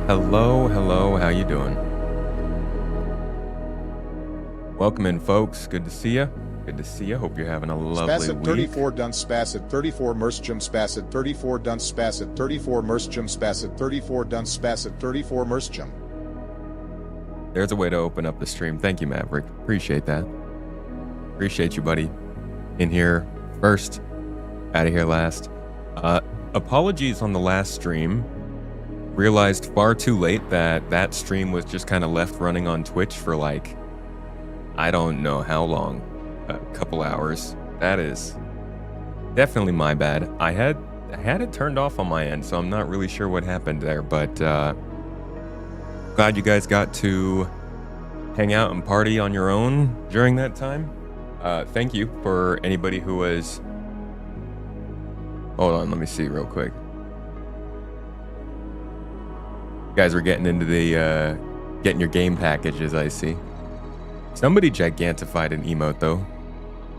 Hello, hello, how you doing? Welcome in, folks. Good to see you. Good to see you. Hope you're having a lovely Spacid week. 34 done spacid 34 merstjum spacid 34 done spacid 34 merstjum spacid 34 done spacid 34 merstjum. There's a way to open up the stream. Thank you, Maverick. Appreciate that. Appreciate you, buddy. In here first, out of here last. Apologies on the last stream. Realized far too late that stream was just kind of left running on Twitch for like, I don't know how long. A couple hours. That is definitely my bad. I had it turned off on my end, so I'm not really sure what happened there, but glad you guys got to hang out and party on your own during that time. Thank you for anybody who was... Hold on, let me see real quick. You guys were getting into the getting your game packages, I see. Somebody gigantified an emote though.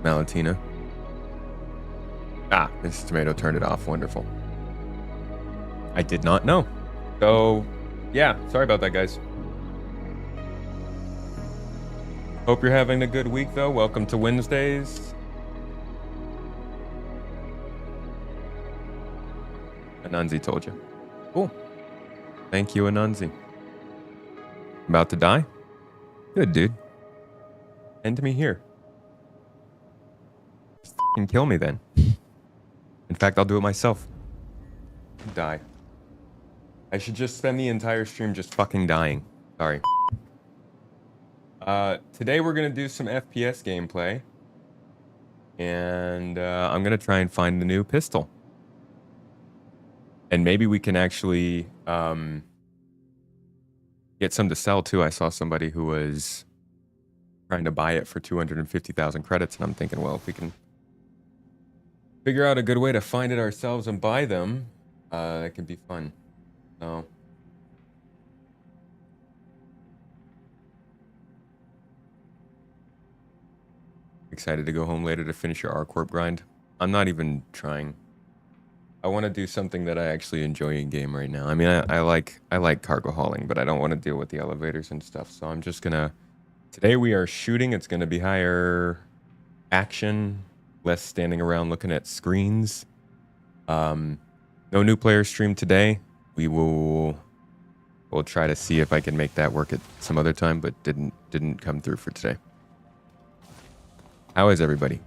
Malatina. Ah, this tomato turned it off. Wonderful. I did not know. So, yeah, sorry about that, guys. Hope you're having a good week, though. Welcome to Wednesdays. Ananzi told you. Cool. Thank you, Ananzi. About to die? Good, dude. End me here. Just f***ing kill me then. In fact, I'll do it myself. Die. I should just spend the entire stream just fucking dying. Sorry. Today we're gonna do some FPS gameplay. And I'm gonna try and find the new pistol. And maybe we can actually get some to sell too. I saw somebody who was trying to buy it for 250,000 credits, and I'm thinking, well, if we can figure out a good way to find it ourselves and buy them, that could be fun. So excited to go home later to finish your R-Corp grind. I'm not even trying. I want to do something that I actually enjoy in game right now. I mean, I like cargo hauling, but I don't want to deal with the elevators and stuff. So I'm just gonna... Today we are shooting. It's gonna be higher action, less standing around looking at screens. No new player stream today. We'll try to see if I can make that work at some other time, but didn't come through for today. How is everybody?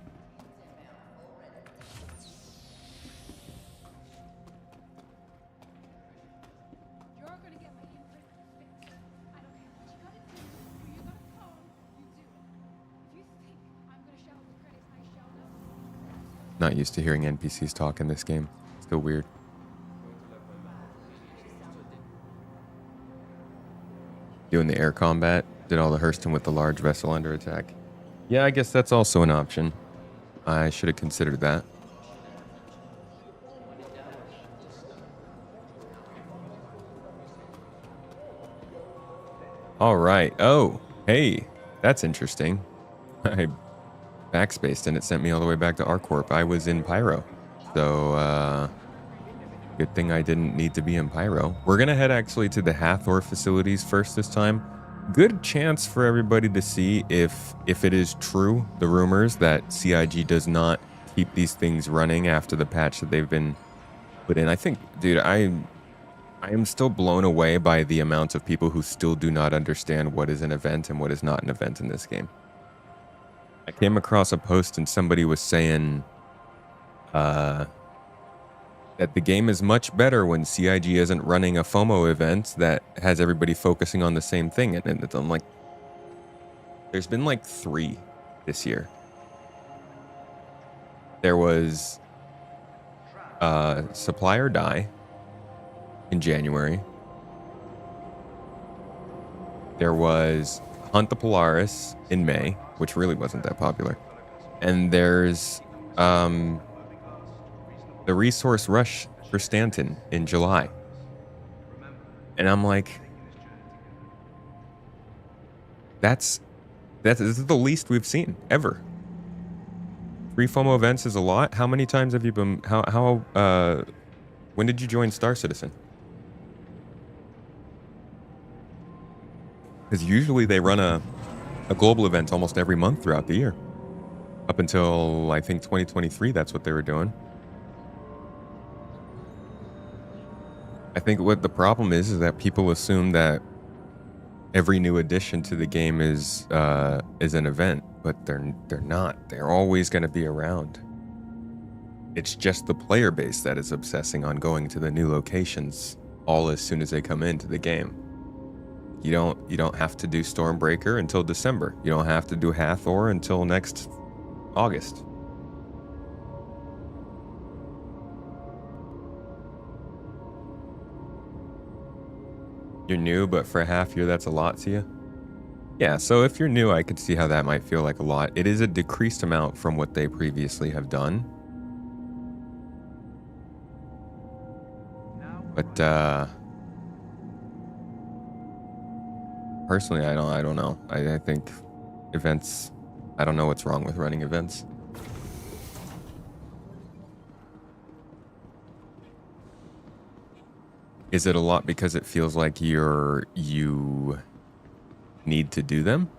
Not used to hearing NPCs talk in this game. Still weird. Doing the air combat. Did all the Hurston with the large vessel under attack. Yeah, I guess that's also an option. I should have considered that. All right. Oh, hey, that's interesting. I backspaced and it sent me all the way back to R-Corp. I was in Pyro. So, good thing I didn't need to be in Pyro. We're going to head actually to the Hatheror facilities first this time. Good chance for everybody to see if it is true, the rumors that CIG does not keep these things running after the patch that they've been put in. I think, dude, I am still blown away by the amount of people who still do not understand what is an event and what is not an event in this game. I came across a post and somebody was saying that the game is much better when CIG isn't running a FOMO event that has everybody focusing on the same thing. And I'm like, there's been like 3 this year. There was Supply or Die in January. There was Hunt the Polaris in May, which really wasn't that popular. And there's the Resource Rush for Stanton in July. And I'm like, this is the least we've seen ever. 3 FOMO events is a lot. How many times have you been, when did you join Star Citizen? Because usually they run a global event almost every month throughout the year. Up until, I think, 2023, that's what they were doing. I think what the problem is that people assume that every new addition to the game is an event, but they're not. They're always going to be around. It's just the player base that is obsessing on going to the new locations all as soon as they come into the game. You don't have to do Stormbreaker until December. You don't have to do Hatheror until next August. You're new, but for a half year, that's a lot to you? Yeah, so if you're new, I could see how that might feel like a lot. It is a decreased amount from what they previously have done. But personally, I don't know. I think events, I don't know what's wrong with running events. Is it a lot because it feels like you need to do them?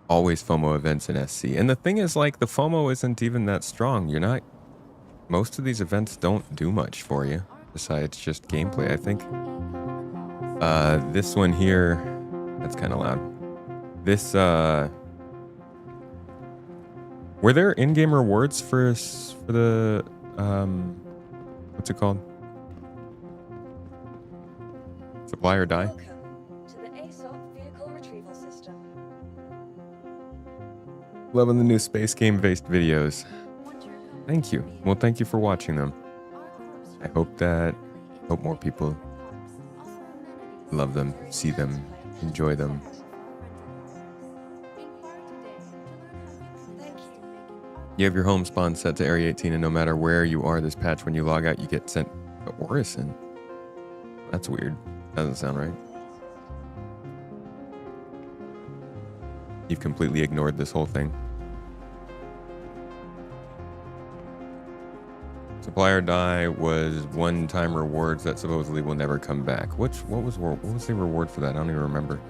Always FOMO events in SC. And the thing is, like, the FOMO isn't even that strong. Most of these events don't do much for you besides just gameplay, I think. This one here, that's kind of loud. This, were there in-game rewards for the, what's it called? Supply or die? Loving the new space game-based videos. Thank you. Well, thank you for watching them. I hope more people love them, see them, enjoy them. You have your home spawn set to Area 18, and no matter where you are this patch, when you log out, you get sent to Orison. That's weird. Doesn't sound right. You've completely ignored this whole thing. Supply or die was one-time rewards that supposedly will never come back. What was the reward for that? I don't even remember.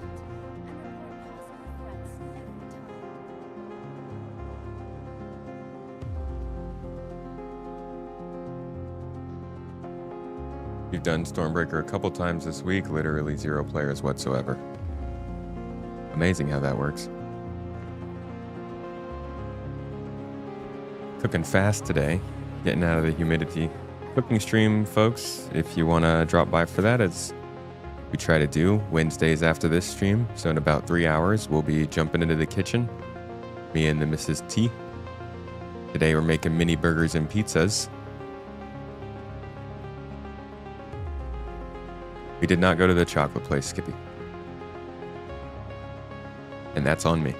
You've done Stormbreaker a couple times this week, literally 0 players whatsoever. Amazing how that works. Cooking fast today, getting out of the humidity. Cooking stream, folks, if you want to drop by for that, as we try to do Wednesdays after this stream. So in about 3 hours, we'll be jumping into the kitchen, me and the Mrs. T. Today we're making mini burgers and pizzas. We did not go to the chocolate place, Skippy. And that's on me.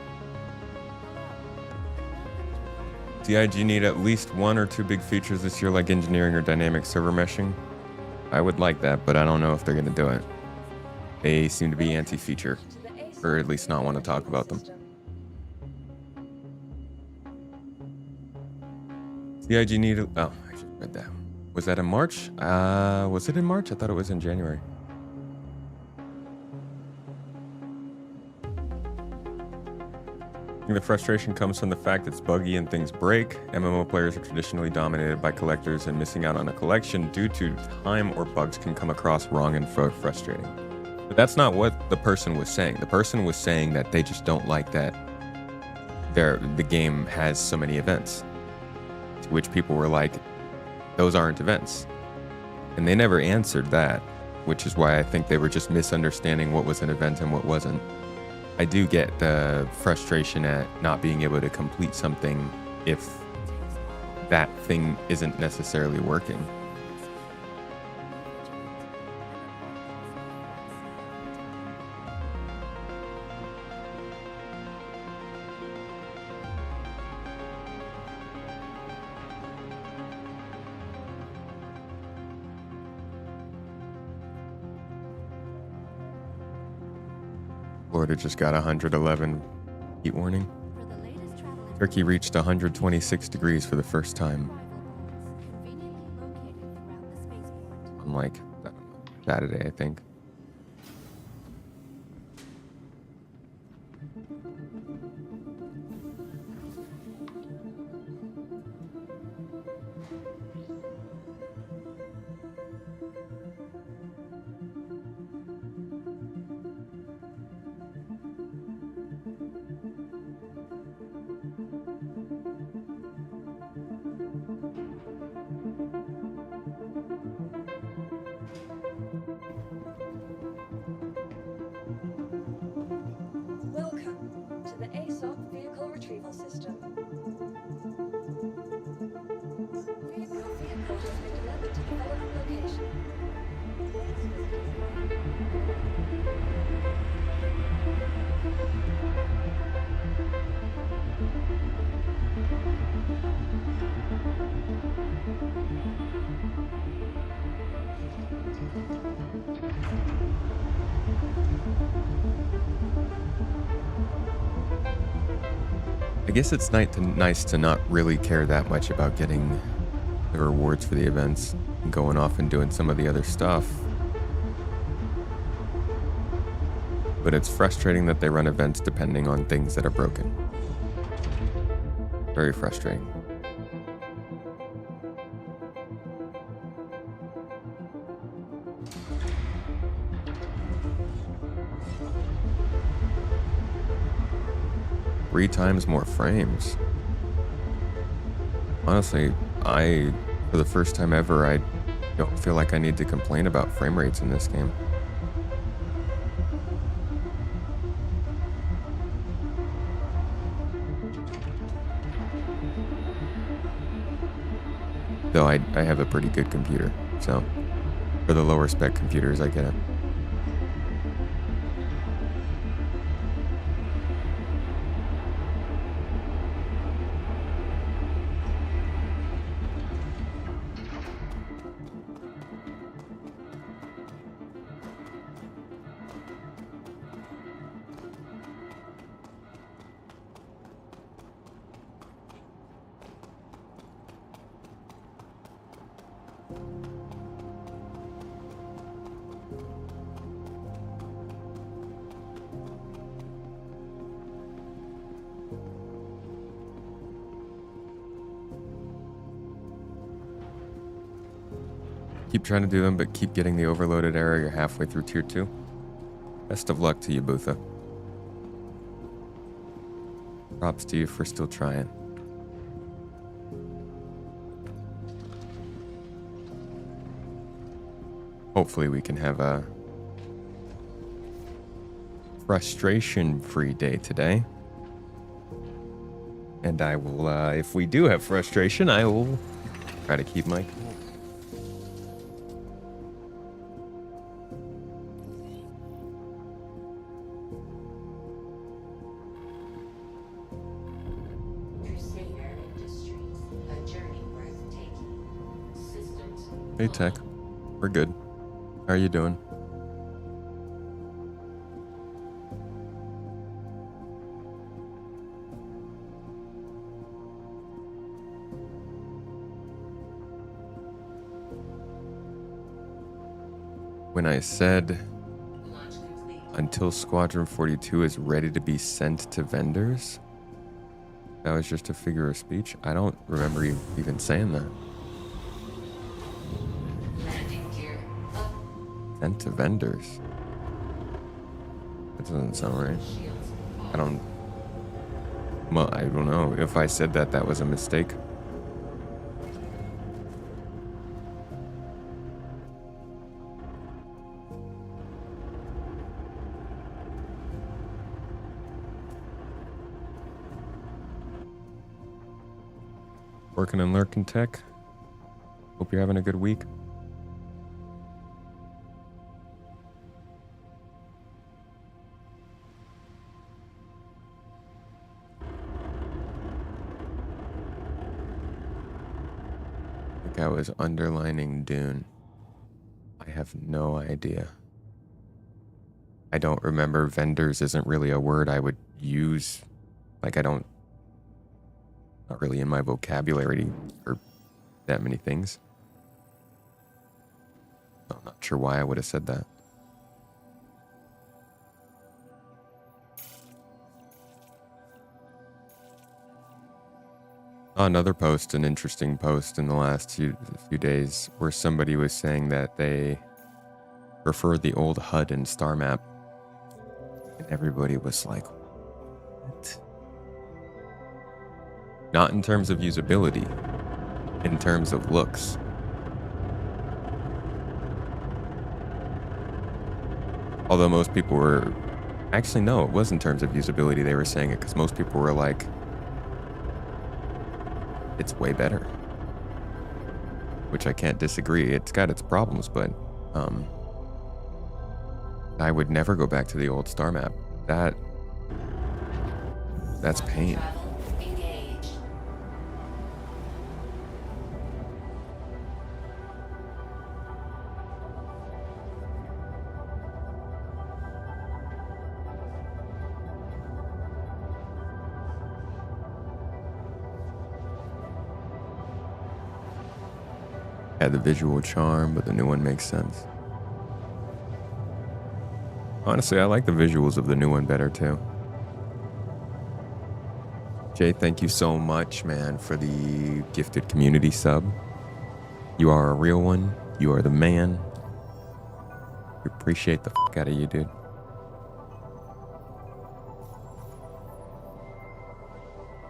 DIG need at least 1 or 2 big features this year, like engineering or dynamic server meshing. I would like that, but I don't know if they're going to do it. They seem to be anti-feature, or at least not want to talk about them. DIG needed... Oh, I just read that. Was that in March? Was it in March? I thought it was in January. I think the frustration comes from the fact it's buggy and things break. MMO players are traditionally dominated by collectors, and missing out on a collection due to time or bugs can come across wrong and frustrating. But that's not what the person was saying. The person was saying that they just don't like that the game has so many events. To which people were like, those aren't events. And they never answered that, which is why I think they were just misunderstanding what was an event and what wasn't. I do get the frustration at not being able to complete something if that thing isn't necessarily working. Florida just got 111 heat warning. Turkey reached 126 degrees for the first time. like, I don't know, Saturday, I think. Welcome to the ASOP Vehicle Retrieval System. Your vehicle has been delivered to the following location. Please visit I guess it's nice to not really care that much about getting the rewards for the events and going off and doing some of the other stuff. But it's frustrating that they run events depending on things that are broken. Very frustrating. Three times more frames. Honestly, for the first time ever, I don't feel like I need to complain about frame rates in this game. Though I have a pretty good computer, so for the lower spec computers, I get it. Keep trying to do them, but keep getting the overloaded error. You're halfway through tier 2. Best of luck to you, Butha. Props to you for still trying. Hopefully we can have a frustration-free day today. And I will, if we do have frustration, I will try to keep my cool. Hey Tech, we're good. How are you doing? When I said until Squadron 42 is ready to be sent to vendors, that was just a figure of speech. I don't remember even saying that. Sent to vendors. That doesn't sound right. I don't know. If I said that, that was a mistake. Working and lurking, Tech. Hope you're having a good week. I was underlining Dune. I have no idea. I don't remember. Vendors isn't really a word I would use. Like, not really in my vocabulary for that many things. I'm not sure why I would have said that. Another post, an interesting post in the last few days, where somebody was saying that they prefer the old HUD and star map, and everybody was like, "What?" Not in terms of usability, in terms of looks. Although most people were, actually no, it was in terms of usability they were saying it, because most people were like, it's way better. Which I can't disagree. It's got its problems, but I would never go back to the old star map. That's pain. Had the visual charm, but the new one makes sense. Honestly, I like the visuals of the new one better too. Jay, thank you so much, man, for the gifted community sub. You are a real one. You are the man. We appreciate the fuck out of you, dude.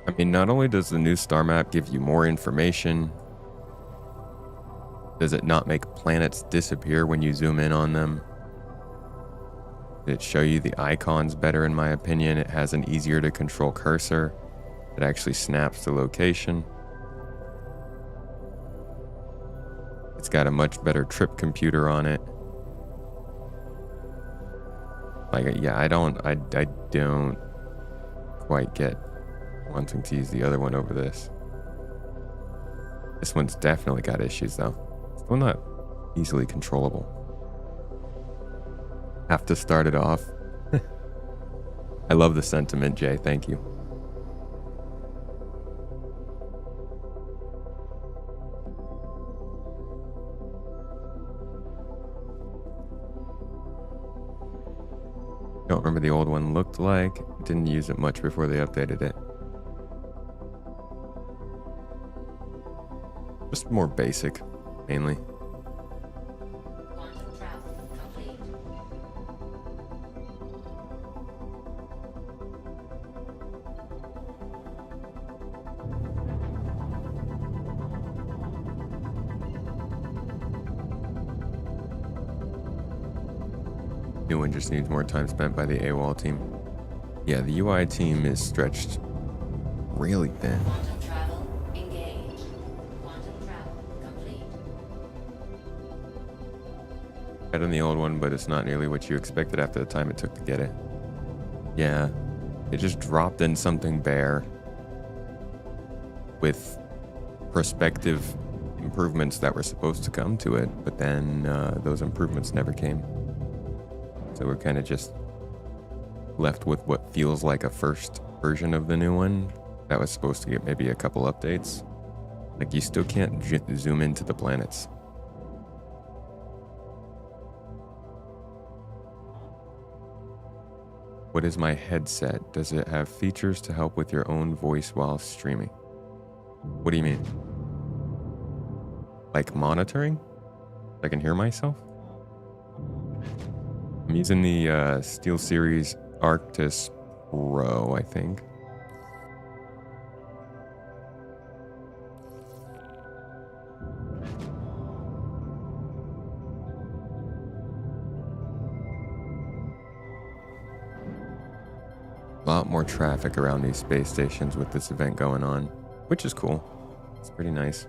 I mean, not only does the new star map give you more information, does it not make planets disappear when you zoom in on them? Did it show you the icons better, in my opinion? It has an easier to control cursor. It actually snaps the location. It's got a much better trip computer on it. Like, yeah, I don't quite get wanting to use the other one over this. This one's definitely got issues though. Still not easily controllable. Have to start it off. I love the sentiment, Jay. Thank you. Don't remember the old one looked like. Didn't use it much before they updated it. Just more basic, mainly. Quantum travel complete. New one just needs more time spent by the AWOL team. Yeah, the UI team is stretched really thin. Quantum travel engaged. Quantum travel complete. Better than the old one, but it's not nearly what you expected after the time it took to get it. Yeah, it just dropped in something bare with prospective improvements that were supposed to come to it, but then those improvements never came. So we're kind of just left with what feels like a first version of the new one that was supposed to get maybe a couple updates. Like, you still can't zoom into the planets. What is my headset? Does it have features to help with your own voice while streaming? What do you mean? Like monitoring? I can hear myself? I'm using the SteelSeries Arctis Pro, I think. A lot more traffic around these space stations with this event going on, which is cool. It's pretty nice.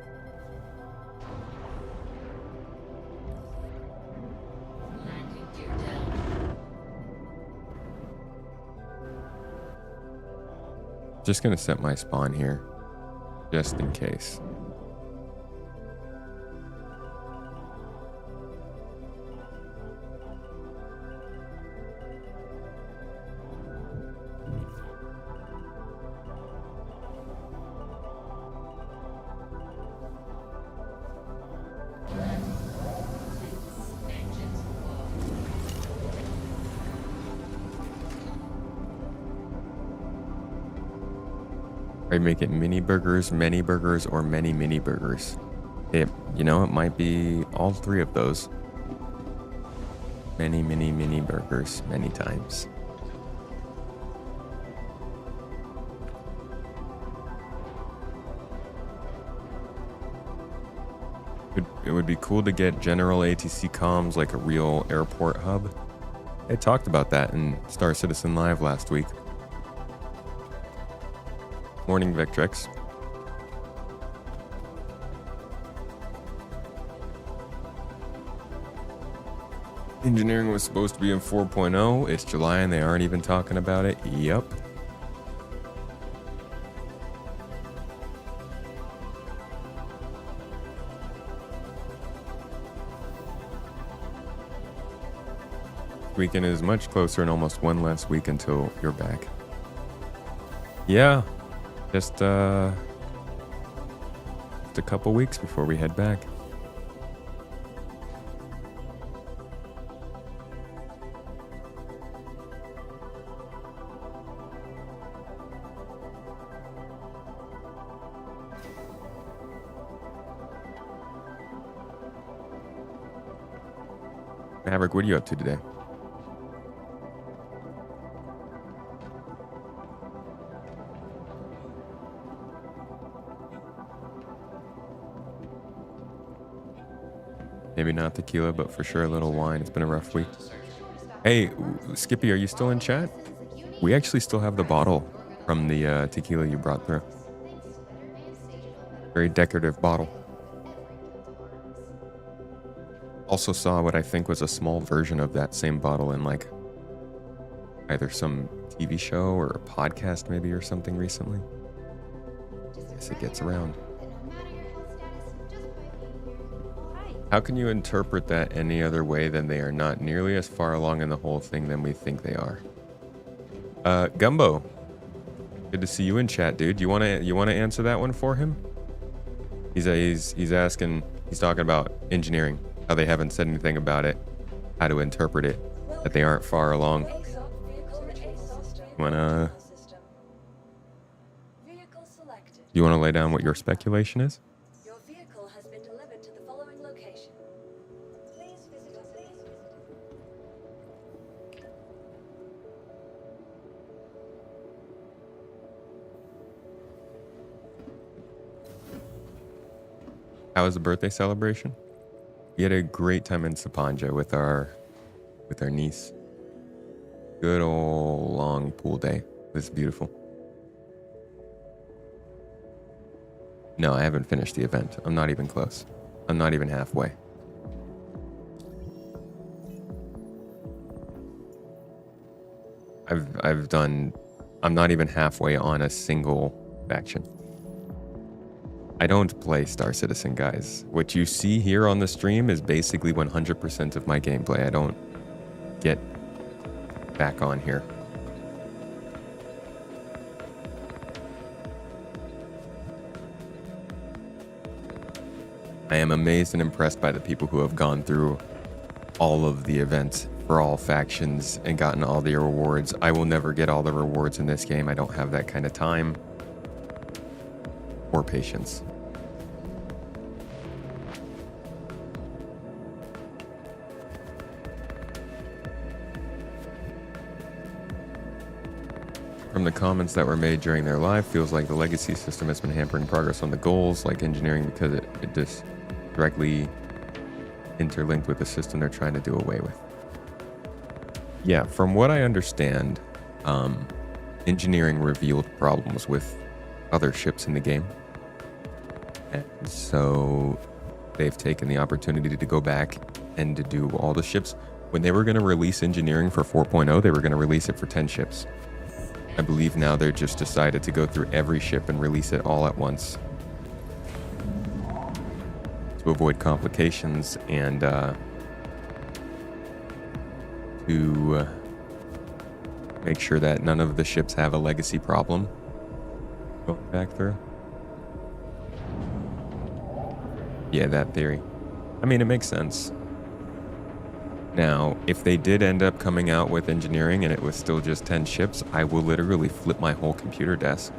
Landing gear down. Just gonna set my spawn here, just in case. I make it mini burgers, or many mini burgers. It might be all three of those. Many mini burgers, many times. It would be cool to get general ATC comms like a real airport hub. I talked about that in Star Citizen Live last week. Morning, Vectrex. Engineering was supposed to be in 4.0. It's July and they aren't even talking about it. Yep. Weekend is much closer and almost one less week until you're back. Yeah, just a couple weeks before we head back. Maverick, what are you up to today? Maybe not tequila, but for sure a little wine. It's been a rough week. Hey, Skippy, are you still in chat? We actually still have the bottle from the tequila you brought through. Very decorative bottle. Also saw what I think was a small version of that same bottle in like either some TV show or a podcast maybe or something recently. Guess it gets around. How can you interpret that any other way than they are not nearly as far along in the whole thing than we think they are? Gumbo, good to see you in chat, dude. You wanna answer that one for him? He's asking. He's talking about engineering. How they haven't said anything about it. How to interpret it. That they aren't far along. You wanna lay down what your speculation is? How was the birthday celebration? We had a great time in Sapanja with our niece. Good old long pool day. It was beautiful. No, I haven't finished the event. I'm not even close. I'm not even halfway. I'm not even halfway on a single faction. I don't play Star Citizen, guys. What you see here on the stream is basically 100% of my gameplay. I don't get back on here. I am amazed and impressed by the people who have gone through all of the events for all factions and gotten all the rewards. I will never get all the rewards in this game. I don't have that kind of time or patience. From the comments that were made during their live, feels like the legacy system has been hampering progress on the goals, like engineering, because it just directly interlinked with the system they're trying to do away with. Yeah, from what I understand, engineering revealed problems with other ships in the game. And so they've taken the opportunity to go back and to do all the ships. When they were going to release engineering for 4.0, they were going to release it for 10 ships. I believe now they're just decided to go through every ship and release it all at once to avoid complications and to make sure that none of the ships have a legacy problem going back through. Yeah, that theory. I mean, it makes sense. Now, if they did end up coming out with engineering and it was still just 10 ships, I will literally flip my whole computer desk.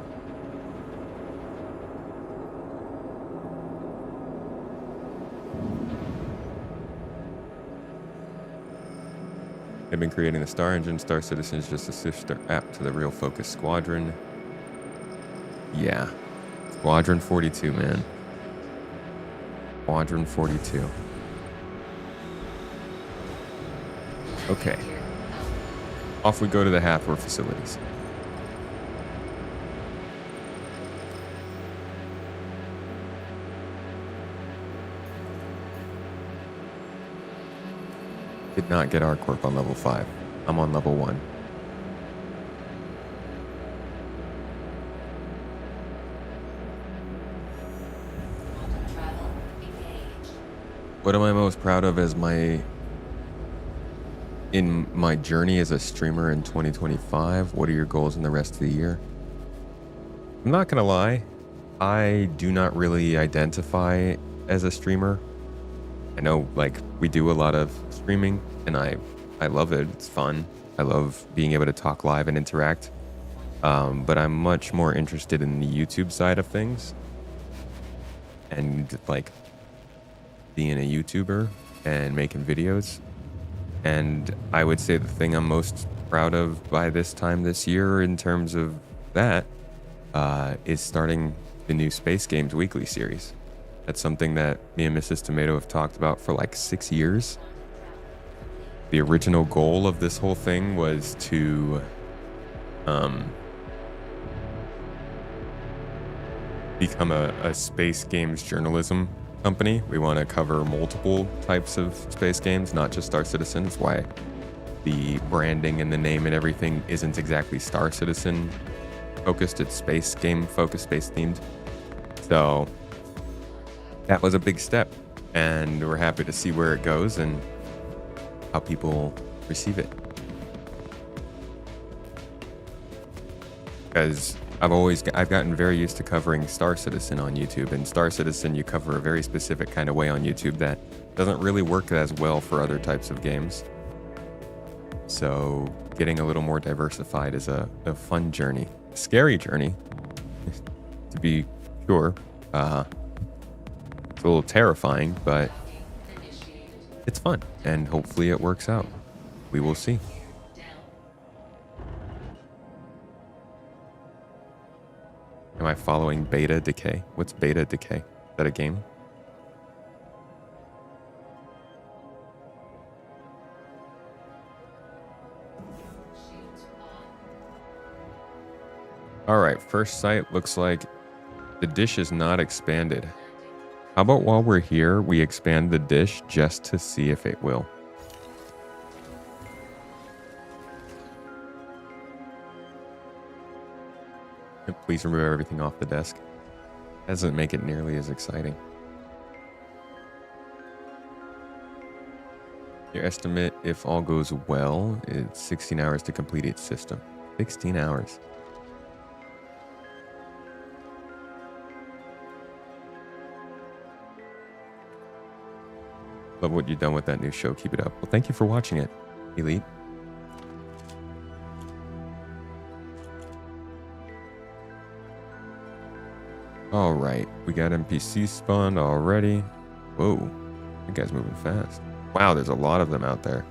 They've been creating the Star Engine. Star Citizen is just a sister app to the Real Focus Squadron. Yeah. Squadron 42, man. Squadron 42. Okay. Off we go to the Hatheror facilities. Did not get ArcCorp on level 5. I'm on level 1. What am I most proud of as in my journey as a streamer in 2025? What are your goals in the rest of the year? I'm not gonna lie, I do not really identify as a streamer. I know, like, we do a lot of streaming, and I love it. It's fun. I love being able to talk live and interact. But I'm much more interested in the YouTube side of things, and like being a YouTuber and making videos. And I would say the thing I'm most proud of by this time this year in terms of that is starting the new Space Games Weekly series. That's something that me and Mrs. Tomato have talked about for like 6 years. The original goal of this whole thing was to become a space games journalism company. We want to cover multiple types of space games, not just Star Citizen. That's why the branding and the name and everything isn't exactly Star Citizen focused. It's space game focused, space themed. So that was a big step, and we're happy to see where it goes and how people receive it. Because I've gotten very used to covering Star Citizen on YouTube, and Star Citizen you cover a very specific kind of way on YouTube that doesn't really work as well for other types of games. So getting a little more diversified is a fun journey, a scary journey, to be sure. It's a little terrifying, but it's fun, and hopefully it works out. We will see. Am I following Beta Decay? What's Beta Decay? Is that a game? All right, first site looks like the dish is not expanded. How about while we're here, we expand the dish just to see if it will? And please remove everything off the desk. Doesn't make it nearly as exciting. Your estimate, if all goes well, is 16 hours to complete each system. 16 hours. Love what you've done with that new show. Keep it up. Well, thank you for watching it, Elite. All right, we got NPC spawned already. Whoa, that guy's moving fast. Wow, there's a lot of them out there.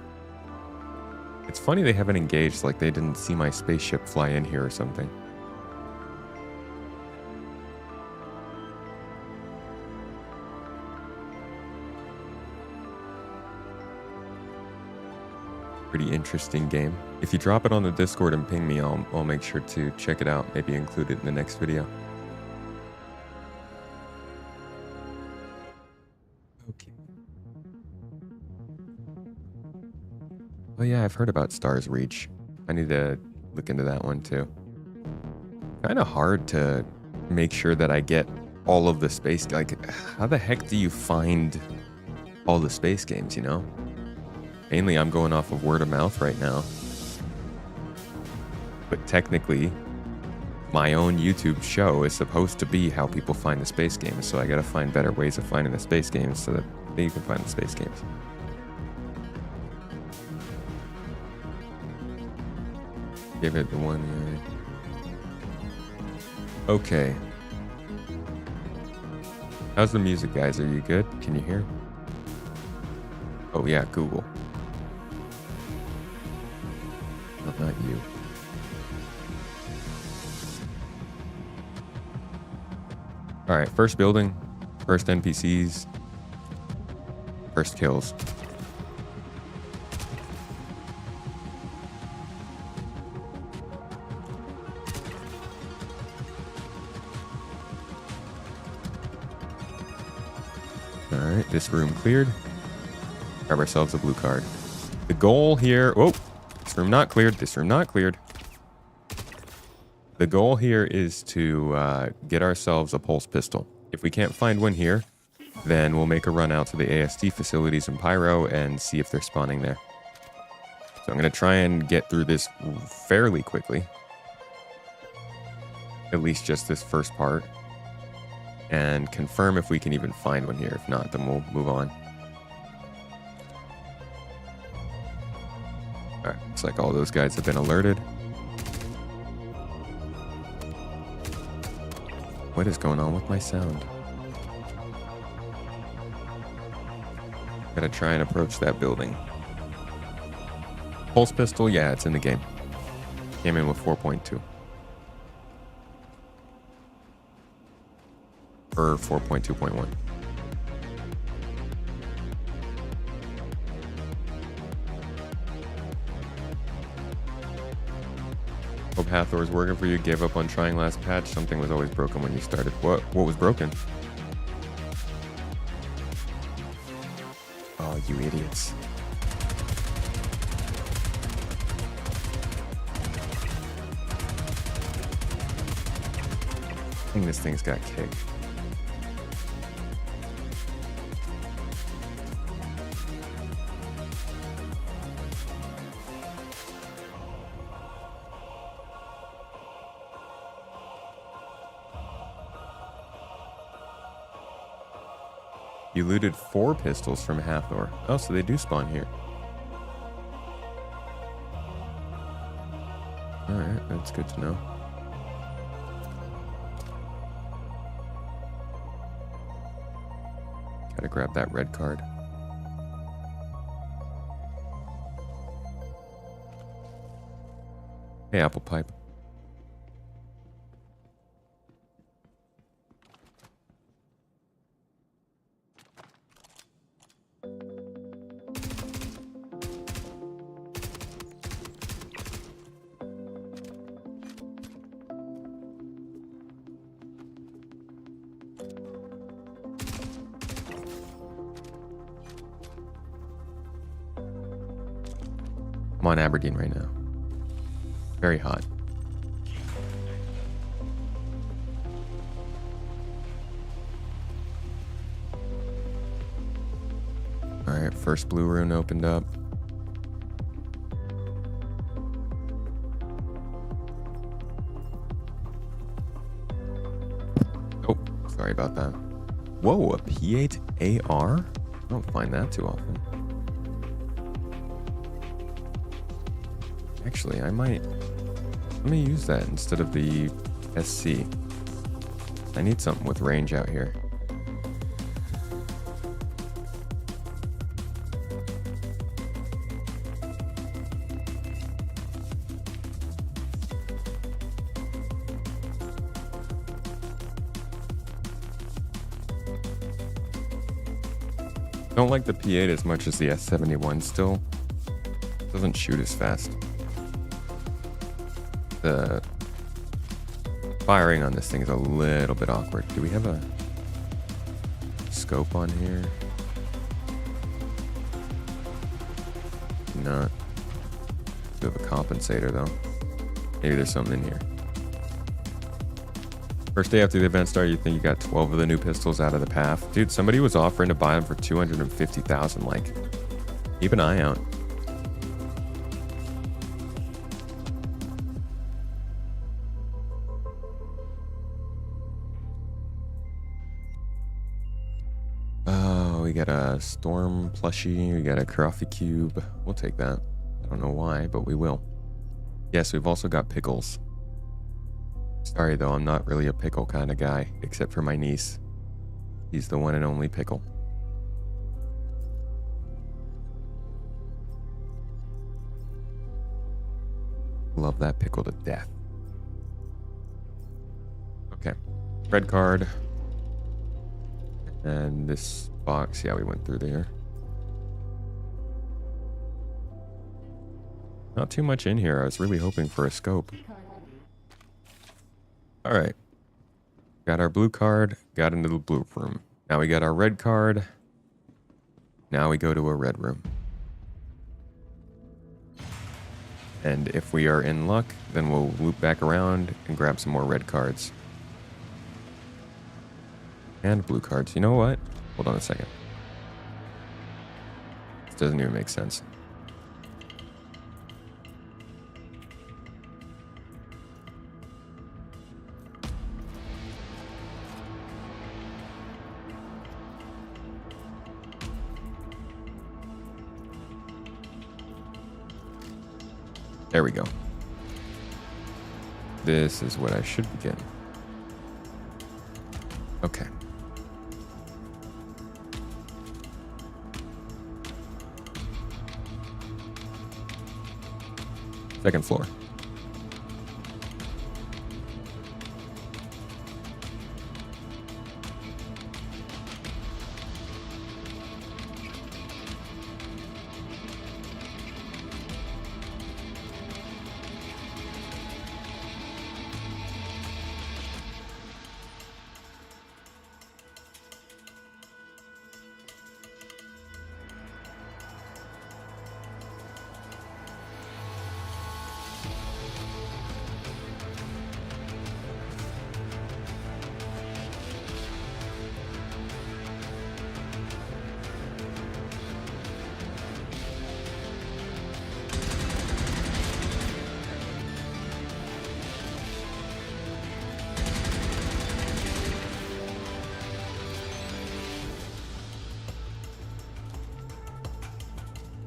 It's funny they haven't engaged, like they didn't see my spaceship fly in here or something. Pretty interesting game. If you drop it on the Discord and ping me, I'll make sure to check it out. Maybe include it in the next video. Okay. Oh yeah, I've heard about Stars Reach. I need to look into that one too. Kind of hard to make sure that I get all of the space. Like, how the heck do you find all the space games, you know? Mainly, I'm going off of word of mouth right now. But technically, my own YouTube show is supposed to be how people find the space games. So I gotta find better ways of finding the space games so that you can find the space games. Give it the one. Okay. How's the music, guys? Are you good? Can you hear? Oh yeah, Google. Not you. All right, first building, first NPCs, first kills. All right, this room cleared. Grab ourselves a blue card. The goal here... Oh, this room not cleared. This room not cleared. The goal here is to get ourselves a pulse pistol. If we can't find one here, then we'll make a run out to the ASD facilities in Pyro and see if they're spawning there. So I'm going to try and get through this fairly quickly. At least just this first part. And confirm if we can even find one here. If not, then we'll move on. Alright, looks like all those guys have been alerted. What is going on with my sound? Gotta try and approach that building. Pulse pistol, yeah, it's in the game. Came in with 4.2. Or 4.2.1. Hope Hathor's working for you. Gave up on trying last patch. Something was always broken when you started. What was broken? Oh, you idiots. I think this thing's got kicked. You looted 4 pistols from Hatheror. Oh, so they do spawn here. Alright, that's good to know. Gotta grab that red card. Hey, apple pipe. I'm on Aberdeen right now. Very hot. Alright, first blue rune opened up. Oh, sorry about that. Whoa, a P8 AR? I don't find that too often. Actually, I might... Let me use that instead of the SC. I need something with range out here. Don't like the P8 as much as the S71 still. Doesn't shoot as fast. The firing on this thing is a little bit awkward. Do we have a scope on here? Not. Do have a compensator though. Maybe there's something in here. First day after the event started, you think you got 12 of the new pistols out of the path. Dude, somebody was offering to buy them for 250,000. Like, keep an eye out. Oh, we got a storm plushie. We got a coffee cube. We'll take that. I don't know why, but we will. Yes, we've also got pickles. Sorry though, I'm not really a pickle kind of guy, except for my niece. He's the one and only pickle. Love that pickle to death. Okay. Red card. And this box, yeah, we went through there. Not too much in here. I was really hoping for a scope. All right. Got our blue card, got into the blue room. Now we got our red card. Now we go to a red room. And if we are in luck, then we'll loop back around and grab some more red cards. And blue cards. You know what? Hold on a second. This doesn't even make sense. There we go. This is what I should be getting. Okay. Second floor.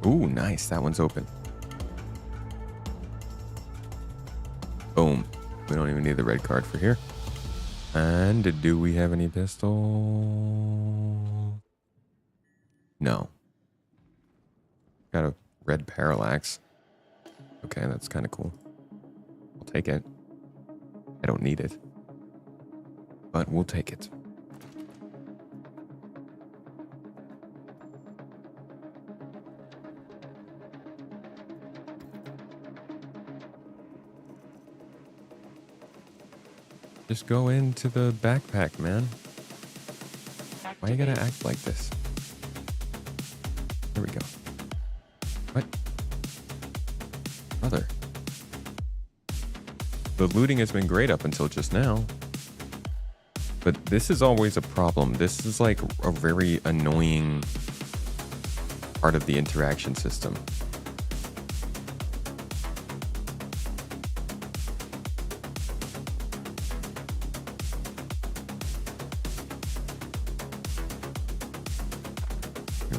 Ooh, nice. That one's open. Boom. We don't even need the red card for here. And do we have any pistol? No. Got a red parallax. Okay, that's kind of cool. I'll take it. I don't need it. But we'll take it. Just go into the backpack, man. Why you gotta act like this? Here we go. What? Brother. The looting has been great up until just now. But this is always a problem. This is like a very annoying part of the interaction system.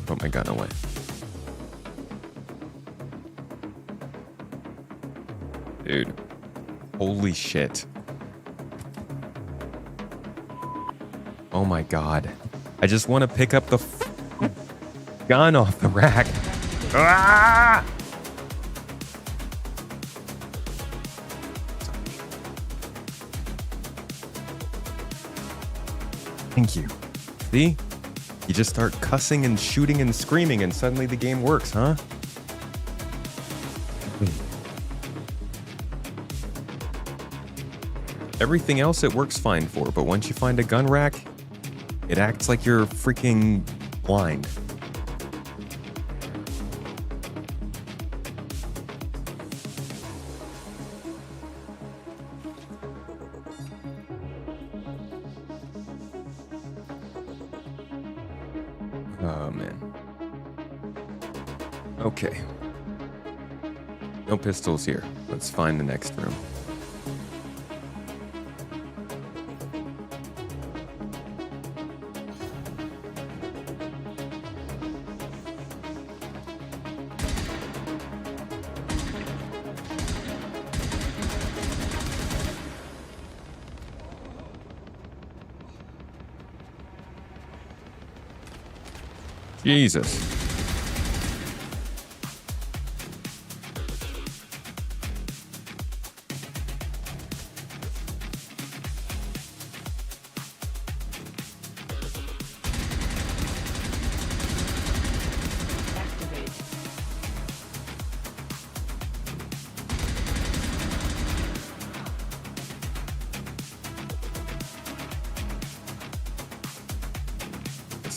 Put my gun away. Dude. Holy shit. Oh my god. I just want to pick up the gun off the rack. Ah! Thank you. See? You just start cussing and shooting and screaming and suddenly the game works, huh? Everything else it works fine for, but once you find a gun rack, it acts like you're freaking blind. Oh, man. Okay. No pistols here. Let's find the next room. Jesus.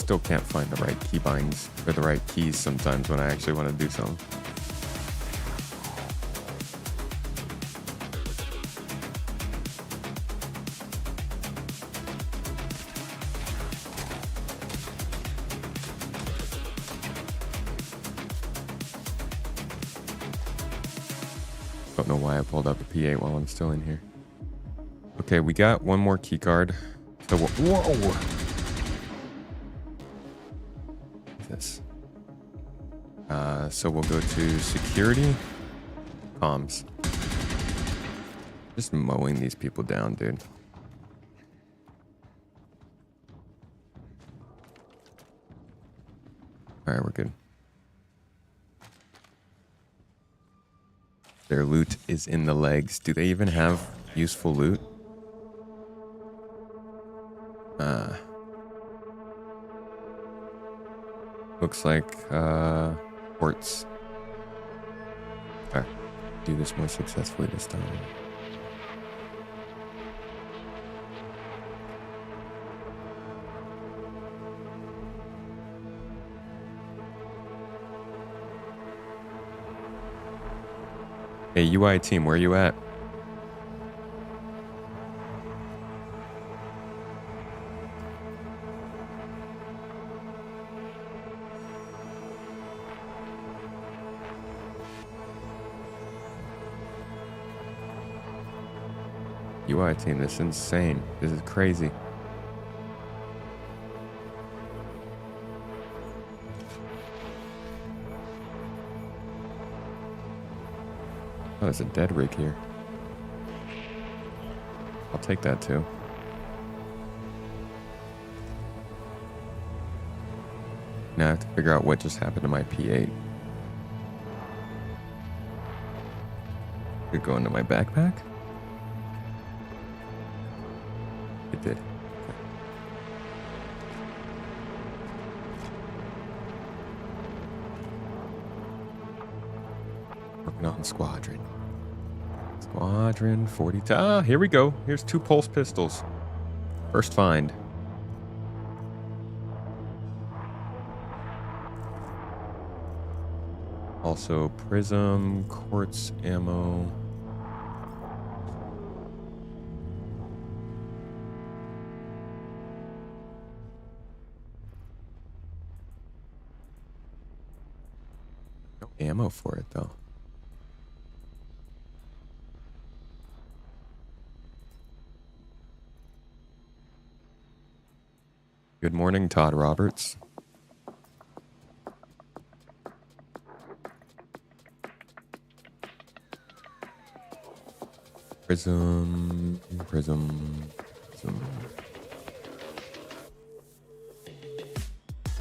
still can't find the right keybinds or the right keys sometimes when I actually want to do something. Don't know why I pulled up the P8 while I'm still in here. Okay, we got one more key card. So whoa! This. So we'll go to security, comms. Just mowing these people down, dude. All right, we're good. Their loot is in the legs. Do they even have useful loot? Looks like quartz. Okay. Do this more successfully this time. Hey, UI team, where you at? UI team, this is insane. This is crazy. Oh, there's a dead rig here. I'll take that too. Now I have to figure out what just happened to my P8. Could go into my backpack? It did. Working on squadron. Squadron 40. Ah, here we go. Here's 2 pulse pistols. First find. Also prism, quartz ammo. No ammo for it though. Good morning, Todd Roberts. Prism.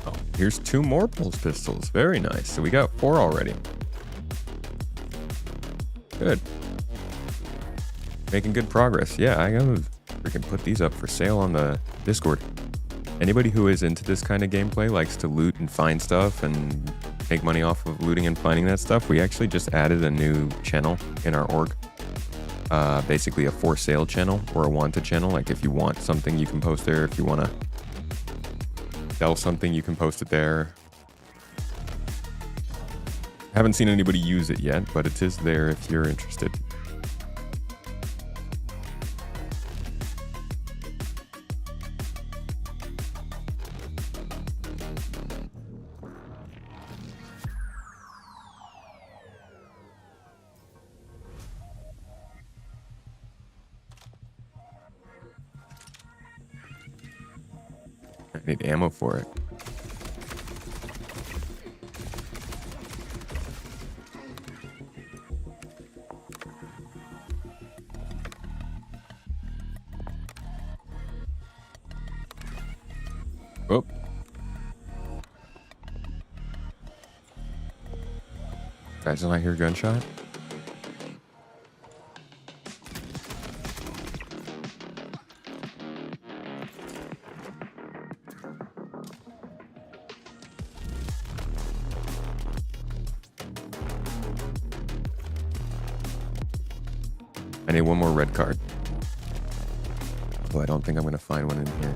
Oh, here's 2 more pulse pistols. Very nice. So we got 4 already. Good. Making good progress. Yeah, I gotta freaking put these up for sale on the Discord. Anybody who is into this kind of gameplay, likes to loot and find stuff and make money off of looting and finding that stuff, we actually just added a new channel in our org. Basically a for sale channel or a wanted channel. Like if you want something, you can post there. If you want to sell something, you can post it there. Haven't seen anybody use it yet, but it is there if you're interested. I need ammo for it. Oh. Guys, don't I hear a gunshot? I need one more red card. Oh, I don't think I'm going to find one in here.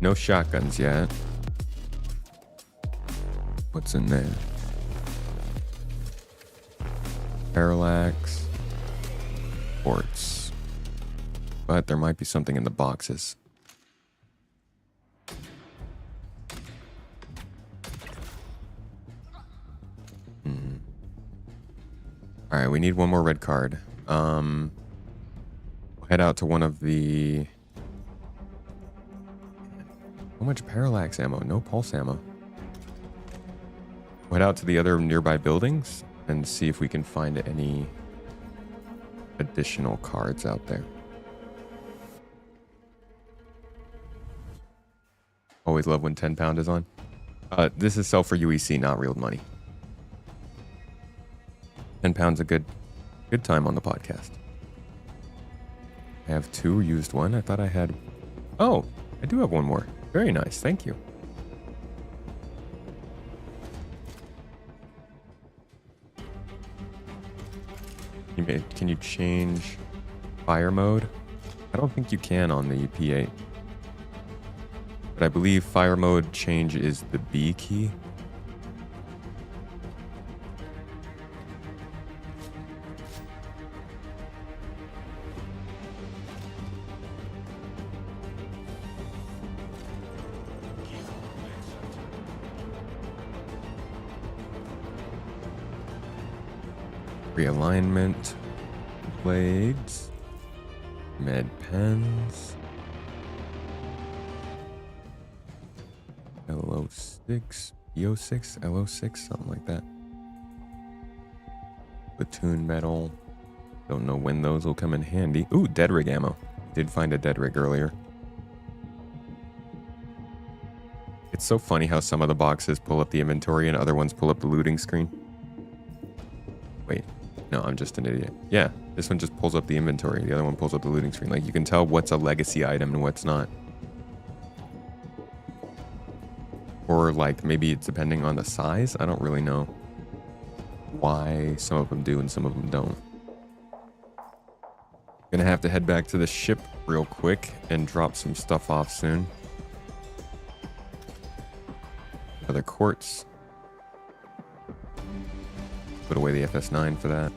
No shotguns yet. What's in there? Parallax. Quartz. But there might be something in the boxes. Alright, we need one more red card. We'll head out to one of the... How much parallax ammo? No pulse ammo. We'll head out to the other nearby buildings and see if we can find any additional cards out there. Always love when 10 pound is on. This is sell for UEC, not real money. 10 pounds a good time on the podcast. I have 2, used 1. I thought I had... Oh, I do have 1 more. Very nice, thank you. Can you change fire mode? I don't think you can on the P8. But I believe fire mode change is the B key. Realignment, blades, med pens, LO6, EO6, LO6, something like that. Platoon metal. Don't know when those will come in handy. Ooh, dead rig ammo. Did find a dead rig earlier. It's so funny how some of the boxes pull up the inventory and other ones pull up the looting screen. Wait. No, I'm just an idiot. Yeah, this one just pulls up the inventory. The other one pulls up the looting screen. Like, you can tell what's a legacy item and what's not. Or, like, maybe it's depending on the size. I don't really know why some of them do and some of them don't. Gonna have to head back to the ship real quick and drop some stuff off soon. Other quartz. Put away the FS9 for that.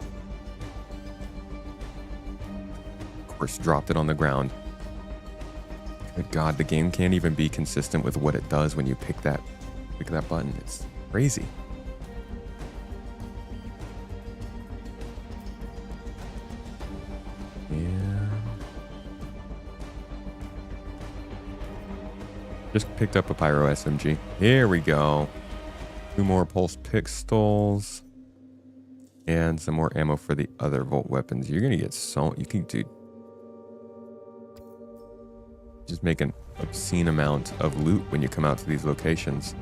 Of course, dropped it on the ground. Good God, the game can't even be consistent with what it does when you pick that button. It's crazy. Yeah. Just picked up a Pyro SMG. Here we go. 2 more pulse pistols. And some more ammo for the other Volt weapons. You're gonna get so... You can do... Just make an obscene amount of loot when you come out to these locations.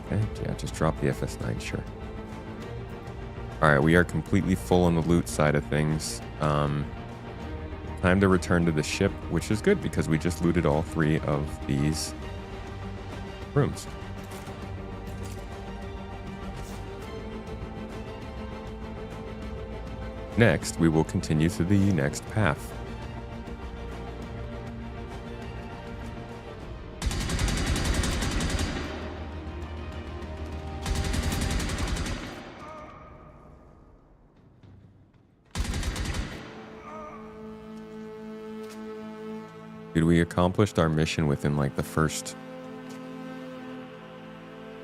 Okay, yeah, just drop the FS9, sure. Alright, we are completely full on the loot side of things. Time to return to the ship, which is good because we just looted all 3 of these rooms. Next, we will continue to the next path. Dude, we accomplished our mission within like the first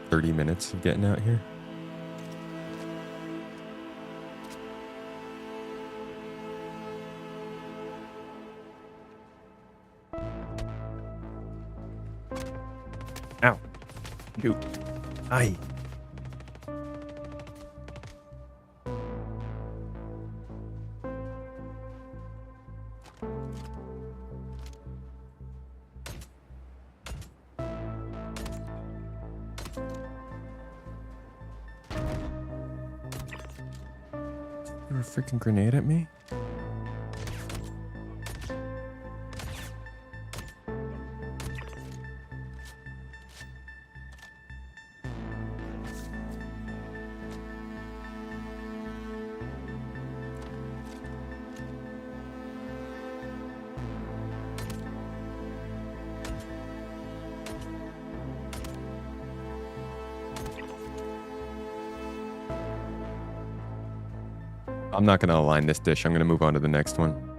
30 minutes of getting out here. Ow. Shoot. Aye. Threw a freaking grenade at me? I'm not going to align this dish. I'm going to move on to the next one.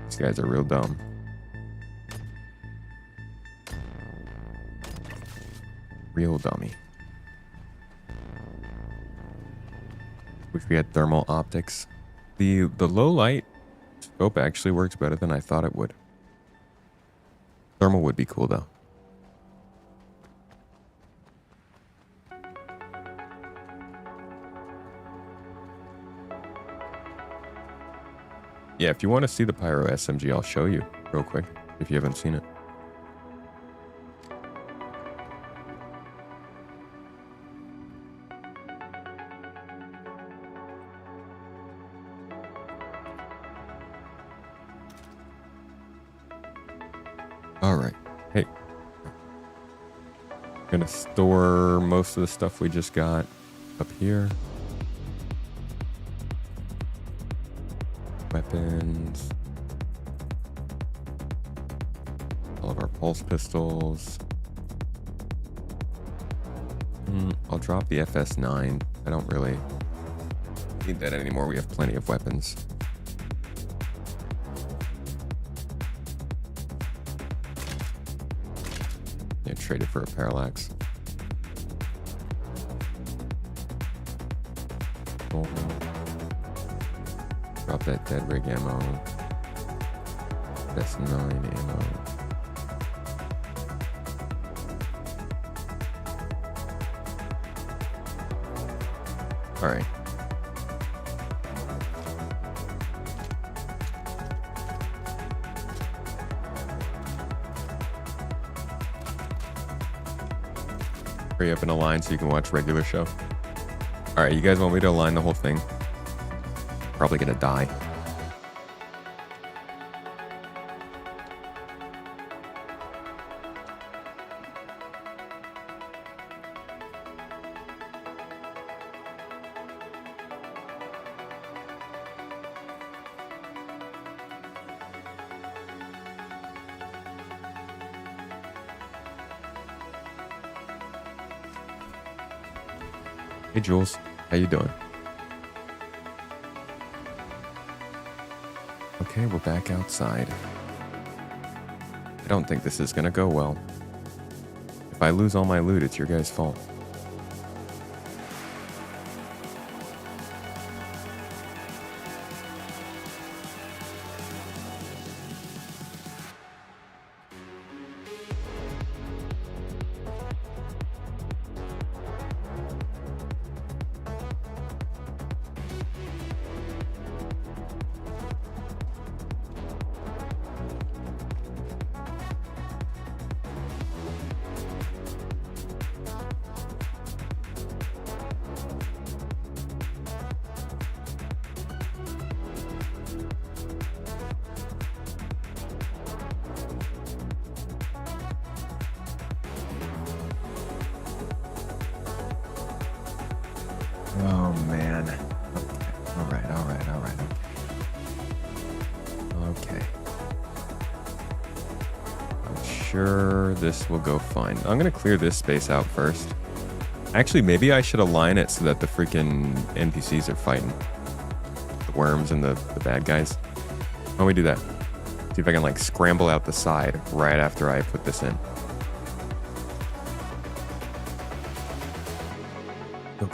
These guys are real dumb. Real dummy. Wish we had thermal optics. The low light scope actually works better than I thought it would. Thermal would be cool though. Yeah, if you want to see the Pyro SMG, I'll show you real quick if you haven't seen it. All right. Hey. Gonna store most of the stuff we just got up here. Weapons. All of our pulse pistols. I'll drop the FS9. I don't really need that anymore. We have plenty of weapons. Yeah, trade it for a parallax. Oh. Drop that dead rig ammo. That's 9 ammo. All right. Hurry up and align so you can watch regular show. All right, you guys want me to align the whole thing? Probably gonna die. Hey Jules, how you doing? Okay, we're back outside. I don't think this is gonna go well. If I lose all my loot, it's your guys' fault. Oh man. Okay. All right. Okay. I'm sure this will go fine. I'm gonna clear this space out first. Actually, maybe I should align it so that the freaking NPCs are fighting. The worms and the bad guys. Why don't we do that? See if I can like scramble out the side right after I put this in. Go.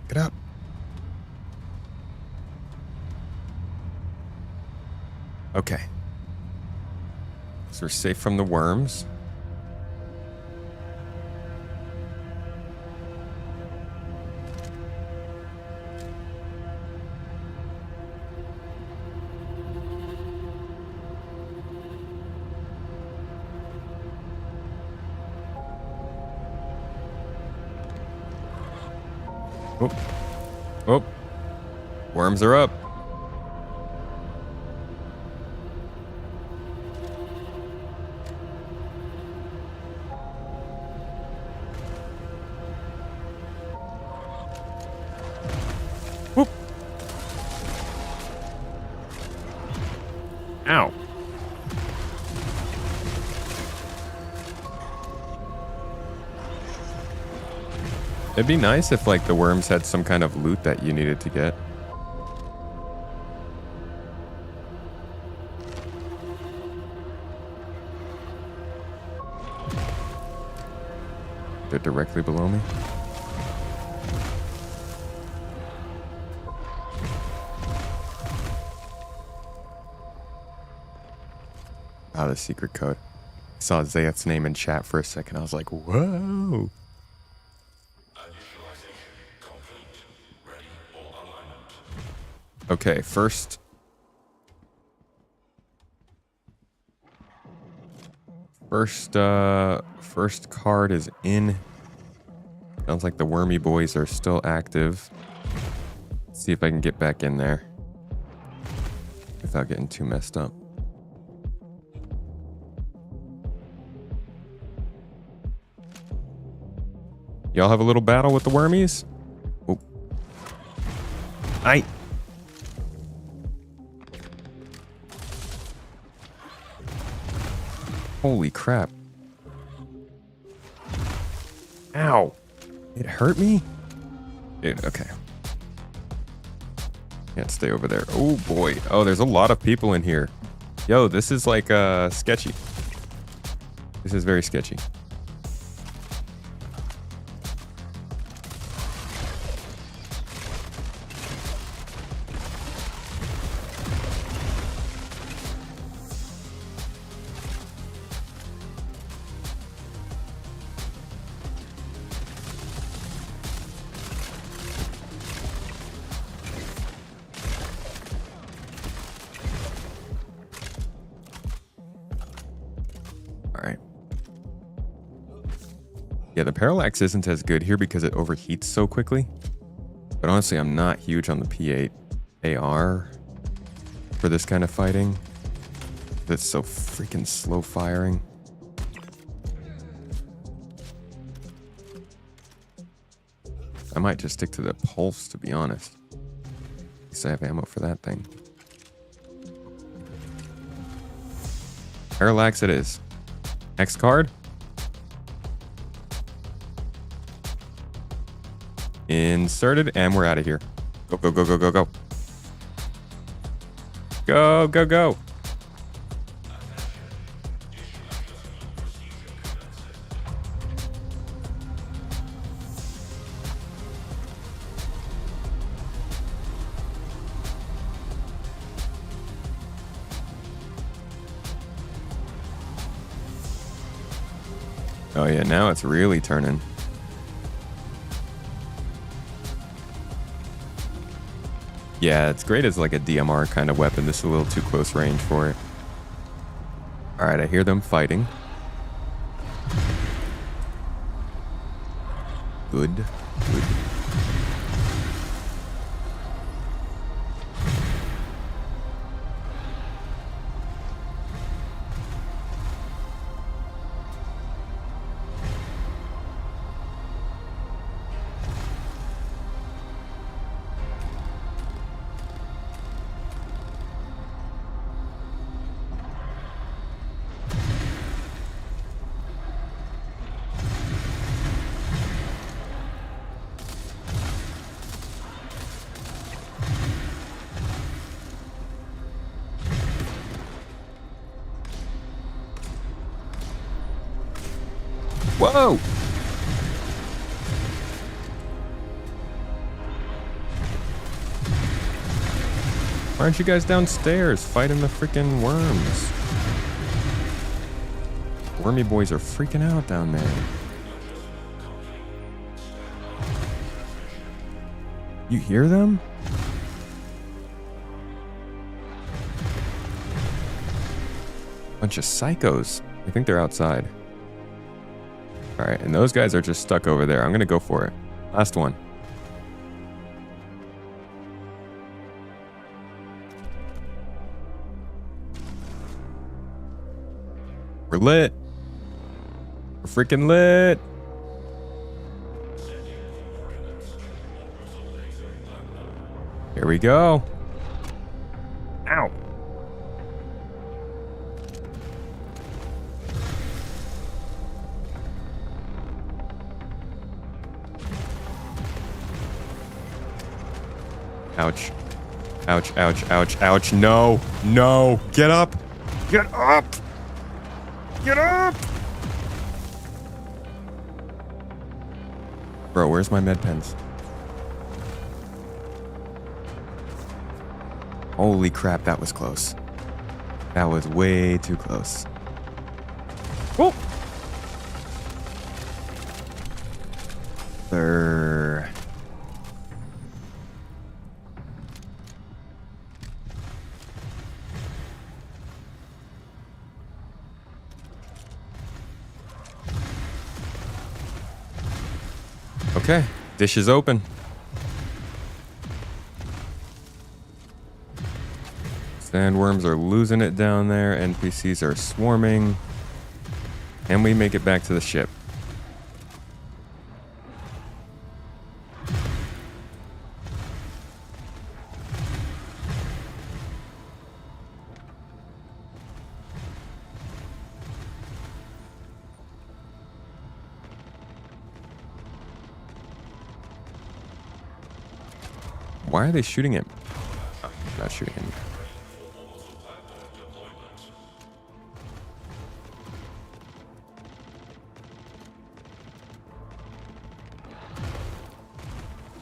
Get up. Okay. So we're safe from the worms. Oh. Worms are up. It'd be nice if like the worms had some kind of loot that you needed to get. They're directly below me. Ah, the secret code. I saw Zayeth's name in chat for a second. I was like, whoa. Okay, first card is in. Sounds like the wormy boys are still active. Let's see if I can get back in there without getting too messed up. Y'all have a little battle with the wormies? Oh. Holy crap. Ow. It hurt me? Dude, okay. Can't stay over there. Oh boy. Oh, there's a lot of people in here. Yo, this is like sketchy. This is very sketchy. Yeah, the parallax isn't as good here because it overheats so quickly. But honestly, I'm not huge on the P8 AR for this kind of fighting. That's so freaking slow firing. I might just stick to the pulse, to be honest. At least I have ammo for that thing. Parallax it is. Next card. Inserted, and we're out of here. Go, go, go, go, go, go. Go, go, go. Oh yeah, now it's really turning. Yeah, it's great as like a DMR kind of weapon. This is a little too close range for it. All right, I hear them fighting. Good, good. Whoa! Why aren't you guys downstairs fighting the freaking worms? Wormy boys are freaking out down there. You hear them? Bunch of psychos. I think they're outside. All right, and those guys are just stuck over there. I'm gonna go for it. Last one. We're lit. We're freaking lit. Here we go. Ow. Ouch. Ouch, ouch, ouch, ouch. No. No. Get up. Get up. Get up. Bro, where's my med pens? Holy crap, that was close. That was way too close. Oh. There. Okay, dish is open. Sandworms are losing it down there. NPCs are swarming. And we make it back to the ship. Why are they shooting at me? Oh, not shooting at me.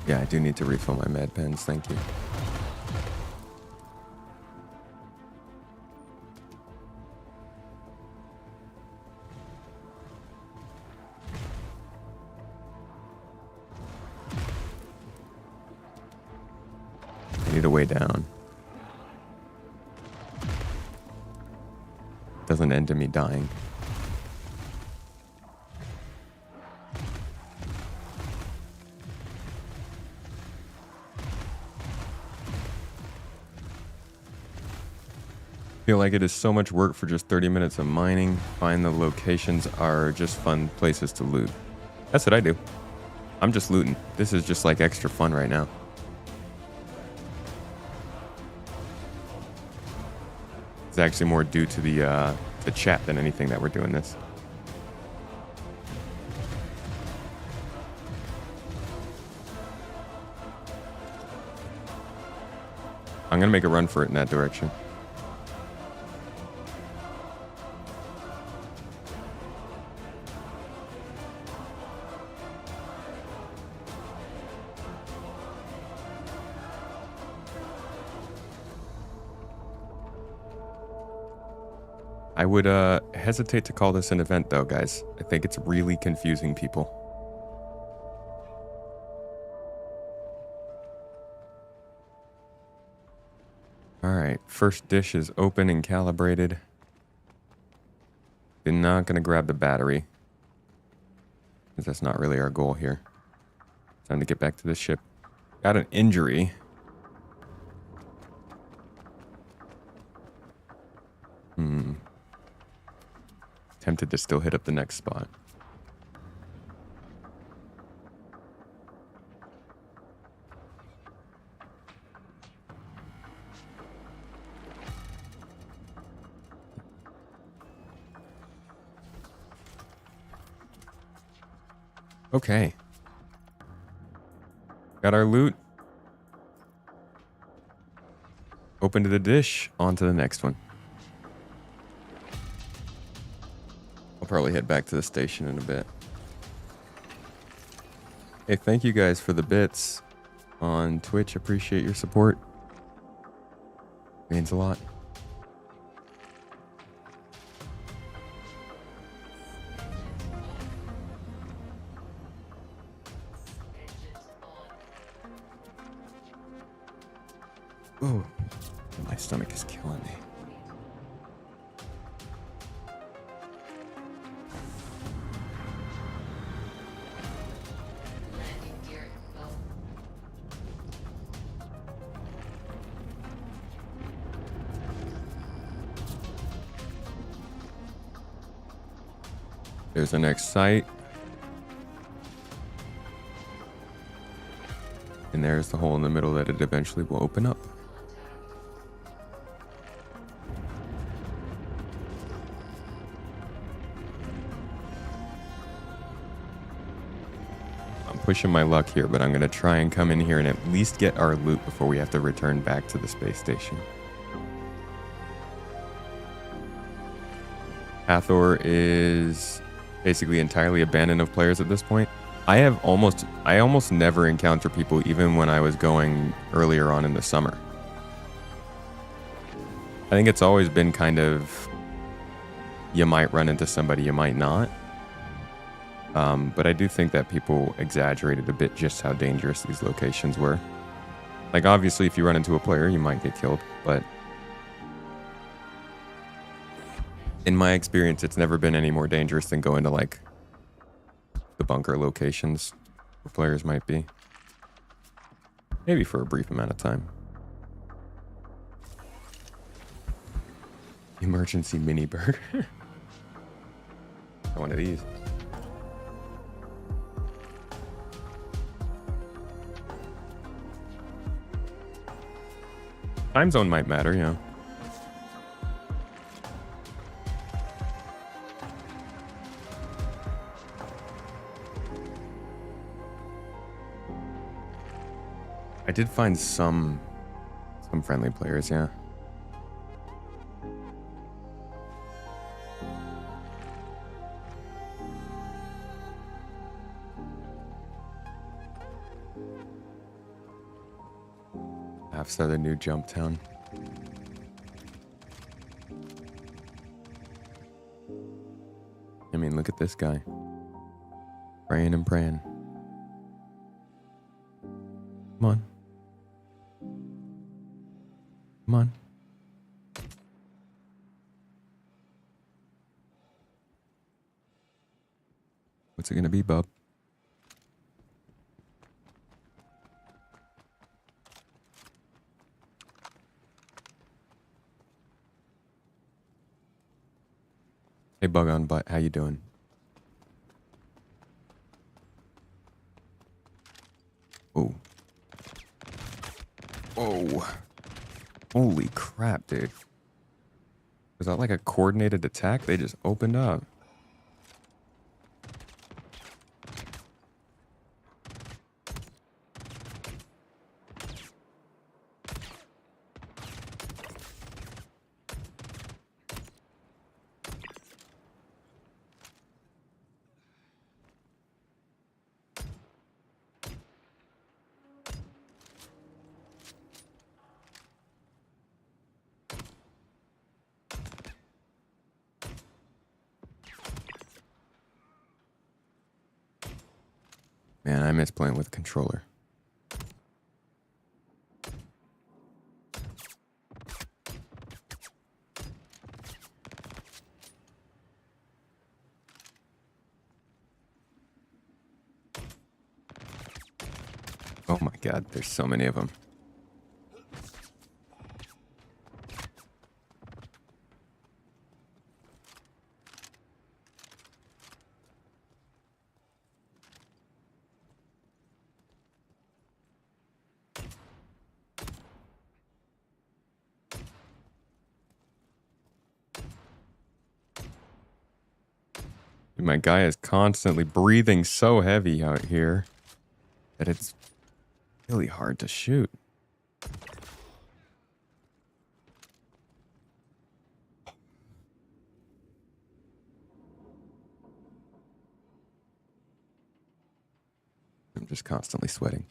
Yeah, I do need to refill my med pens, thank you. I need a way down. Doesn't end in me dying. Feel like it is so much work for just 30 minutes of mining. Find the locations are just fun places to loot. That's what I do. I'm just looting. This is just like extra fun right now. It's actually more due to the chat than anything that we're doing this. I'm gonna make a run for it in that direction. I would hesitate to call this an event though, guys. I think it's really confusing people. Alright, first dish is open and calibrated. We're not going to grab the battery, because that's not really our goal here. Time to get back to the ship. Got an injury. Tempted to still hit up the next spot. Okay. Got our loot. Open to the dish. On to the next one. I'll probably head back to the station in a bit. Hey, thank you guys for the bits on Twitch. Appreciate your support. Means a lot. Ooh, my stomach is killing me. There's the next site. And there's the hole in the middle that it eventually will open up. I'm pushing my luck here, but I'm going to try and come in here and at least get our loot before we have to return back to the space station. Hatheror is basically entirely abandoned of players at this point. I almost never encounter people even when I was going earlier on in the summer. I think it's always been kind of, you might run into somebody, you might not. But I do think that people exaggerated a bit just how dangerous these locations were. Like, obviously, if you run into a player, you might get killed, but in my experience, it's never been any more dangerous than going to, like, the bunker locations where players might be. Maybe for a brief amount of time. Emergency mini burger. One of these. Time zone might matter, yeah. I did find some friendly players, yeah. Half the new jump town. I mean, look at this guy. Praying and praying. Come on. Come on. What's it gonna be, bub? Hey, Bug on Butt, how you doing? Oh. Whoa. Holy crap, dude. Was that like a coordinated attack? They just opened up. Man, I miss playing with a controller. Oh my god, there's so many of them. My guy is constantly breathing so heavy out here that it's really hard to shoot. I'm just constantly sweating.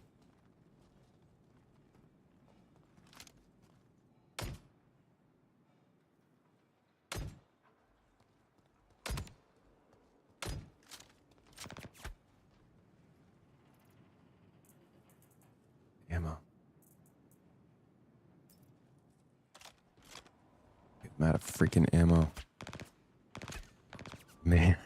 Ammo. I'm out of freaking ammo. Man.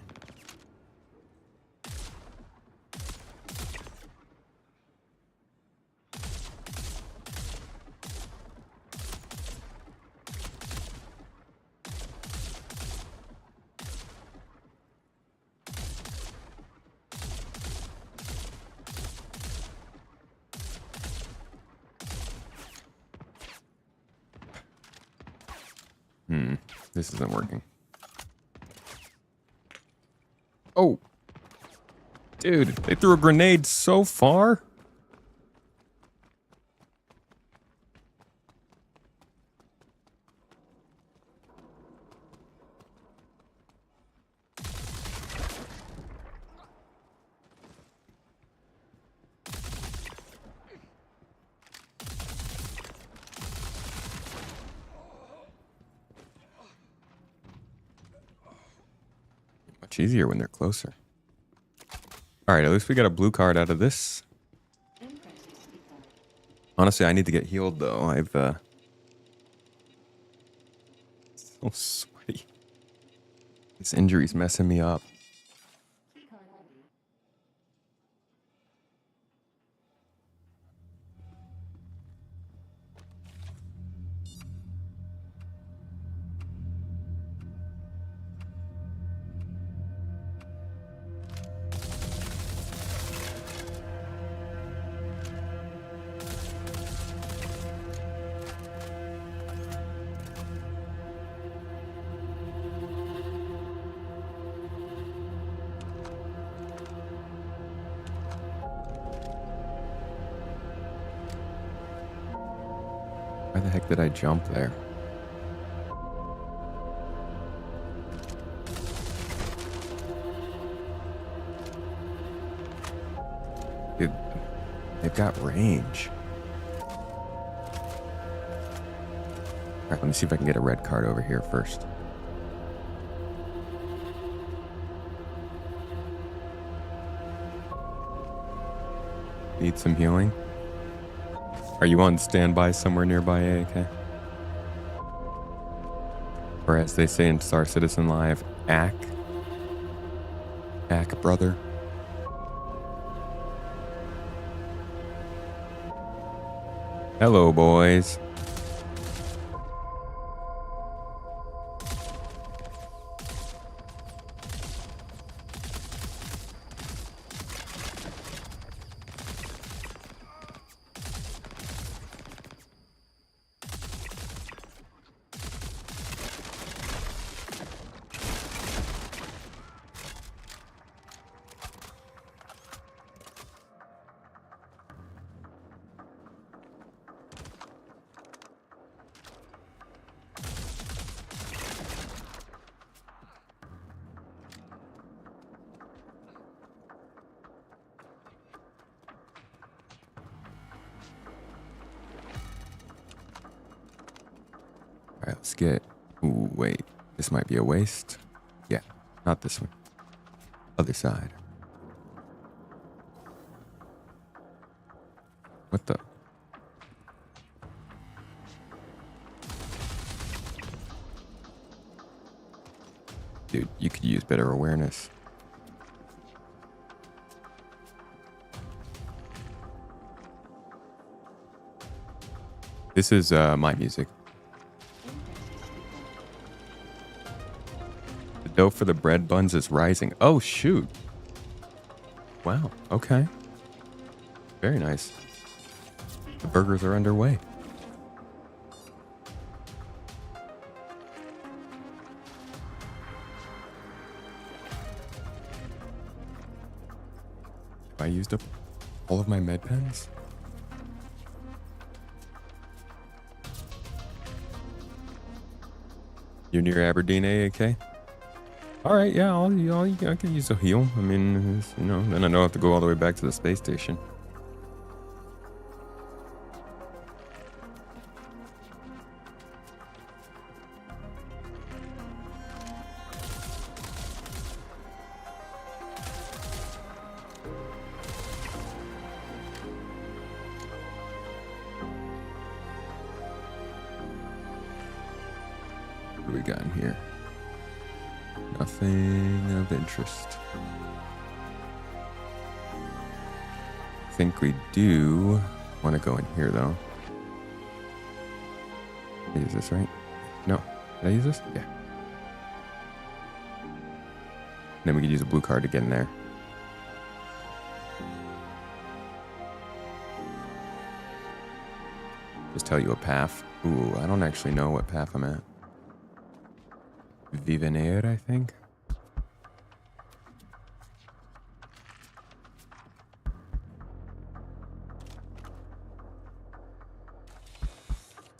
This isn't working. Oh! Dude, they threw a grenade so far. Much easier when they're closer. All right, at least we got a blue card out of this. Honestly, I need to get healed though. I've so sweaty. This injury's messing me up. Why the heck did I jump there? Dude, they've got range. All right, let me see if I can get a red card over here first. Need some healing? Are you on standby somewhere nearby, AAK? Or as they say in Star Citizen Live, ACK? ACK, brother. Hello, boys. All right, let's get... Ooh, wait. This might be a waste. Yeah, not this one. Other side. What the... Dude, you could use better awareness. This is my music. The dough for the bread buns is rising. Oh, shoot. Wow, okay. Very nice. The burgers are underway. I used up all of my med pens? You're near Aberdeen, AAK? All right, yeah, I can use a heal. I mean, you know, then I don't have to go all the way back to the space station. What do we got in here? Nothing of interest. I think we do want to go in here, though. Did I use this, right? No. Did I use this? Yeah. Then we could use a blue card to get in there. Just tell you a path. Ooh, I don't actually know what path I'm at. Vivenair, I think.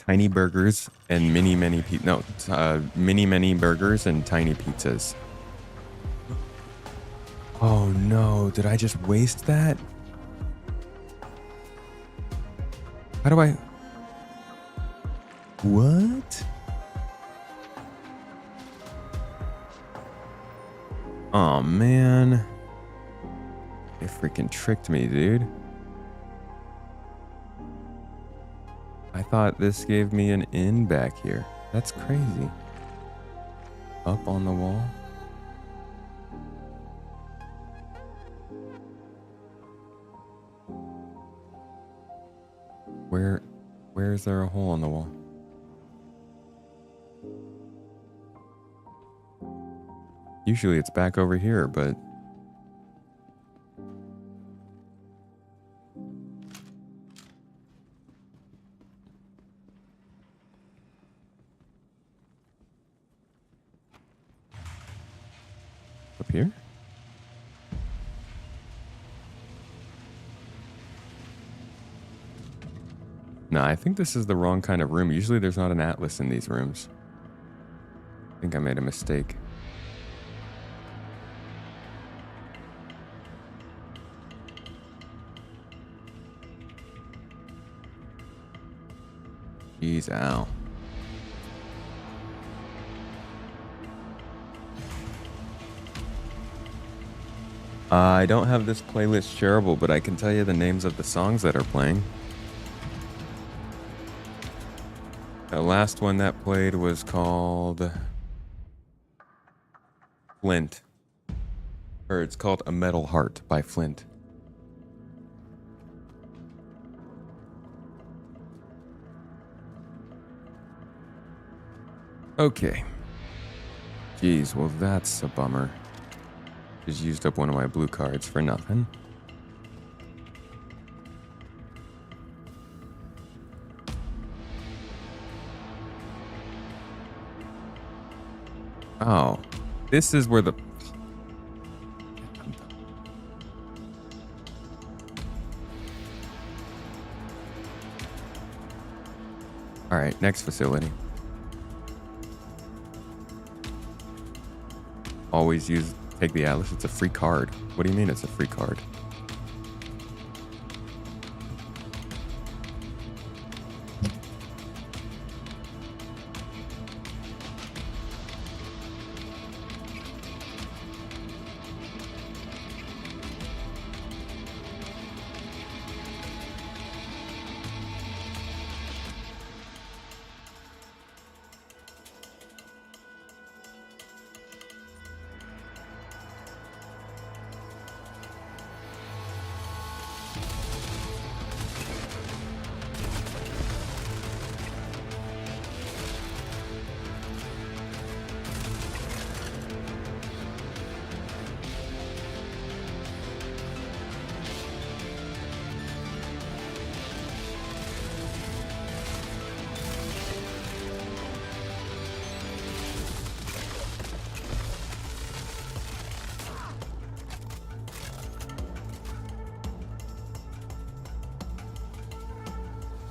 tiny burgers and mini burgers and tiny pizzas. Oh no, did I just waste that? How do I... What? Oh man. They freaking tricked me, dude. I thought this gave me an in back here. That's crazy. Up on the wall. Where is there a hole on the wall? Usually it's back over here, but up here? No, I think this is the wrong kind of room. Usually there's not an atlas in these rooms. I think I made a mistake. Jeez, ow. I don't have this playlist shareable, but I can tell you the names of the songs that are playing. The last one that played was called Flint. Or it's called A Metal Heart by Flint. Okay. Jeez, well that's a bummer. Just used up one of my blue cards for nothing. Oh, this is where the... All right, next facility. Always take the atlas. It's a free card. What do you mean it's a free card?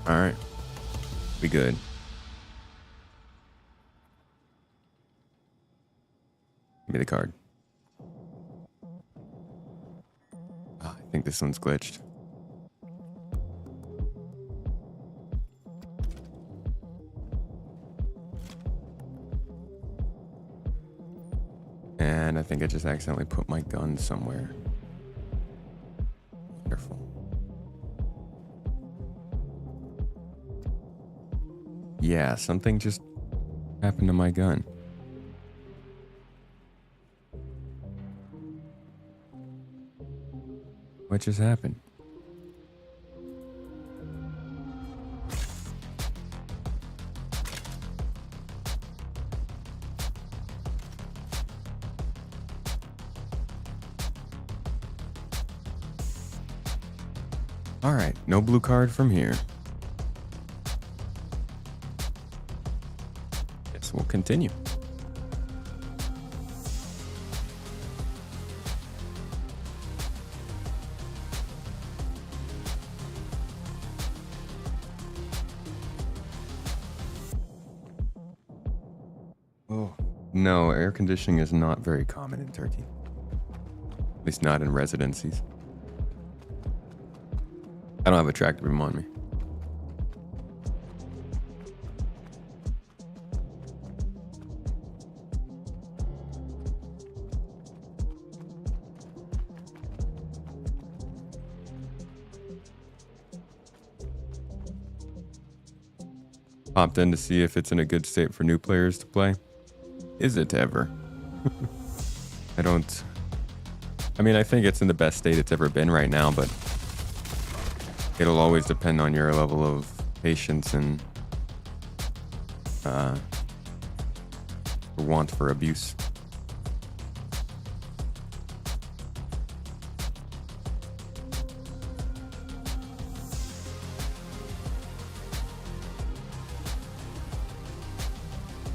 All right, we good. Give me the card. Oh, I think this one's glitched. And I think I just accidentally put my gun somewhere. Careful. Yeah, something just happened to my gun. What just happened? All right, no blue card from here. Guess we'll continue. Oh, no, air conditioning is not very common in Turkey. At least not in residencies. I don't have a tractor beam on me. Popped in to see if it's in a good state for new players to play. Is it ever? I mean, I think it's in the best state it's ever been right now, but it'll always depend on your level of patience and want for abuse.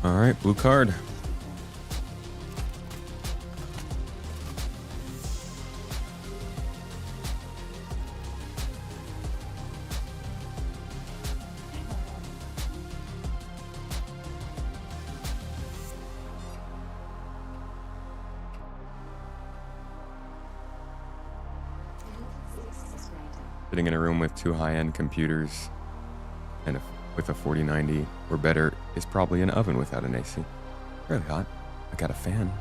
All right, blue card. Sitting in a room with two high-end computers and with a 4090 or better is probably an oven without an AC. Really hot. I got a fan.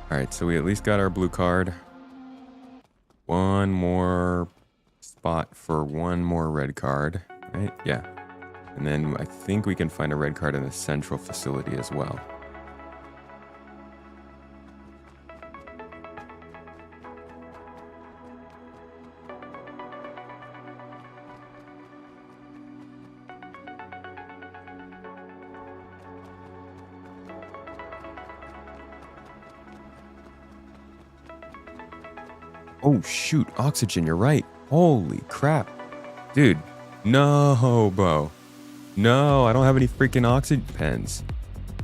All right, so we at least got our blue card. One more spot for one more red card, right? Yeah. And then I think we can find a red card in the central facility as well. Oh shoot, oxygen, you're right. Holy crap. Dude, no, Bo. No, I don't have any freaking oxygen pens.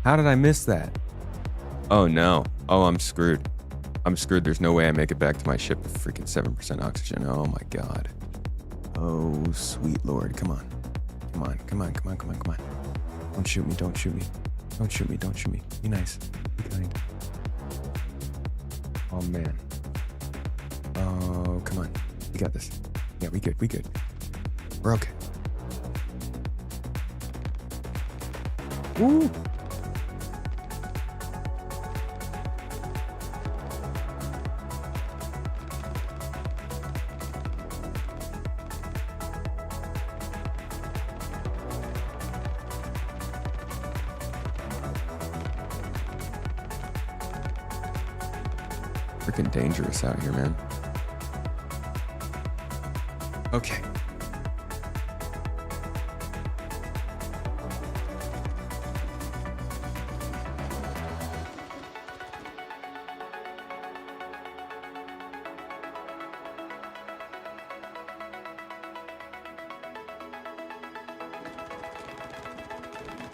How did I miss that? Oh no. Oh, I'm screwed. I'm screwed. There's no way I make it back to my ship with freaking 7% oxygen. Oh my god. Oh, sweet lord. Come on. Come on, come on, come on, come on, come on. Don't shoot me, don't shoot me. Don't shoot me, don't shoot me. Be nice. Be kind. Oh man. Oh, come on. We got this. Yeah, we good, we good. We're okay. Woo! Freaking dangerous out here, man. Okay.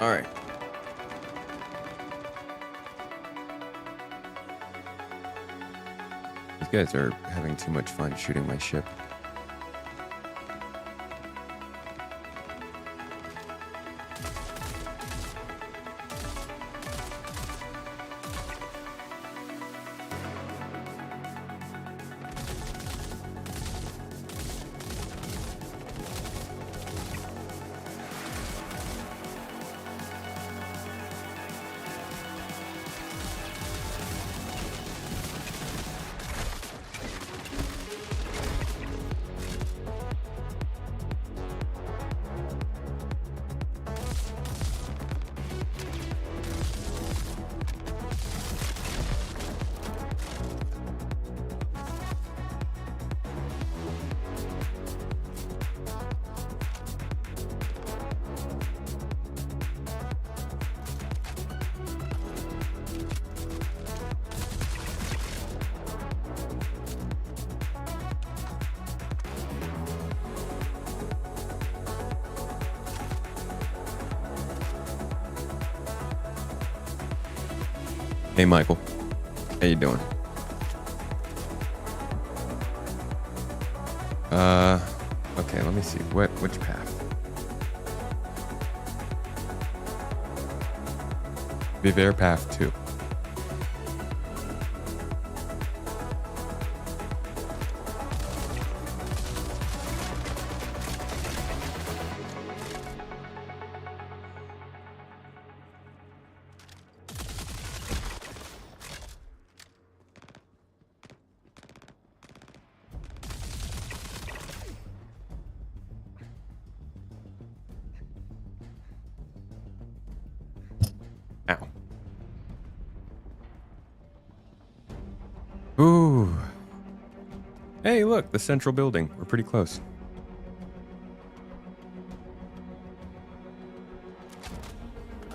All right. These guys are having too much fun shooting my ship. Hey, Michael. How you doing? Okay, let me see. Which path? Vivair path 2. Ow. Ooh. Hey, look, the central building. We're pretty close.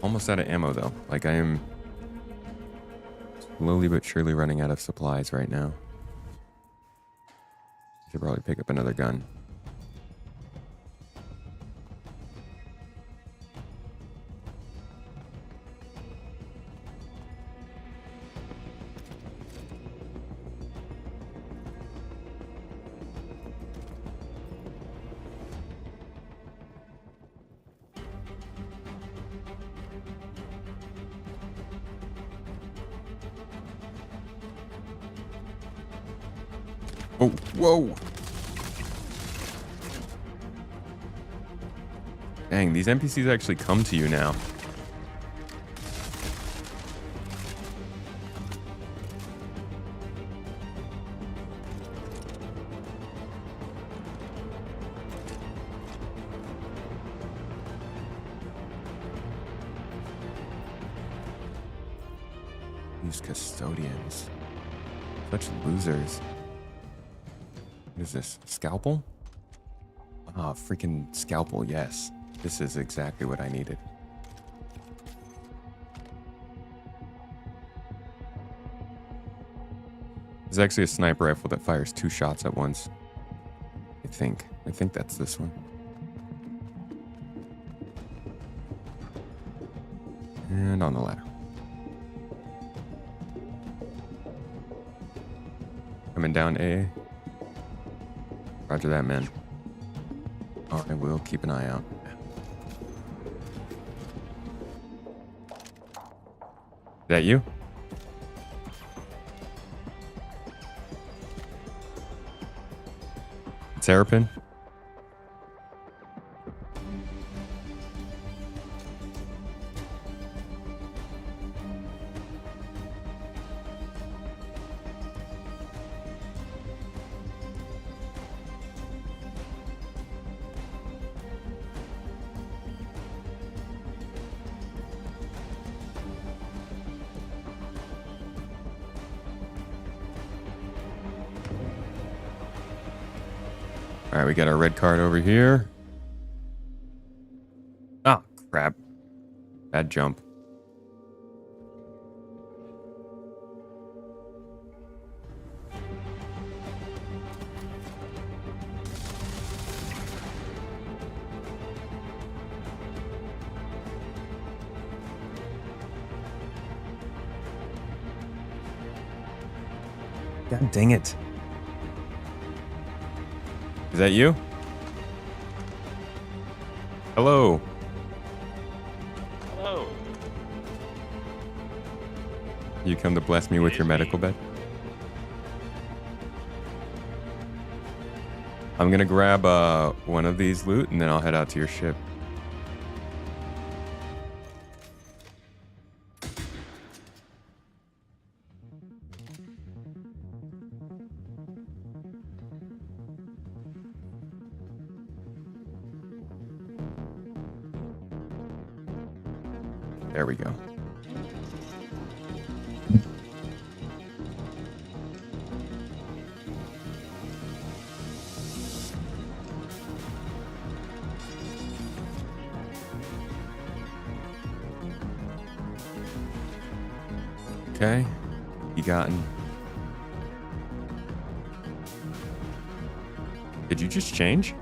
Almost out of ammo, though. Like, I am slowly but surely running out of supplies right now. Should probably pick up another gun. Oh, whoa! Dang, these NPCs actually come to you now. These custodians. Such losers. What is this? Scalpel? Ah, freaking scalpel, yes. This is exactly what I needed. There's actually a sniper rifle that fires 2 shots at once. I think that's this one. And on the ladder. Coming down A. Roger that, man. Oh, I will keep an eye out. Is that you? Terrapin? All right, we got our red card over here. Oh, crap. Bad jump. God dang it. Is that you? Hello. Hello. You come to bless me with your medical bed? I'm gonna grab one of these loot and then I'll head out to your ship. There we go. Okay, you gotten. Did you just change?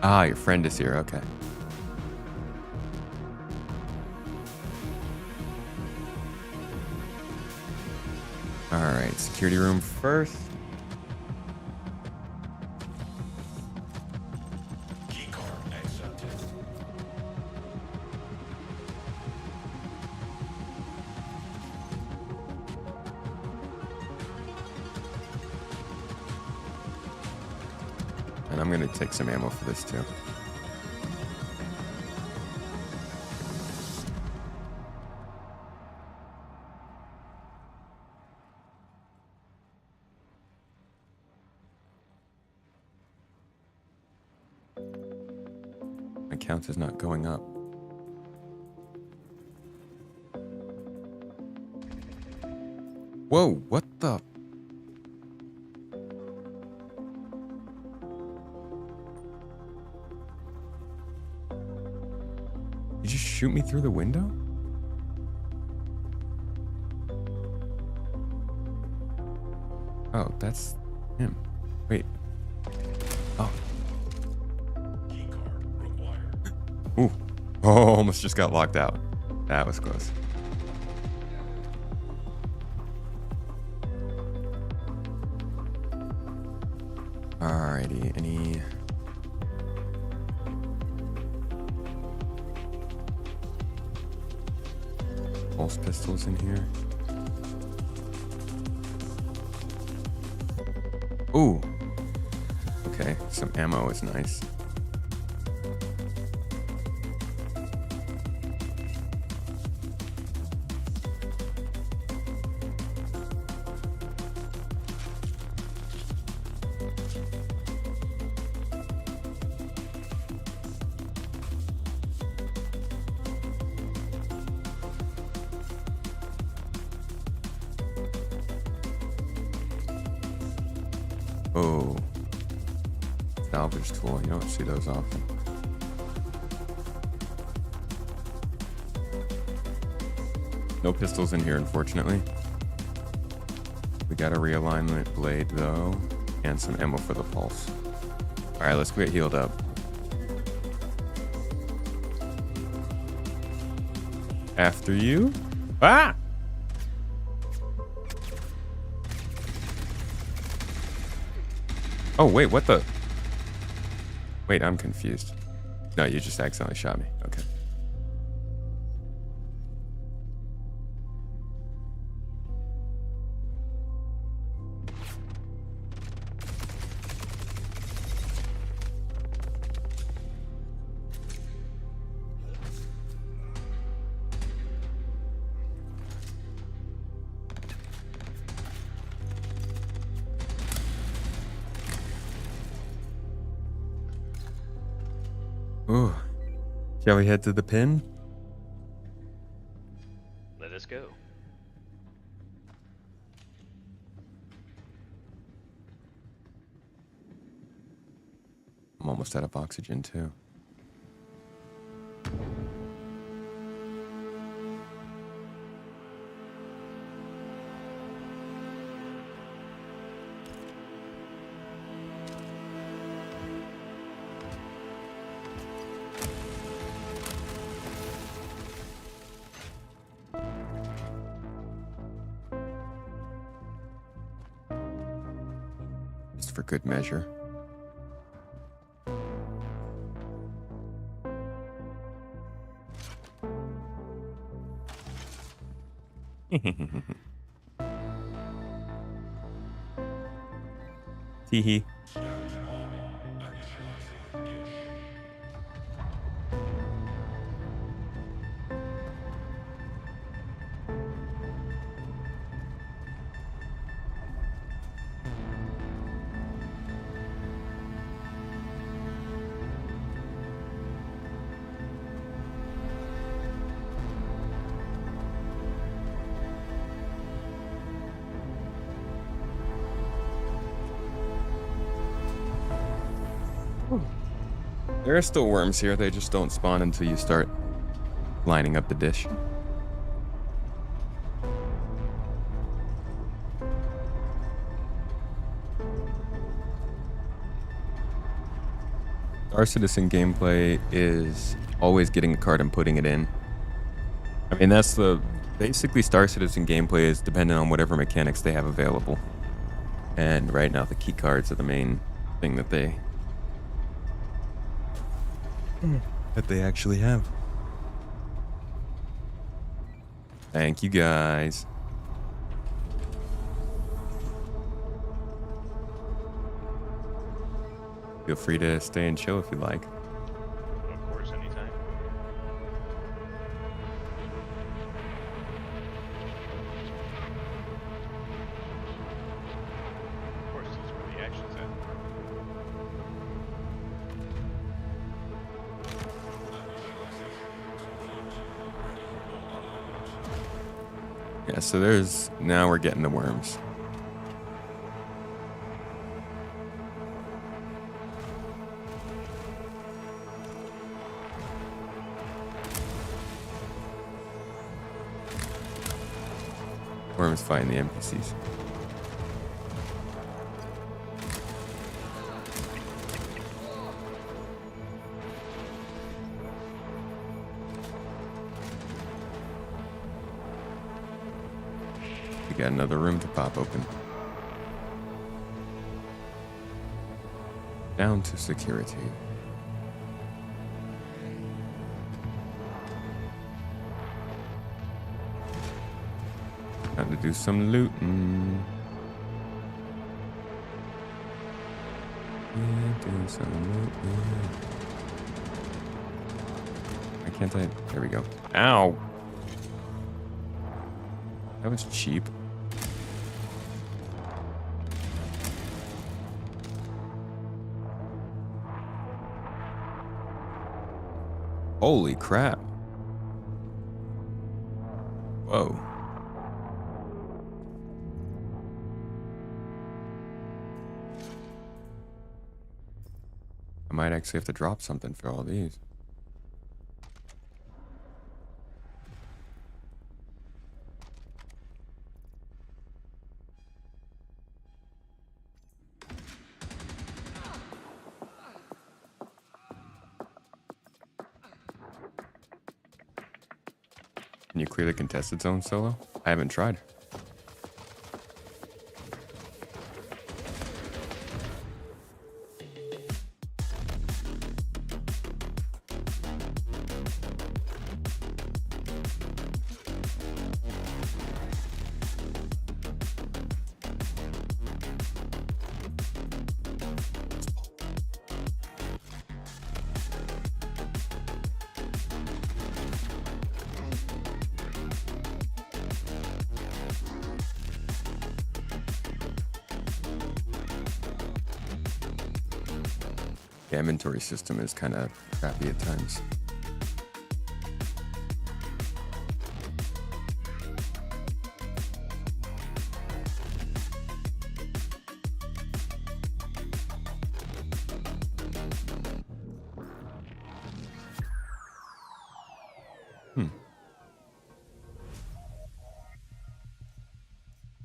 Ah, your friend is here. Okay. All right, security room first. Keycard accepted. And I'm gonna take some ammo for this too. My count is not going up. Whoa, what the? You just shoot me through the window? Oh, that's him. Wait. Oh. Keycard required. Ooh. Oh, almost just got locked out. That was close. Alrighty, any... pulse pistols in here? Ooh. Okay, some ammo is nice. Oh, salvage tool. You don't see those often. No pistols in here, unfortunately. We got a realignment blade, though, and some ammo for the pulse. All right, let's get healed up. After you. Ah! Oh, wait, what the? Wait, I'm confused. No, you just accidentally shot me. Okay. Ooh. Shall we head to the pin? Let us go. I'm almost out of oxygen, too. Just for good measure. Teehee. There are still worms here. They just don't spawn until you start lining up the dish. Our citizen gameplay is always getting a card and putting it in. I mean, that's the Basically, Star Citizen gameplay is dependent on whatever mechanics they have available. And right now, the key cards are the main thing that they actually have. Thank you, guys. Feel free to stay and chill if you like. Of course, anytime. Of course, this is where the action's at. Yeah, so there's... Now we're getting the worms. Worms fighting the NPCs. We got another room to pop open. Down to security. Time to do some looting. Yeah, do some looting. Why can't I? There we go. Ow! That was cheap. Holy crap. Whoa. I might actually have to drop something for all these. Can you clear the contested zone solo? I haven't tried. The inventory system is kind of crappy at times.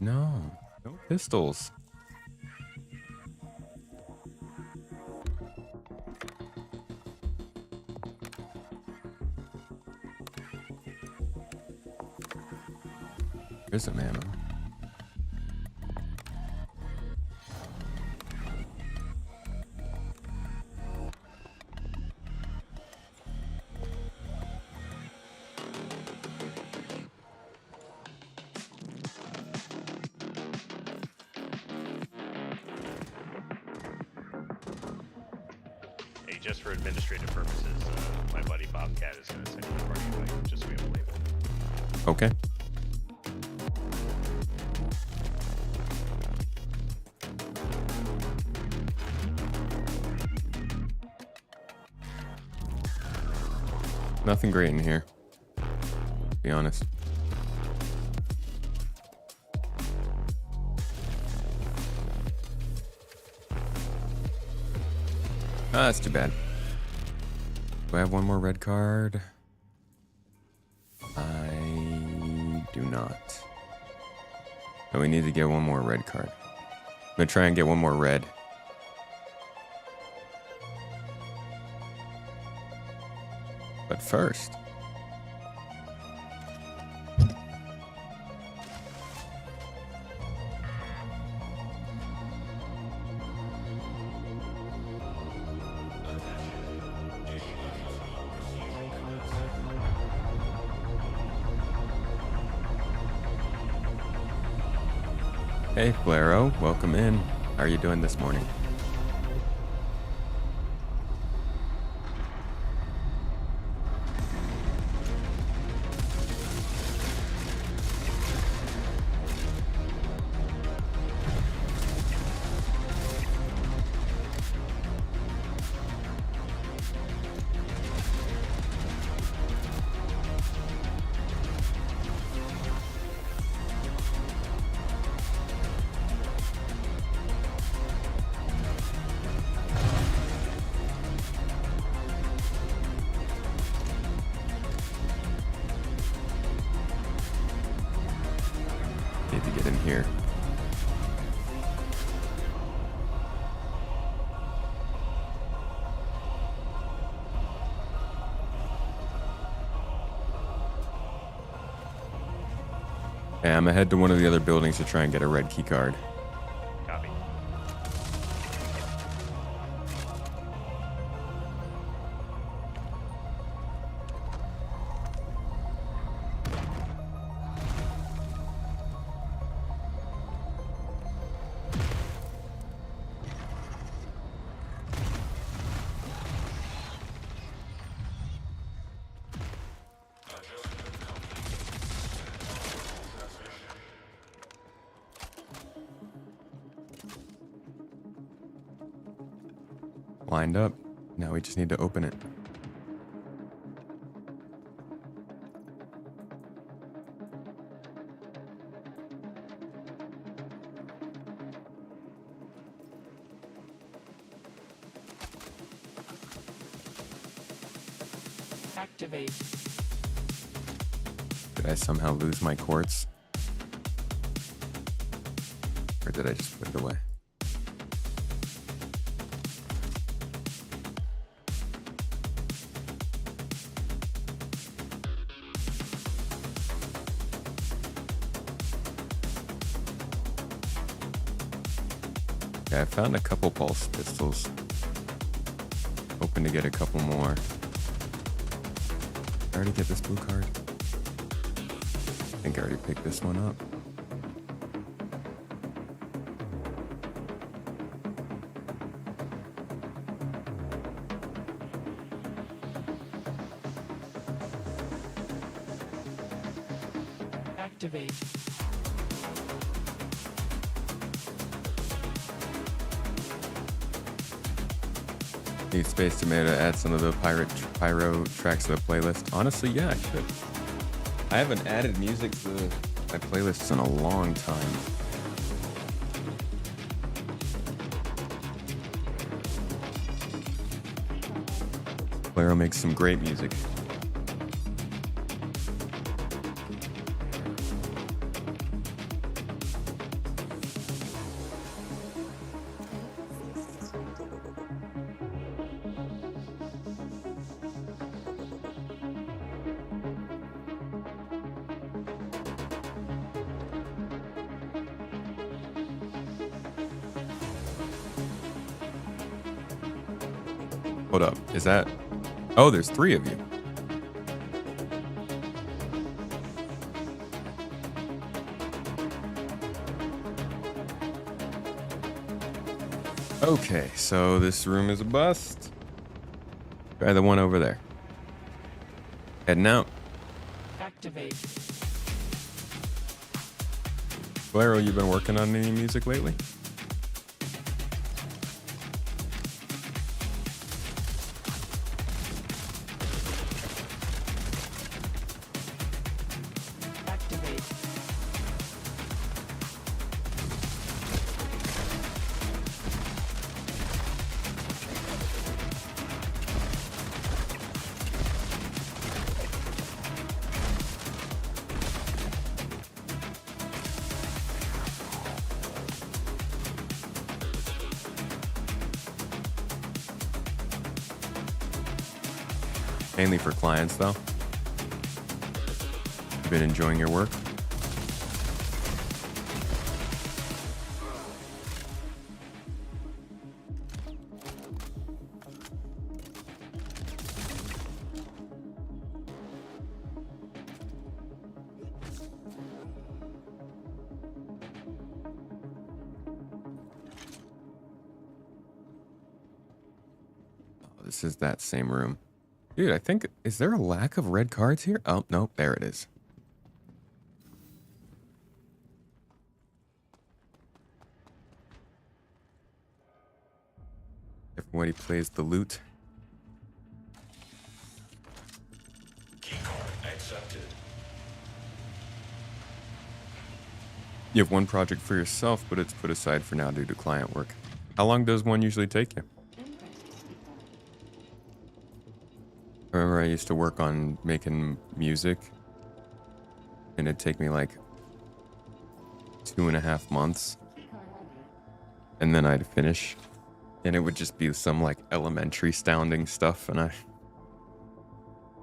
No pistols. There's some ammo. Hey, just for administrative purposes, my buddy Bobcat is going to send you the party invite, just so we have a label. Okay. Nothing great in here, to be honest. Ah, that's too bad. Do I have one more red card? I do not. So we need to get one more red card. I'm gonna try and get one more red. But first, Hey, Flaro, welcome in. How are you doing this morning? Need to get in here. Okay, I'm gonna head to one of the other buildings to try and get a red key card. Copy. Lined up. Now we just need to open it. Activate. Did I somehow lose my quartz? Or did I just put it away? Okay, I found a couple pulse pistols. Hoping to get a couple more. I already get this blue card? I think I already picked this one up. Activate. Need Space Tomato to add some of the pyro tracks to the playlist. Honestly, yeah, I should. I haven't added music to my playlists in a long time. Claro makes some great music. Hold up. Is that... Oh, there's 3 of you. Okay, so this room is a bust. Try the one over there. Heading out. Activate. Valero, you been working on any music lately? Activate. Mainly for clients, though. You been enjoying your work? this is that same room. Dude, I think, is there a lack of red cards here? Oh, no, there it is. Everybody plays the loot. Keycard accepted. You have one project for yourself, but it's put aside for now due to client work. How long does one usually take you? I remember I used to work on making music, and it'd take me like 2.5 months, and then I'd finish, and it would just be some like elementary sounding stuff, and I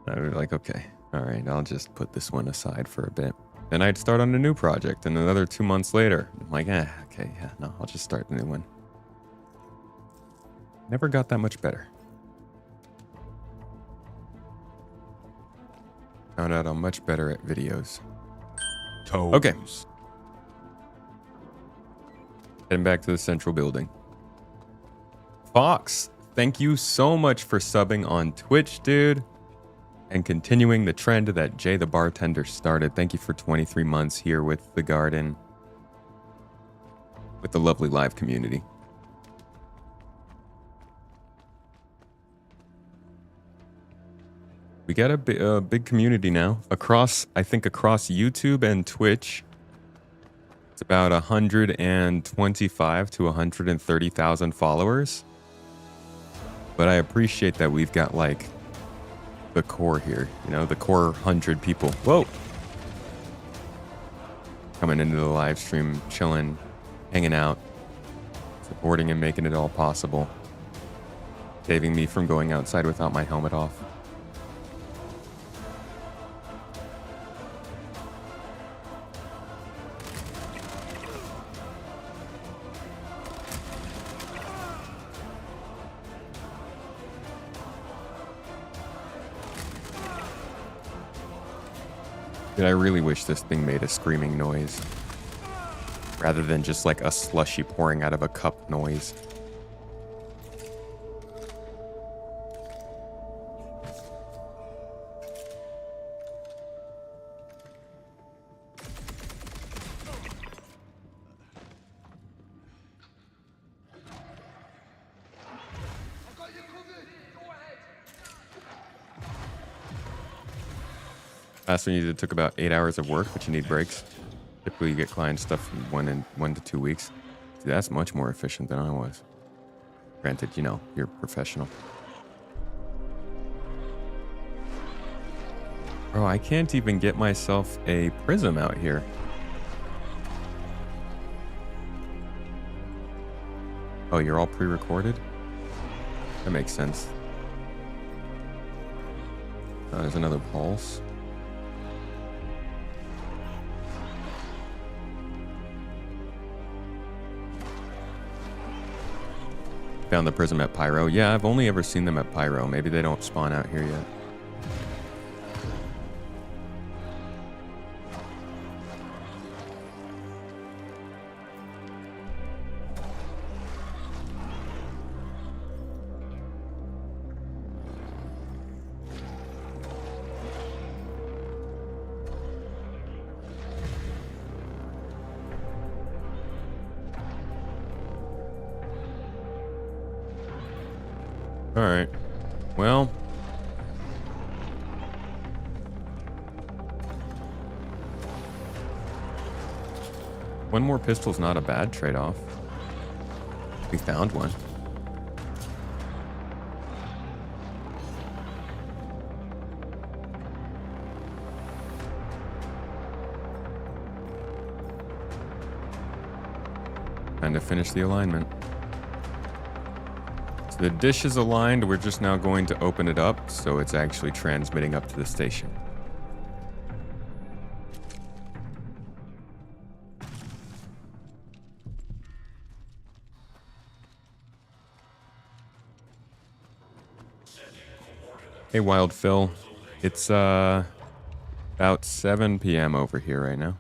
would be like, okay, all right, I'll just put this one aside for a bit. Then I'd start on a new project, and another 2 months later, I'm like, okay, yeah, no, I'll just start the new one. Never got that much better. Found out I'm much better at videos. Toes. Okay. Heading back to the central building. Fox, thank you so much for subbing on Twitch, dude. And continuing the trend that Jay the bartender started. Thank you for 23 months here with the garden. With the lovely live community. We got a big community now. I think across YouTube and Twitch. It's about 125 to 130,000 followers. But I appreciate that we've got like the core here, you know, the core 100 people. Whoa! Coming into the live stream, chilling, hanging out, supporting and making it all possible. Saving me from going outside without my helmet off. Dude, I really wish this thing made a screaming noise. Rather than just like a slushy pouring out of a cup noise. Last one you did took about 8 hours of work, but you need breaks. Typically you get client stuff in 1 to 2 weeks. See, that's much more efficient than I was. Granted, you know, you're professional. Bro, I can't even get myself a prism out here. Oh, you're all pre-recorded? That makes sense. There's another pulse. Found the prism at Pyro. Yeah, I've only ever seen them at Pyro. Maybe they don't spawn out here yet. All right. Well, one more pistol's not a bad trade-off. We found one. Time to finish the alignment. The dish is aligned. We're just now going to open it up so it's actually transmitting up to the station. Hey, Wild Phil. It's about 7 p.m. over here right now.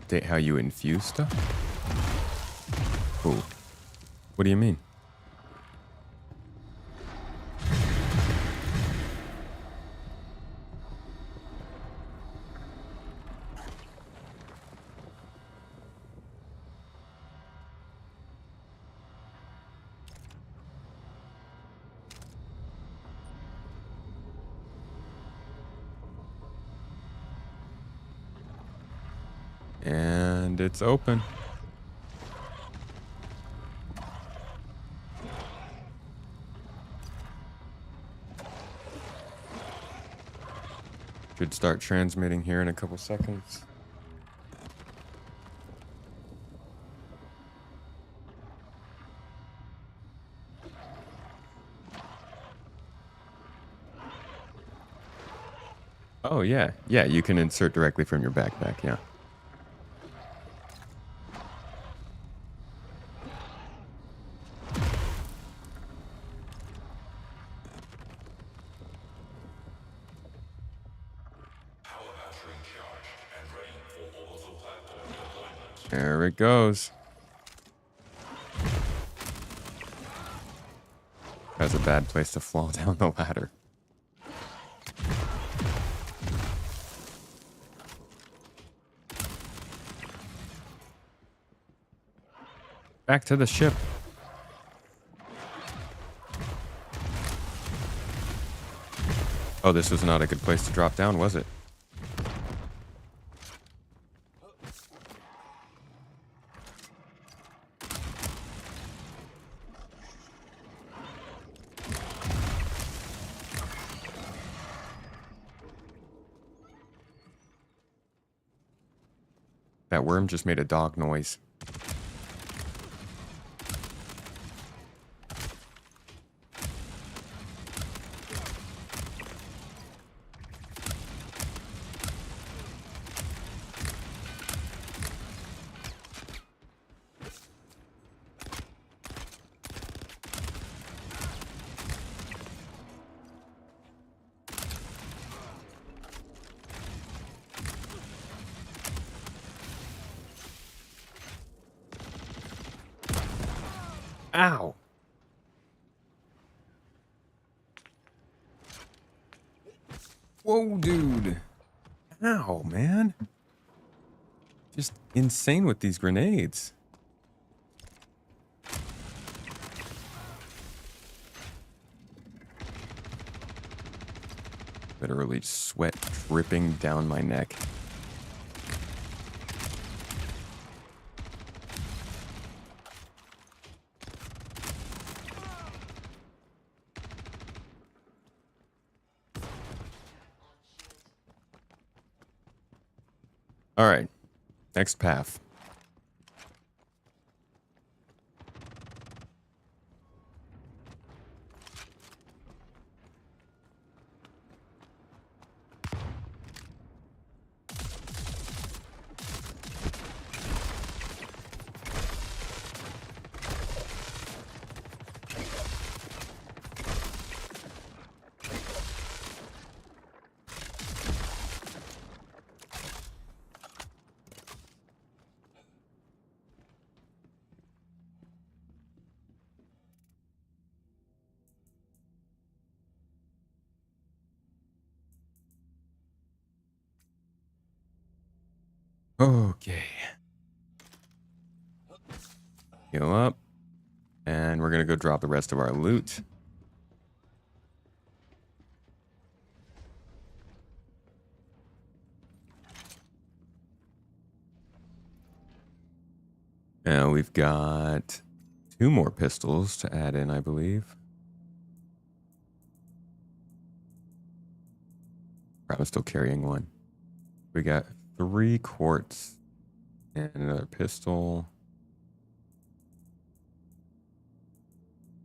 update how you infuse stuff? Ooh. What do you mean? And it's open. Should start transmitting here in a couple seconds. Oh, yeah. Yeah, you can insert directly from your backpack, yeah. Power battery charged and ready for orbital platform deployment. There it goes. That's a bad place to fall down the ladder. Back to the ship. Oh, this was not a good place to drop down, was it? That worm just made a dog noise. Ow! Whoa, dude. Ow, man. Just insane with these grenades. Literally sweat dripping down my neck. All right, next path. Okay. Heal up. And we're going to go drop the rest of our loot. Now we've got 2 more pistols to add in, I believe. I'm still carrying 1. We got 3 quartz and another pistol.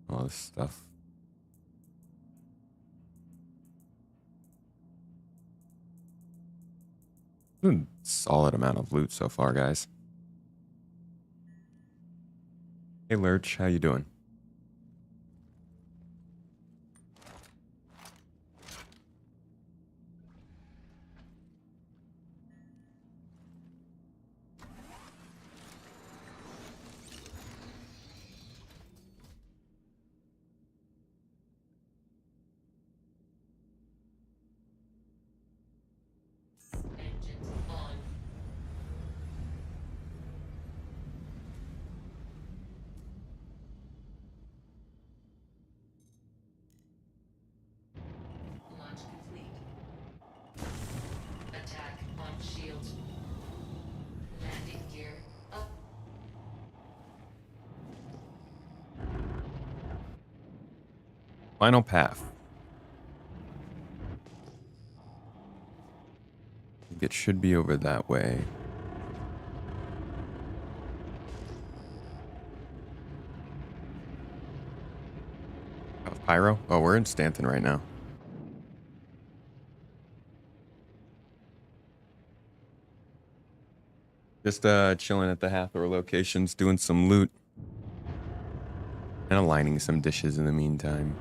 All this stuff. Solid amount of loot so far, guys. Hey Lurch, how you doing? Final path. I think it should be over that way. Pyro? Oh, we're in Stanton right now. Just chilling at the Hatheror locations, doing some loot. And aligning some dishes in the meantime.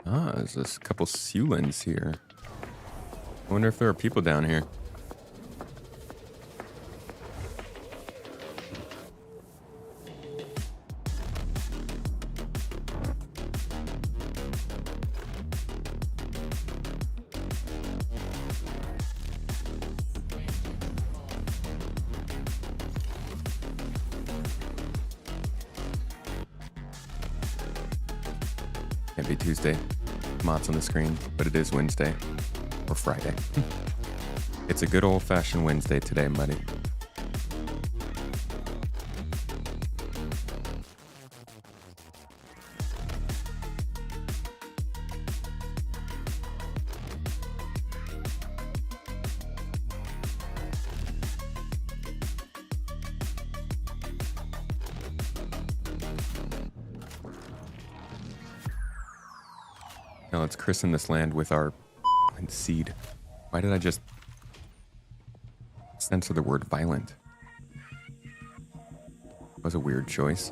Ah, there's a couple Seulins here. I wonder if there are people down here. Can't be Tuesday. Mott's on the screen, but it is Wednesday. Or Friday. It's a good old-fashioned Wednesday today, buddy. Now let's christen this land with our seed. Why did I just censor the word violent? That was a weird choice.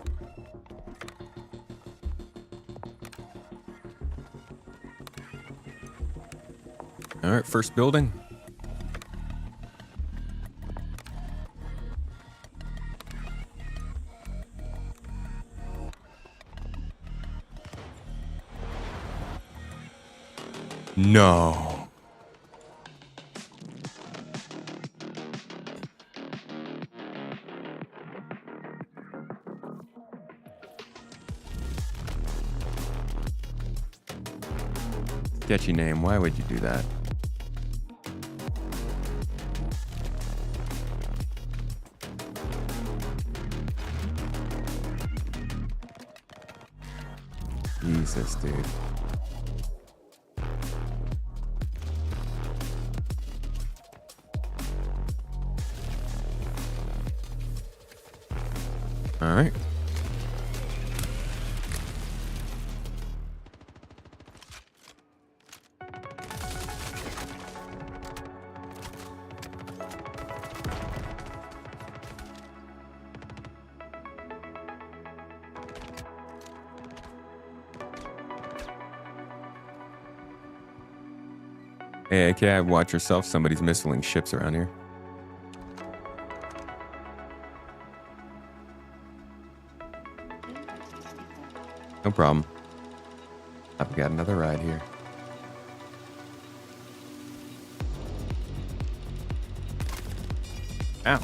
All right, first building. No. Sketchy name. Why would you do that? Jesus, dude. All right. Hey, AKI, watch yourself. Somebody's missing ships around here. No problem. I've got another ride here. Ow.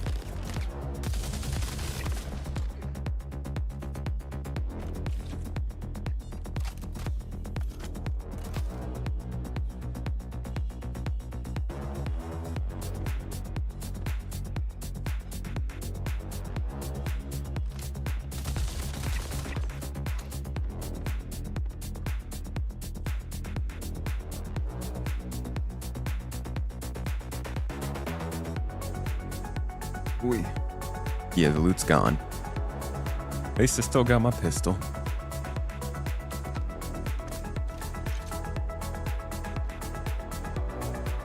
Ooh. Yeah, the loot's gone. At least I still got my pistol.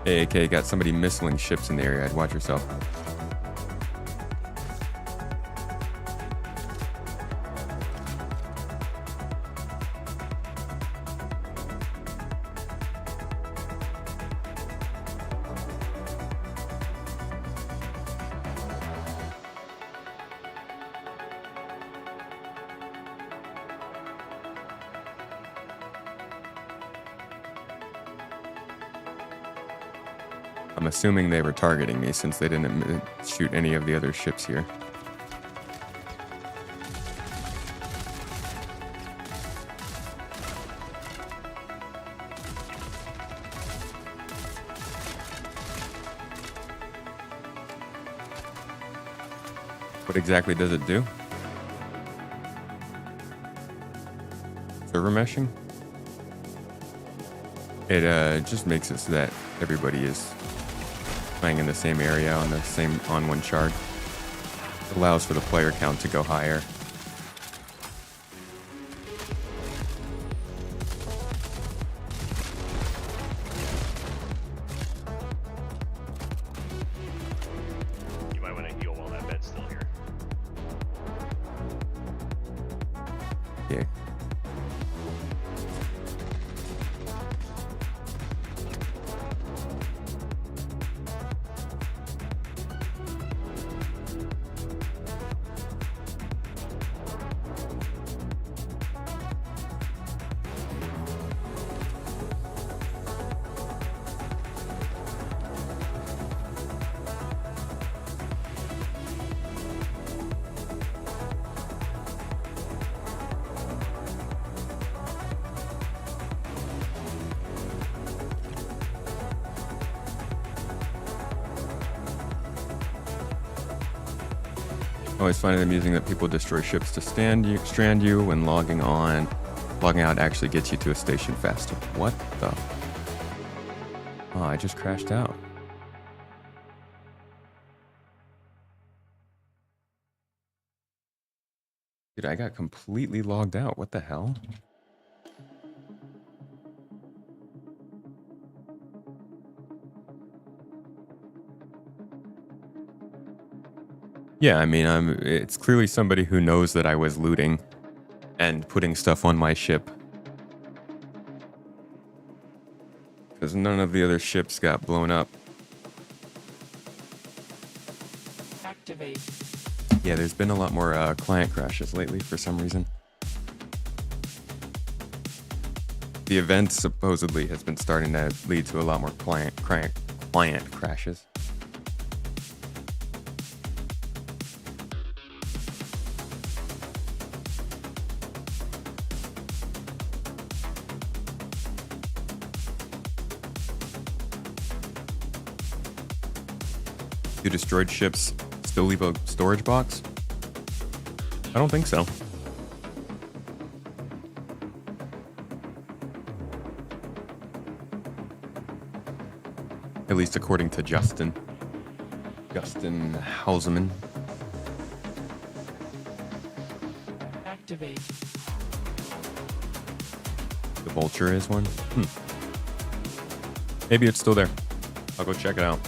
Hey, AK, got somebody missing ships in the area. I'd watch yourself. I'm assuming they were targeting me since they didn't shoot any of the other ships here. What exactly does it do? Server meshing? It just makes it so that everybody is playing in the same area on one shard. It allows for the player count to go higher. You might want to heal while that bed's still here. Yeah. I always find it amusing that people destroy ships to strand you when logging on. Logging out actually gets you to a station faster. What the? Oh, I just crashed out. Dude, I got completely logged out. What the hell? Yeah, I mean, it's clearly somebody who knows that I was looting and putting stuff on my ship. Because none of the other ships got blown up. Activate. Yeah, there's been a lot more client crashes lately for some reason. The event supposedly has been starting to lead to a lot more client crashes. Do destroyed ships still leave a storage box? I don't think so. At least according to Justin Hauseman. Activate. The Vulture is one? Maybe it's still there. I'll go check it out.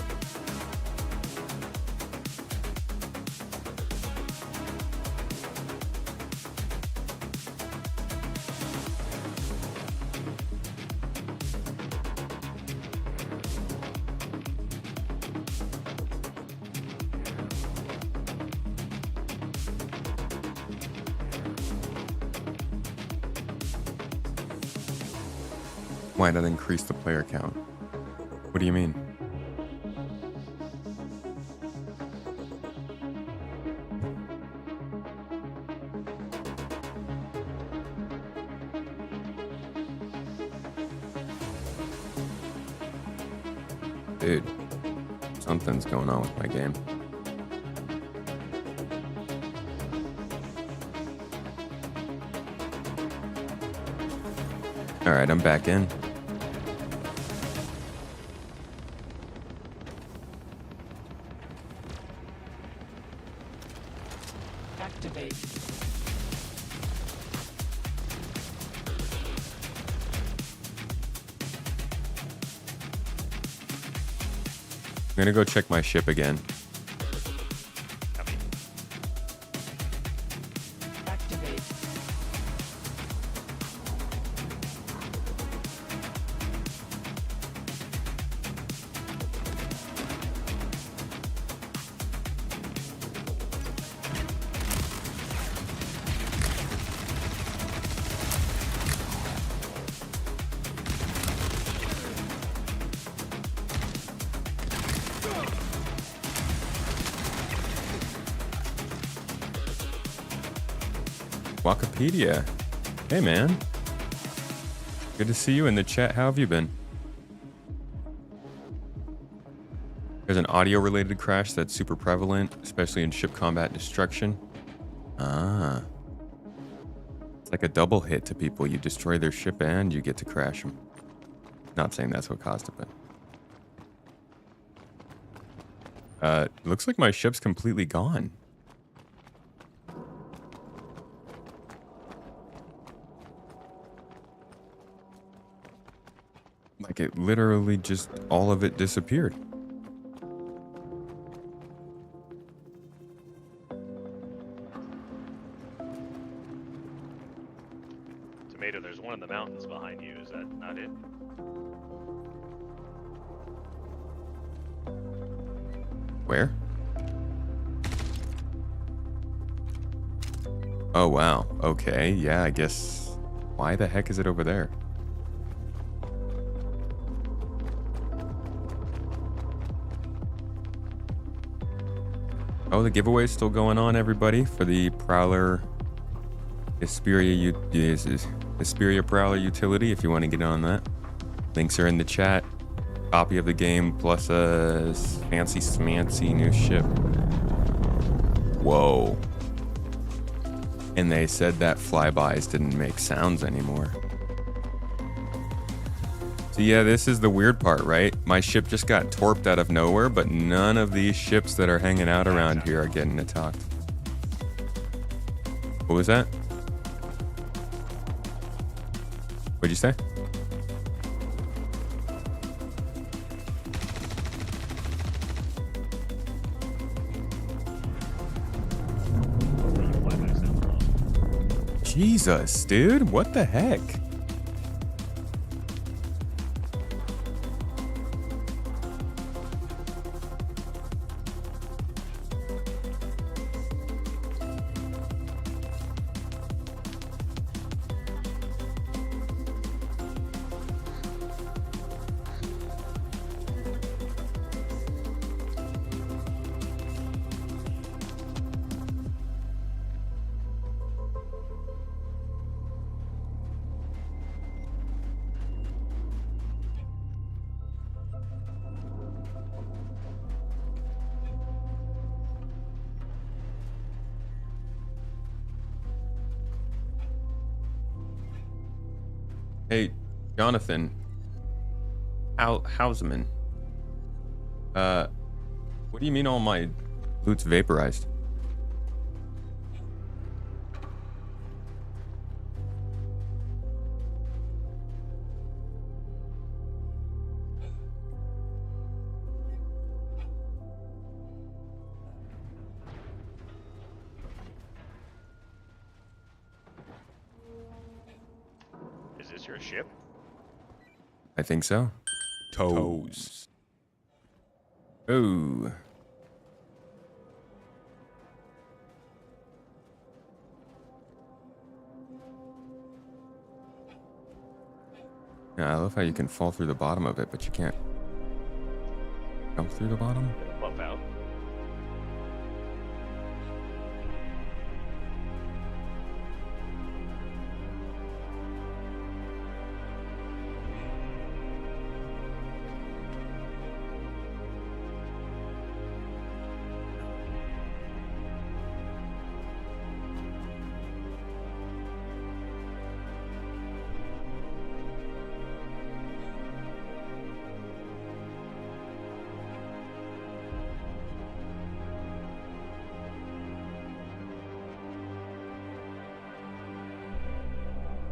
Why not increase the player count? What do you mean? Dude, something's going on with my game. All right, I'm back in. Activate. I'm gonna go check my ship again. Copy. Activate. Wikipedia. Hey, man. Good to see you in the chat. How have you been? There's an audio-related crash that's super prevalent, especially in ship combat destruction. Ah. It's like a double hit to people. You destroy their ship and you get to crash them. Not saying that's what caused it, but... looks like my ship's completely gone. Like it literally just, all of it disappeared. Tomato, there's one in the mountains behind you. Is that not it? Where? Oh, wow. Okay, yeah, I guess... Why the heck is it over there? Oh, the giveaway's still going on, everybody, for the Prowler Hesperia Prowler utility, if you want to get on that. Links are in the chat. Copy of the game, plus a fancy smancy new ship. Whoa. And they said that flybys didn't make sounds anymore. So yeah, this is the weird part, right? My ship just got torped out of nowhere, but none of these ships that are hanging out around here are getting attacked. What was that? What'd you say? Jesus, dude, what the heck? Hey, Jonathan. Hausman. What do you mean all my loot's vaporized? Is this your ship? I think so. Toes. Oh. Yeah, I love how you can fall through the bottom of it, but you can't jump through the bottom. Bump out.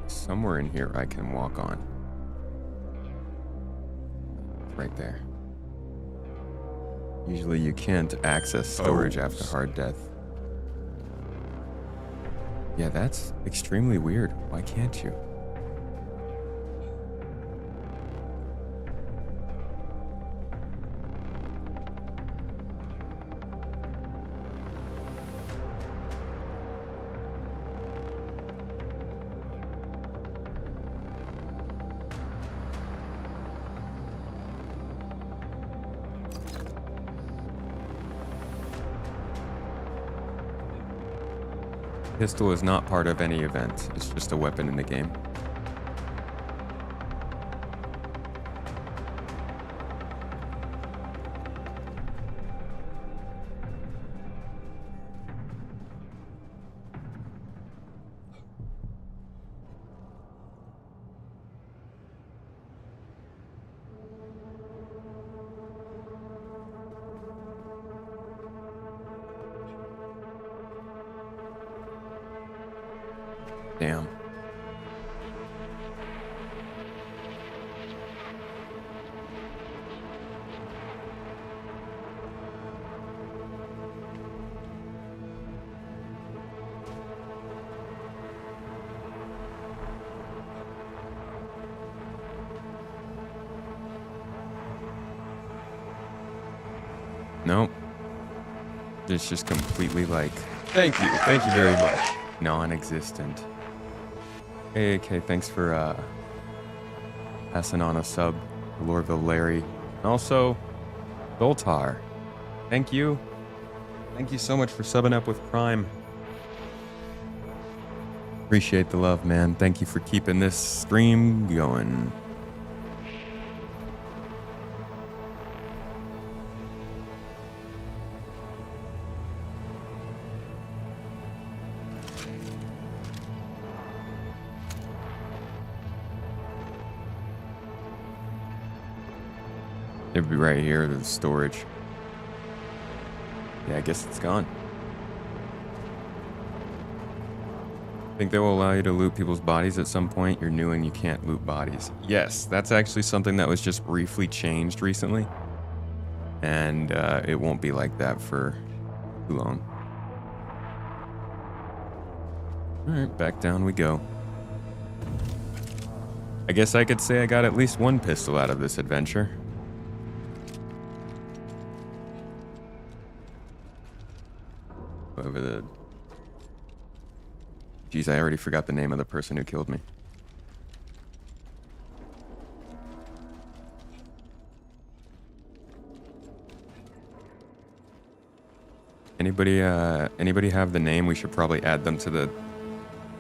Somewhere in here I can walk on. Right there. Usually you can't access storage after hard death. Yeah, that's extremely weird. Why can't you? Pistol is not part of any event. It's just a weapon in the game. Damn. Nope. It's just completely like, thank you very much. Non-existent. Hey, AK, thanks for passing on a sub to Lorville Larry. And also, Zoltar. Thank you. Thank you so much for subbing up with Prime. Appreciate the love, man. Thank you for keeping this stream going. It'd be right here, the storage. Yeah, I guess it's gone. Think they will allow you to loot people's bodies at some point? You're new and you can't loot bodies. Yes, that's actually something that was just briefly changed recently. And it won't be like that for too long. Alright, back down we go. I guess I could say I got at least one pistol out of this adventure. Over the... Jeez, I already forgot the name of the person who killed me. Anybody have the name? We should probably add them to the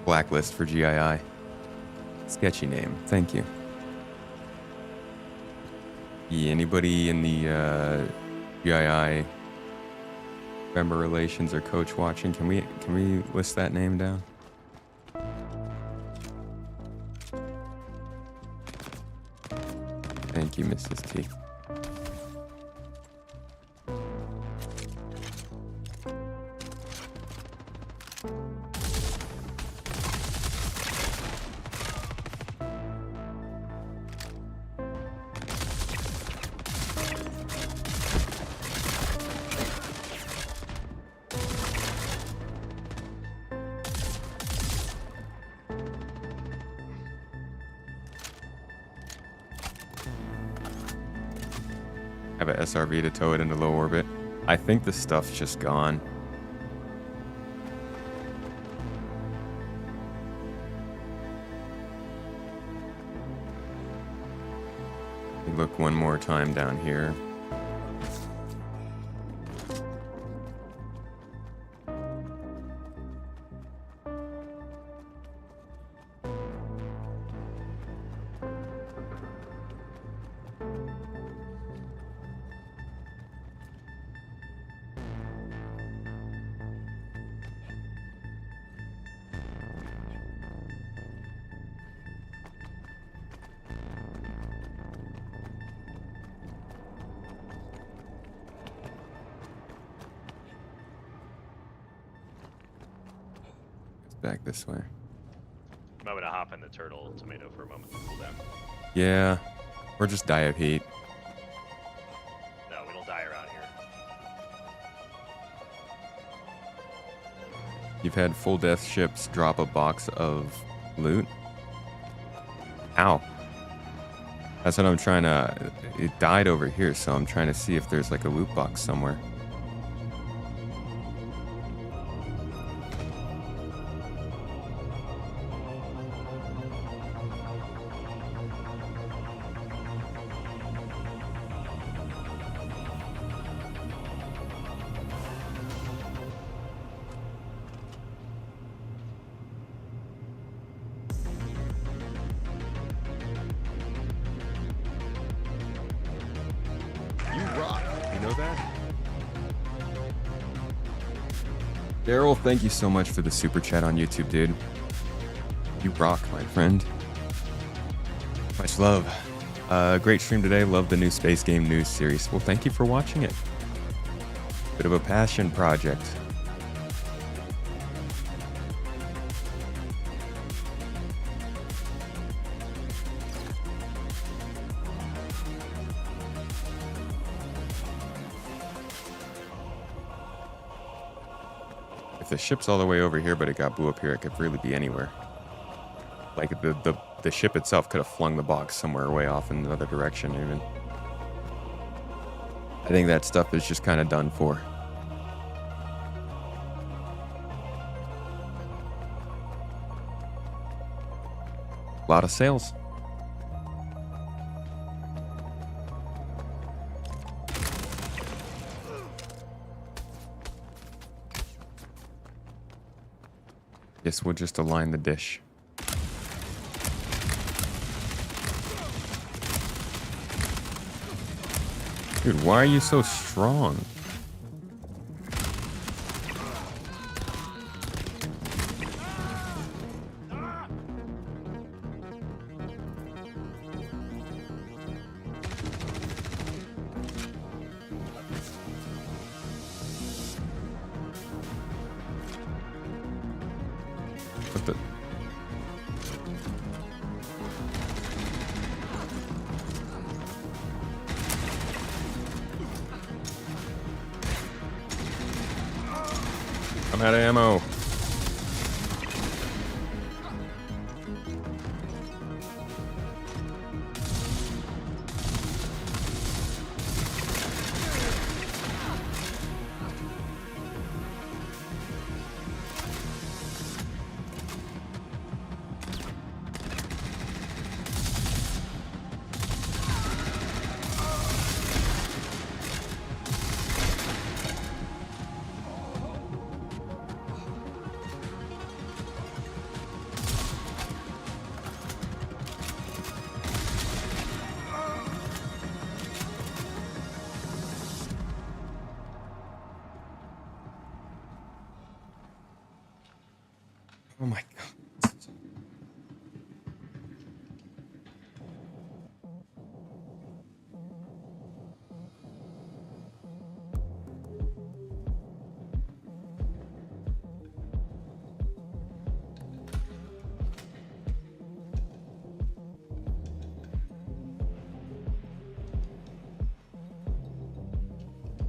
blacklist for GII. Sketchy name. Thank you. Yeah, anybody in the GII member relations or coach watching? Can we list that name down? Thank you, Mrs. T. Have an SRV to tow it into low orbit. I think the stuff's just gone. Look one more time down here. Back this way. I'm going to hop in the turtle tomato for a moment to cool down. Yeah, or just die of heat. No, we don't die around here. You've had full death ships drop a box of loot. Ow. That's what I'm trying to... It died over here, so I'm trying to see if there's like a loot box somewhere. Daryl, thank you so much for the super chat on YouTube, dude. You rock, my friend. Much love. Great stream today. Love the new space game news series. Well, thank you for watching it. Bit of a passion project. If the ship's all the way over here, but it got blew up here, it could really be anywhere. Like the ship itself could have flung the box somewhere way off in another direction even. I think that stuff is just kind of done for. A lot of sales. Guess we'll just align the dish. Dude, why are you so strong? What the? I'm out of ammo. Oh my god.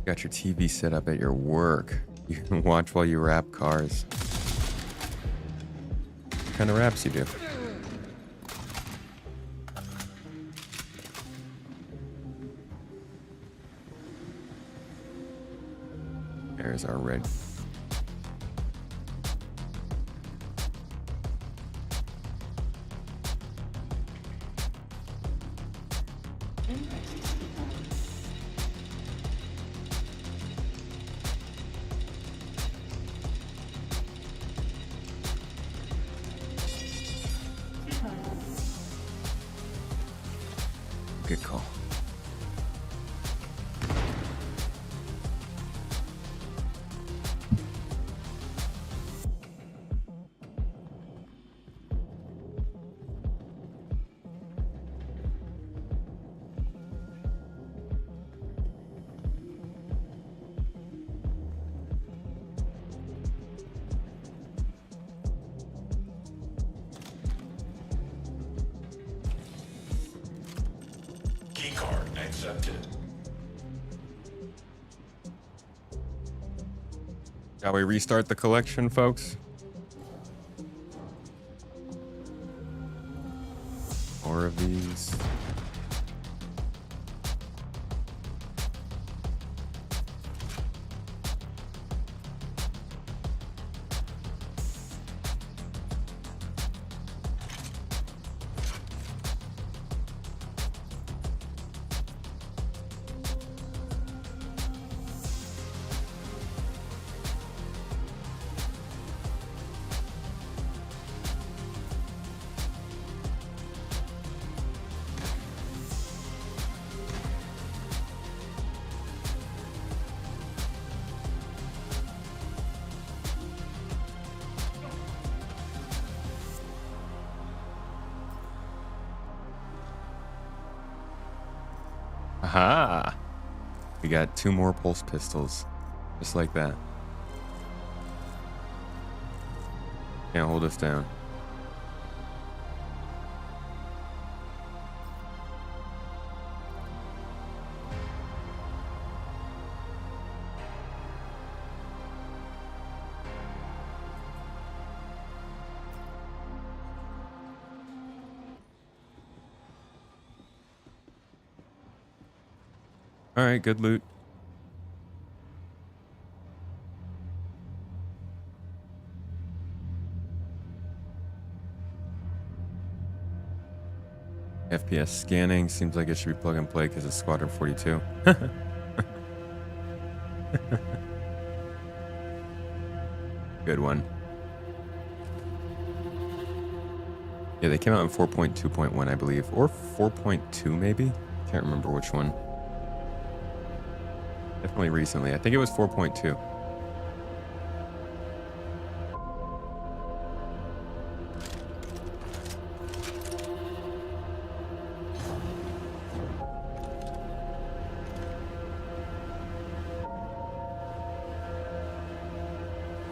Got your TV set up at your work. You can watch while you wrap cars. What kind of wraps you do? There's our red. Good call. Keycard accepted. Shall we restart the collection, folks? More of these. Aha! We got 2 more pulse pistols. Just like that. Can't hold us down. All right, good loot. FPS scanning seems like it should be plug and play because it's Squadron 42. Good one. Yeah, they came out in 4.2.1, I believe, or 4.2 maybe. Can't remember which one. Definitely recently. I think it was 4.2.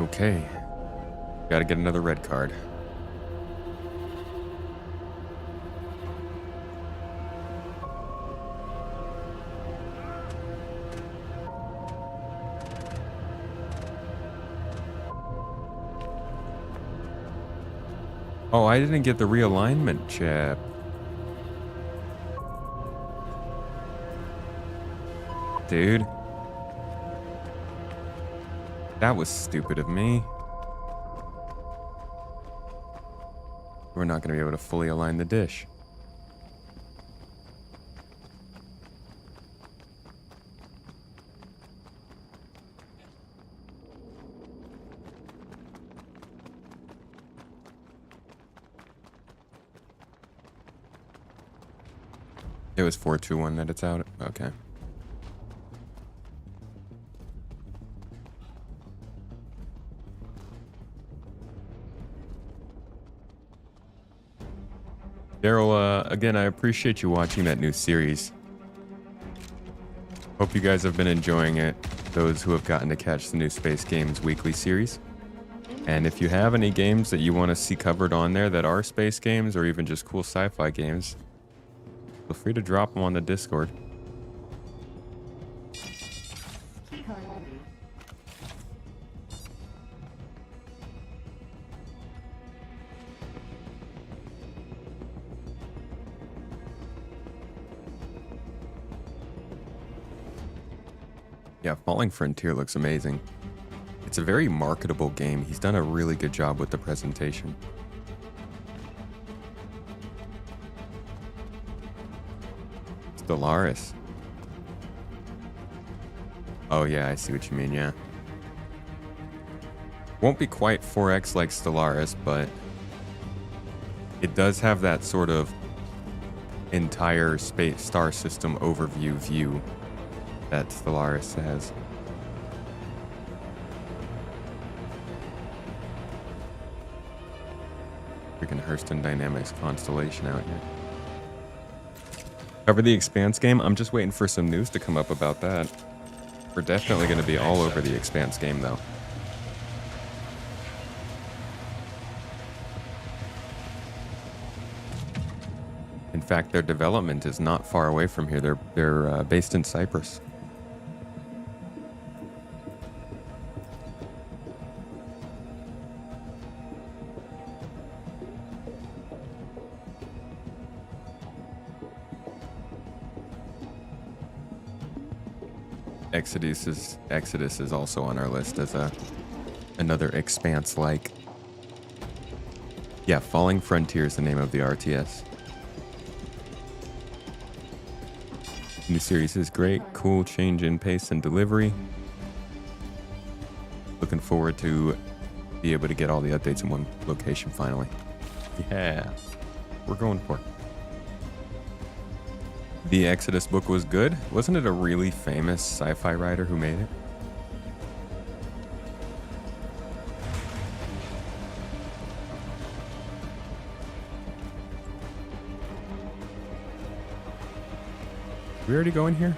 Okay. Gotta get another red card. Oh, I didn't get the realignment chip. Dude. That was stupid of me. We're not going to be able to fully align the dish. It was 421 that it's out. Okay. Daryl, again, I appreciate you watching that new series. Hope you guys have been enjoying it, those who have gotten to catch the new Space Games weekly series. And if you have any games that you want to see covered on there that are space games or even just cool sci-fi games, feel free to drop them on the Discord. Yeah, Falling Frontier looks amazing. It's a very marketable game. He's done a really good job with the presentation. Stellaris. Oh yeah, I see what you mean, yeah. Won't be quite 4X like Stellaris, but it does have that sort of entire space star system overview view that Stellaris has. Freaking Hurston Dynamics Constellation out here. Cover the Expanse game. I'm just waiting for some news to come up about that. We're definitely going to be all over the Expanse game, though. In fact, their development is not far away from here. They're based in Cyprus. Exodus is also on our list as another Expanse-like. Yeah, Falling Frontier is the name of the RTS. New series is great, cool change in pace and delivery. Looking forward to be able to get all the updates in one location finally. Yeah, we're going for it. The Exodus book was good. Wasn't it a really famous sci-fi writer who made it? Did we already go in here?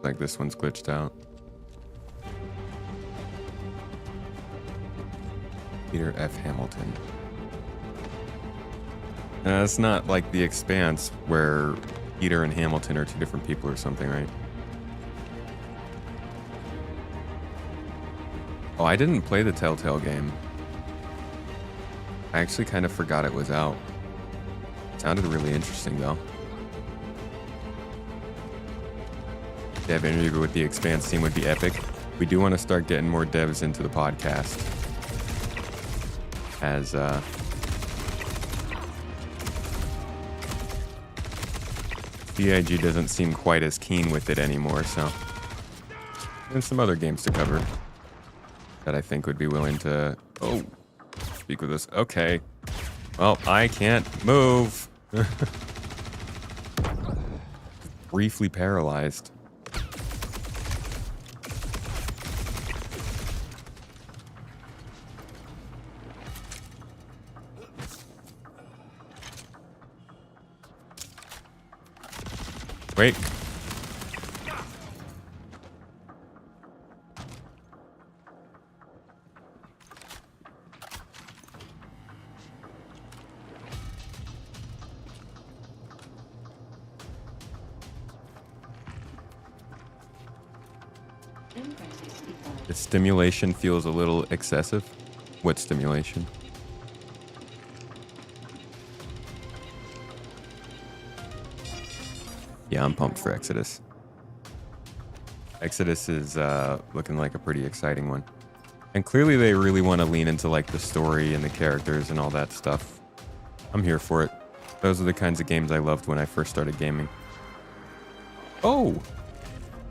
Like this one's glitched out. Peter F. Hamilton. It's not like The Expanse where Peter and Hamilton are two different people or something, right? Oh, I didn't play the Telltale game. I actually kind of forgot it was out. Sounded really interesting though. Dev interview with the Expanse team would be epic. We do want to start getting more devs into the podcast, as CIG doesn't seem quite as keen with it anymore, so. And some other games to cover that I think would be willing to, oh, speak with us. Okay. Well, I can't move. Briefly paralyzed. Wait. The stimulation feels a little excessive. What stimulation? Yeah, I'm pumped for Exodus. Exodus is looking like a pretty exciting one. And clearly they really want to lean into like the story and the characters and all that stuff. I'm here for it. Those are the kinds of games I loved when I first started gaming. Oh!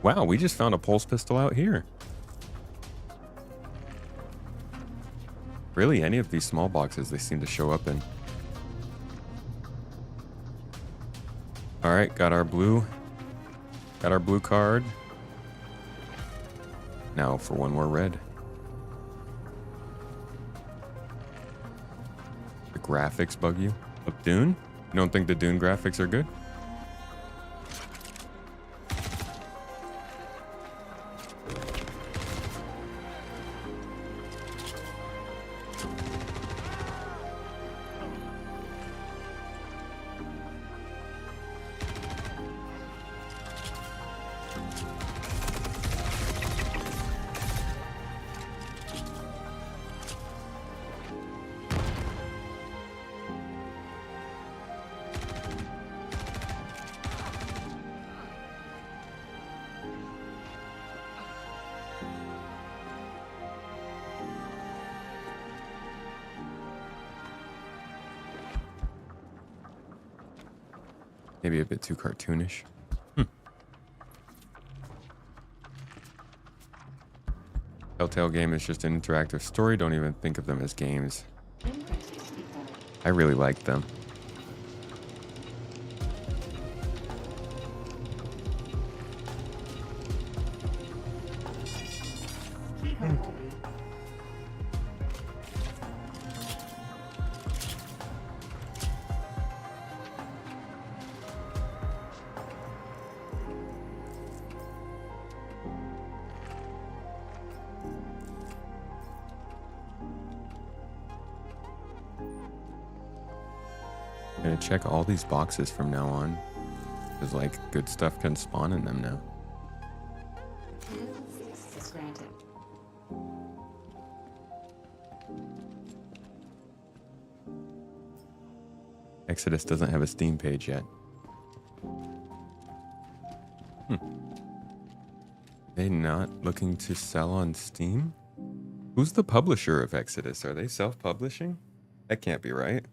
Wow, we just found a pulse pistol out here. Really, any of these small boxes they seem to show up in. All right, got our blue card. Now for one more red. The graphics bug you? Of Dune? You don't think the Dune graphics are good? Maybe a bit too cartoonish. Telltale game is just an interactive story. Don't even think of them as games. I really like them. I'm gonna check all these boxes from now on. Because, like, good stuff can spawn in them now. Exodus doesn't have a Steam page yet. They not looking to sell on Steam? Who's the publisher of Exodus? Are they self-publishing? That can't be right.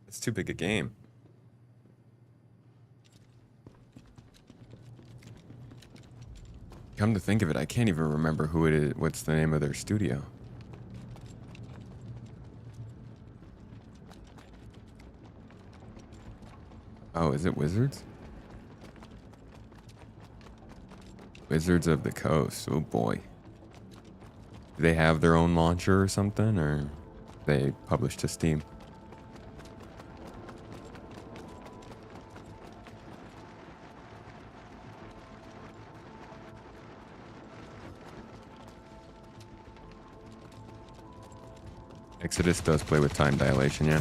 It's too big a game. Come to think of it, I can't even remember who it is. What's the name of their studio? Oh, is it Wizards? Wizards of the Coast. Oh boy. Do they have their own launcher or something, or they publish to Steam? Exodus does play with time dilation, yeah.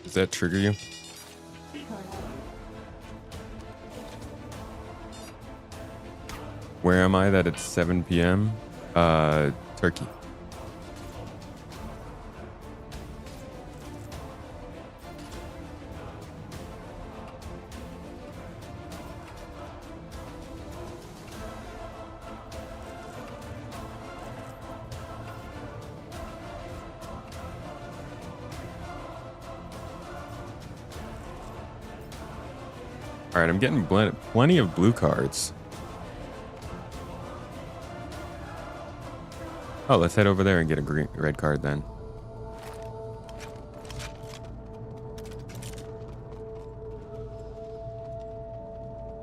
Does that trigger you? Where am I that it's 7 p.m.? Turkey. All right, I'm getting plenty of blue cards. Oh, let's head over there and get a red card then.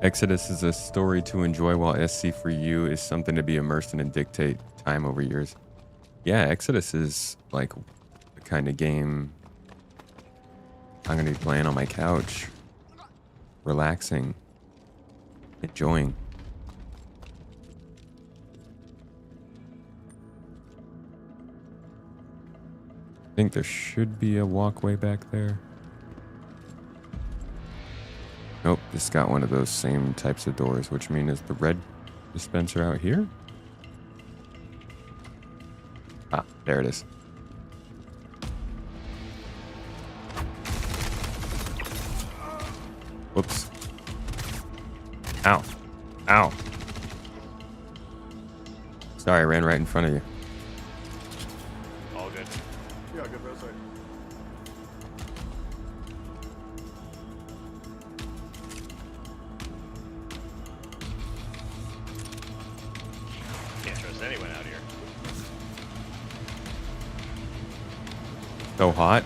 Exodus is a story to enjoy, while SC for you is something to be immersed in and dictate time over years. Yeah, Exodus is like the kind of game I'm going to be playing on my couch, relaxing, enjoying. I think there should be a walkway back there. Nope, this got one of those same types of doors, which means is the red dispenser out here? Ah, there it is. Whoops. Ow. Ow. Sorry, I ran right in front of you. All good. Yeah, good bro, sorry. Can't trust anyone out here. So hot?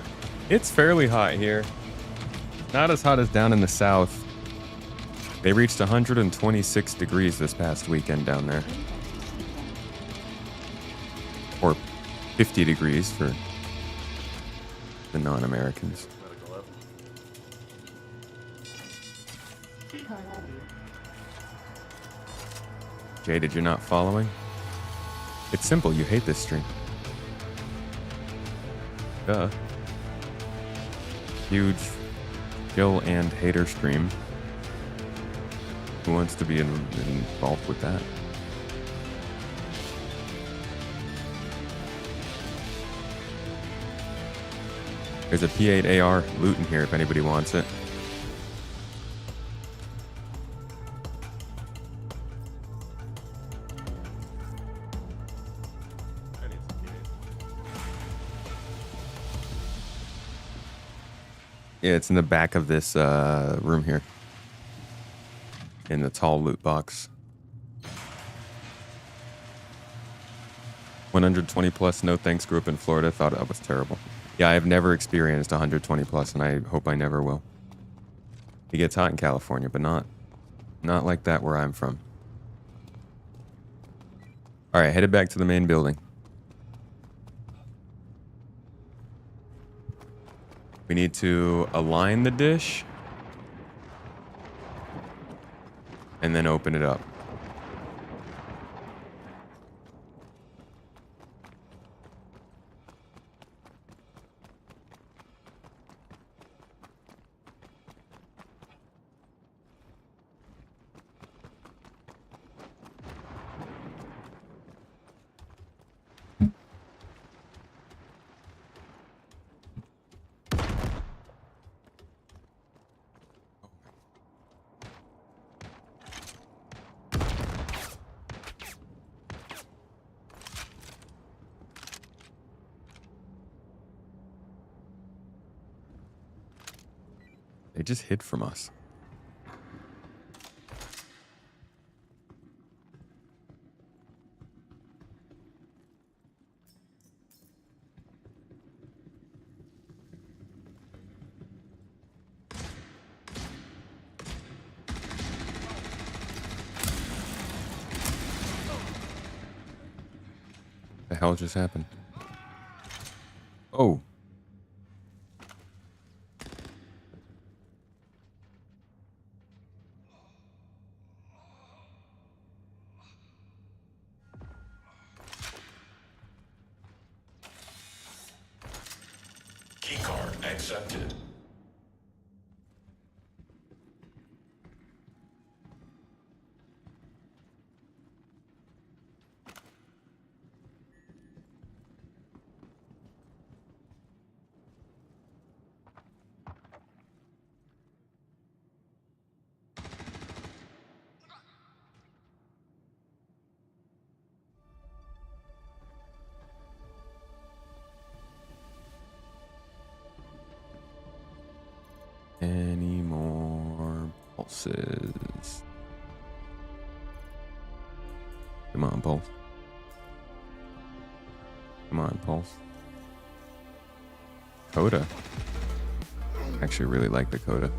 It's fairly hot here. Not as hot as down in the south. They reached 126 degrees this past weekend down there. Or 50 degrees for the non-Americans. Medical up. Jaded, you're not following? It's simple, you hate this stream. Duh. Huge kill and hater stream. Who wants to be involved with that? There's a P8AR loot in here if anybody wants it. I need some P8. Yeah, it's in the back of this room here. In the tall loot box. 120 plus, no thanks, grew up in Florida, thought that was terrible. Yeah, I've never experienced 120 plus, and I hope I never will. It gets hot in California, but not like that where I'm from. All right, headed back to the main building. We need to align the dish and then open it up. They just hid from us. The hell just happened? Oh. Keycard accepted. Any more pulses? Come on, pulse. Come on, pulse. Coda. Actually, really like the coda.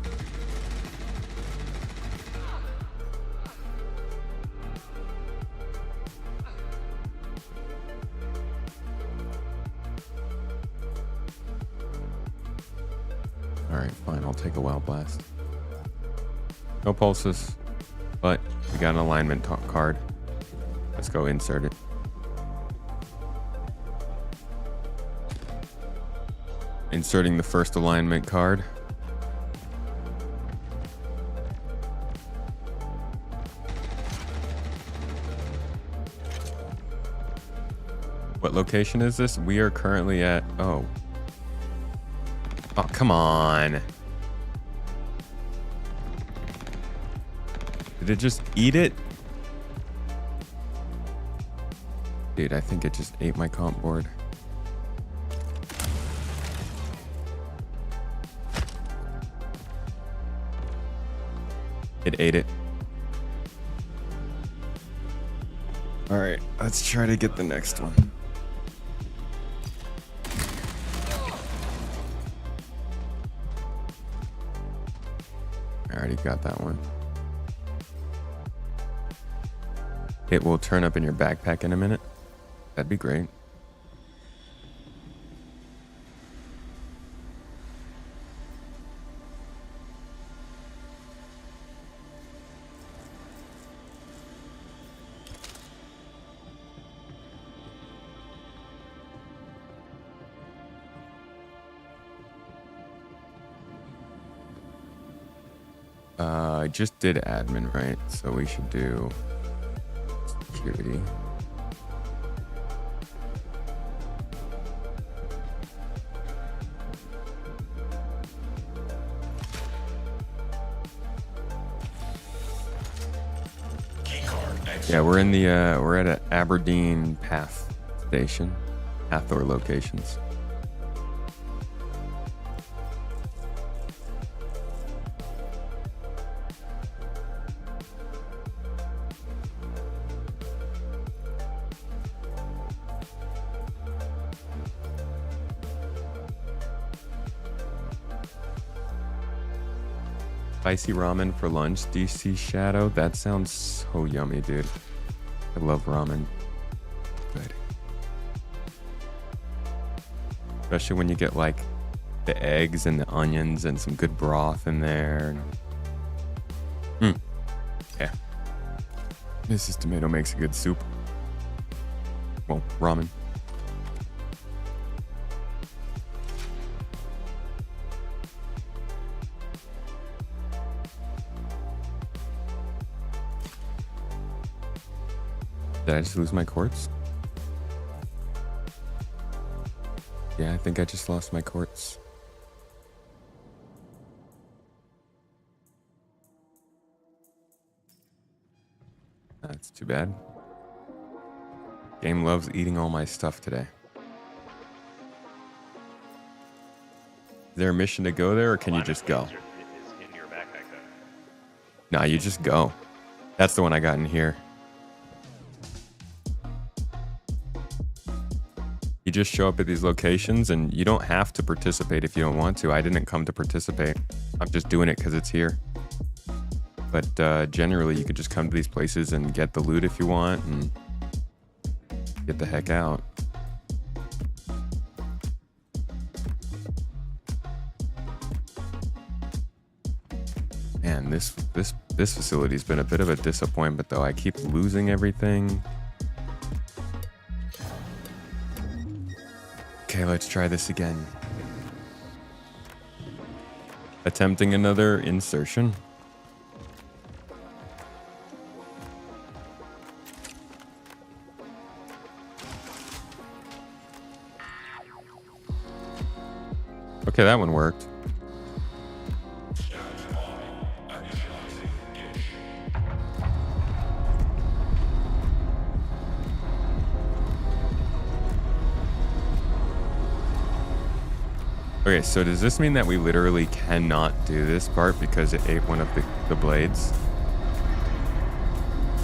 Alright, fine, I'll take a wild blast. No pulses, but we got an alignment card. Let's go insert it. Inserting the first alignment card. What location is this? We are currently at... Oh, come on. Did it just eat it? Dude, I think it just ate my comp board. It ate it. All right, let's try to get the next one. I already got that one. It will turn up in your backpack in a minute. That'd be great. I just did admin, right? So we should do security. Yeah, we're in the we're at an Aberdeen Path station, Hatheror locations. Spicy ramen for lunch. DC Shadow. That sounds so yummy, dude. I love ramen. Good. Especially when you get like the eggs and the onions and some good broth in there. Yeah. Mrs. Tomato makes a good soup. Well, ramen. Did I just lose my quartz? Yeah, I think I just lost my quartz. That's too bad. Game loves eating all my stuff today. Is there a mission to go there, or can you just go? Is in your backpack then. Nah, you just go. That's the one I got in here. You just show up at these locations, and you don't have to participate if you don't want to. I didn't come to participate. I'm just doing it because it's here. But generally, you could just come to these places and get the loot if you want, and get the heck out. Man, this facility's been a bit of a disappointment, though. I keep losing everything. Okay, let's try this again. Attempting another insertion. Okay, that one worked. Okay, so does this mean that we literally cannot do this part because it ate one of the blades?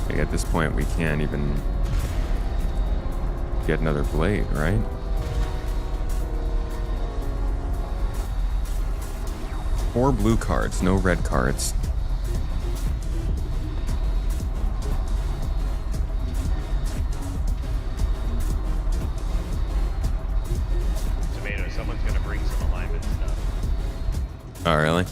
Like at this point, we can't even get another blade, right? Four blue cards, no red cards. Tomato, someone's gonna bring some alignment stuff. Oh, really?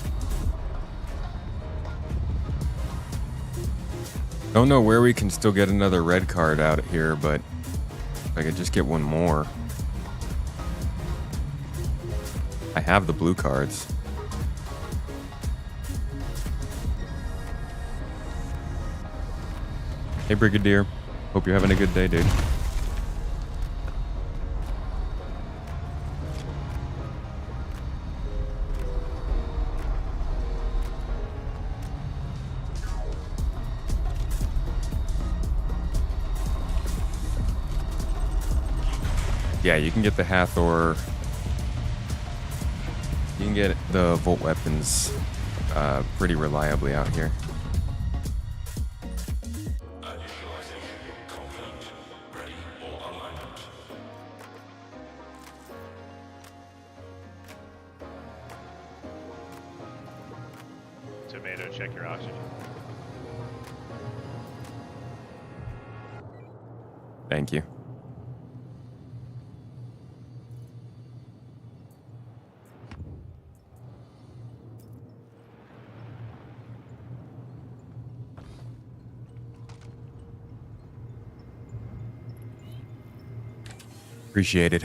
Don't know where we can still get another red card out here, but if I could just get one more. I have the blue cards. Hey, Brigadier. Hope you're having a good day, dude. Yeah, you can get the Hatheror. You can get the Volt weapons pretty reliably out here. Tomato, check your oxygen. Thank you. Appreciate it.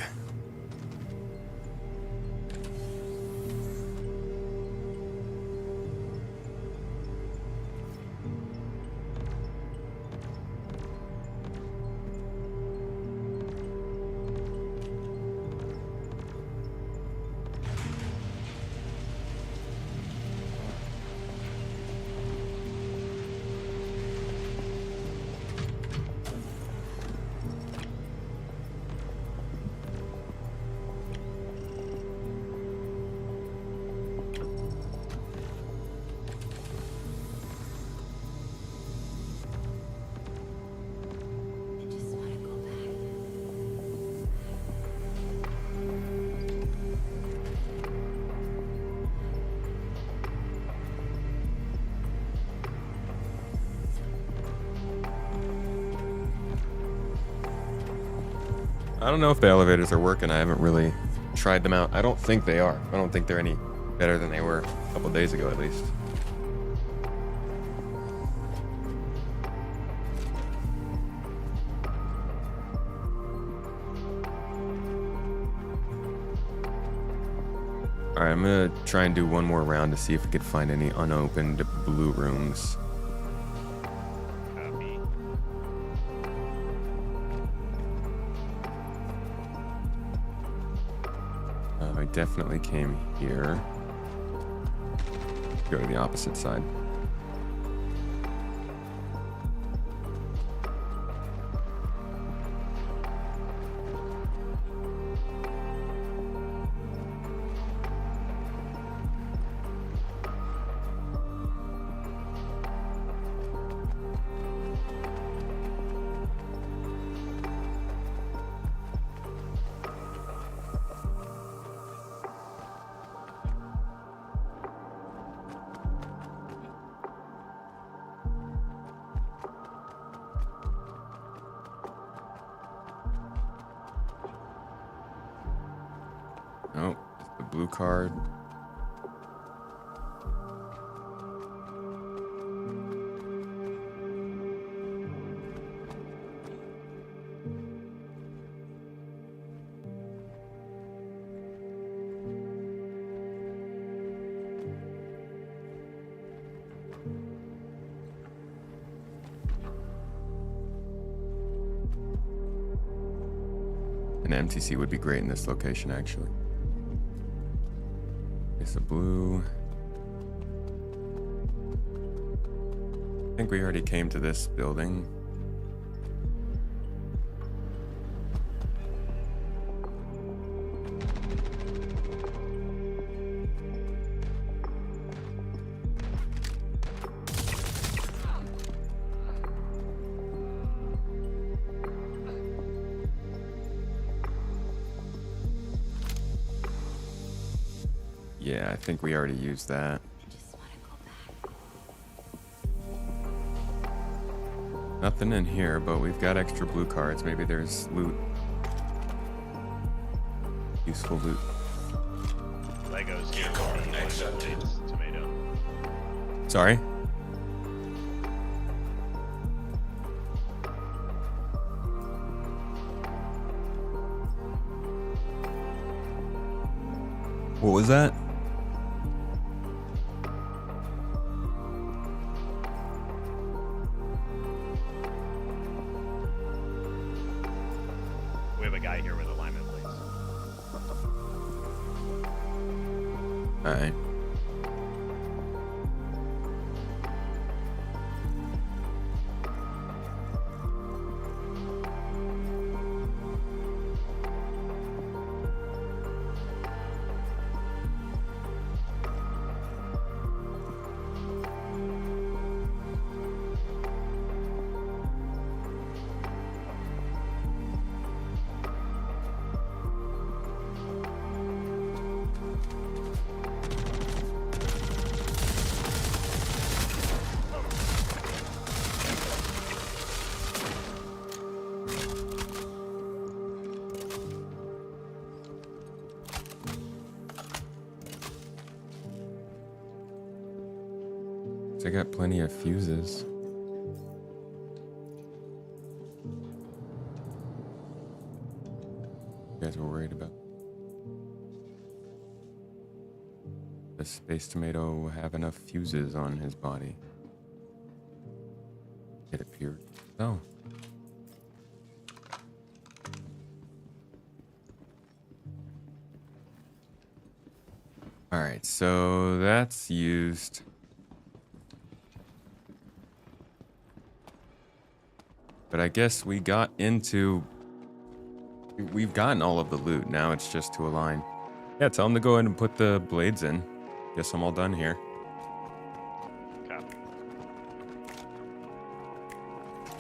I just want to go back. I don't know if the elevators are working. I haven't really tried them out. I don't think they are. I don't think they're any better than they were a couple days ago, at least. Alright, I'm gonna try and do one more round to see if we could find any unopened blue rooms. Copy. I definitely came here. Go to the opposite side. Oh, it's the blue card. An MTC would be great in this location, actually. It's a blue. I think we already came to this building. Yeah, I think we already used that. Nothing in here, but we've got extra blue cards. Maybe there's loot. Useful loot. Legos here. Card accepted. Tomato. Sorry? What was that? We have a guy here with alignment plates. Alright. I got plenty of fuses. You guys were worried about. Does Space Tomato have enough fuses on his body? It appeared so. Alright, so that's used. But I guess we got into... We've gotten all of the loot. Now it's just to align. Yeah, tell him to go ahead and put the blades in. Guess I'm all done here. Copy.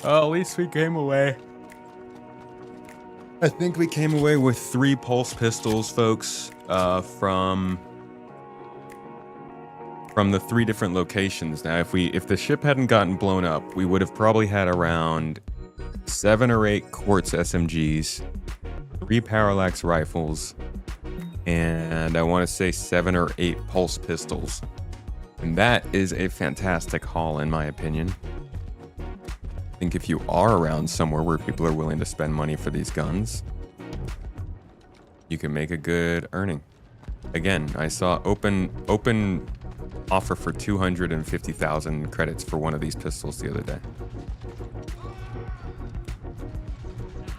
Oh, at least we came away. I think we came away with 3 pulse pistols, folks, from the 3 different locations. Now, if the ship hadn't gotten blown up, we would have probably had around 7 or 8 quartz SMGs, 3 parallax rifles, and I want to say 7 or 8 pulse pistols. And that is a fantastic haul, in my opinion. I think if you are around somewhere where people are willing to spend money for these guns, you can make a good earning. Again, I saw open offer for 250,000 credits for one of these pistols the other day.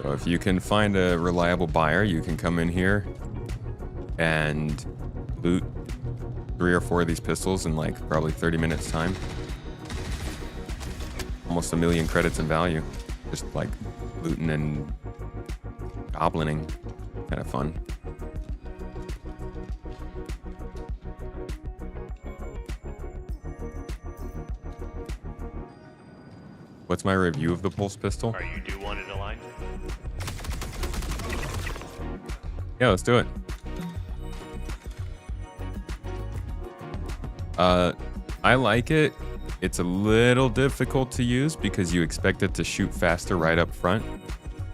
So if you can find a reliable buyer, you can come in here and loot 3 or 4 of these pistols in like probably 30 minutes time. Almost 1 million credits in value. Just like looting and goblining. Kind of fun. What's my review of the pulse pistol? Are you do want it aligned? Yeah, let's do it. I like it. It's a little difficult to use because you expect it to shoot faster right up front. Kind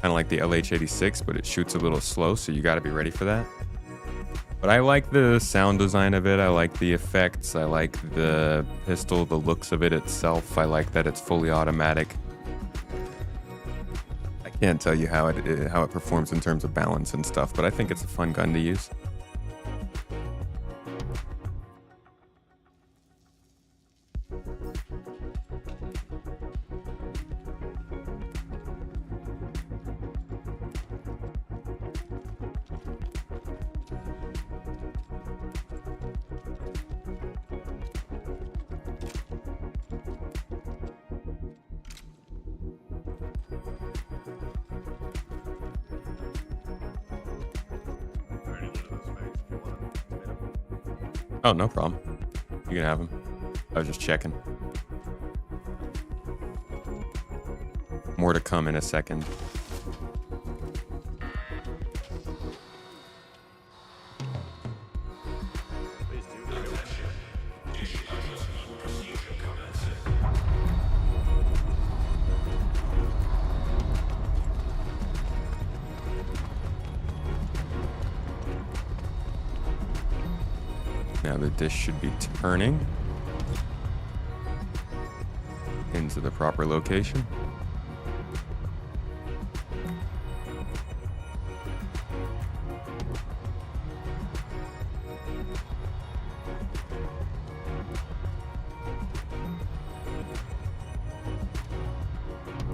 of like the LH86, but it shoots a little slow, so you got to be ready for that. But I like the sound design of it. I like the effects. I like the pistol, the looks of it itself. I like that it's fully automatic. I can't tell you how it performs in terms of balance and stuff, but I think it's a fun gun to use. Oh, no problem. You can have them. I was just checking. More to come in a second. Please do. Now the dish should be turning into the proper location.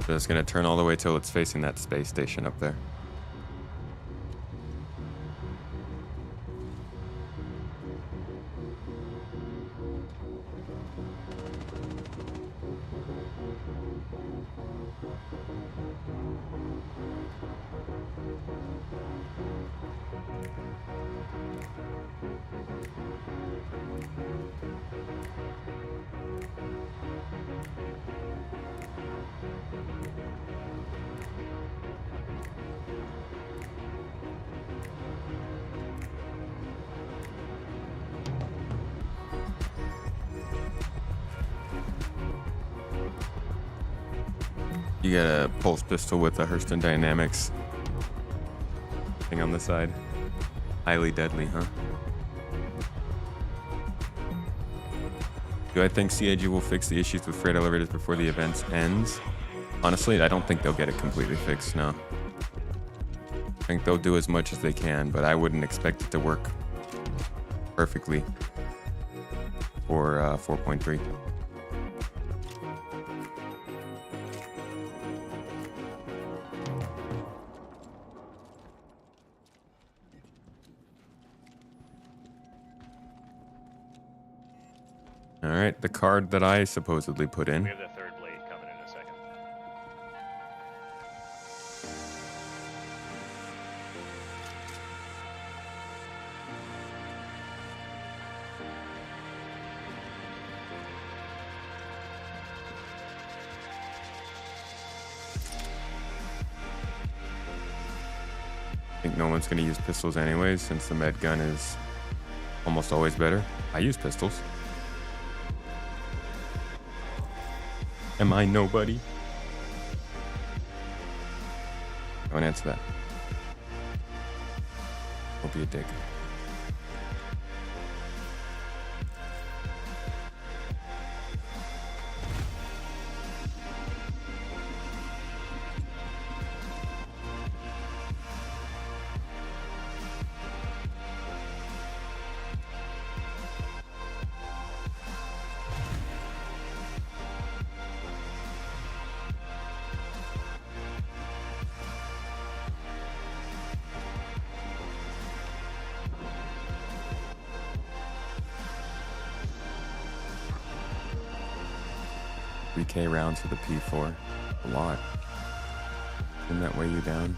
So it's going to turn all the way till it's facing that space station up there. You get a pulse pistol with a Hurston Dynamics thing on the side. Highly deadly, huh? Do I think CIG will fix the issues with freight elevators before the event ends? Honestly, I don't think they'll get it completely fixed, no. I think they'll do as much as they can, but I wouldn't expect it to work perfectly for 4.3. All right, the card that I supposedly put in. We have the third blade coming in a second. I think no one's going to use pistols anyways, since the med gun is almost always better. I use pistols. Am I nobody? Don't answer that. Don't be a dick. K rounds for the P4. A lot. Didn't that weigh you down?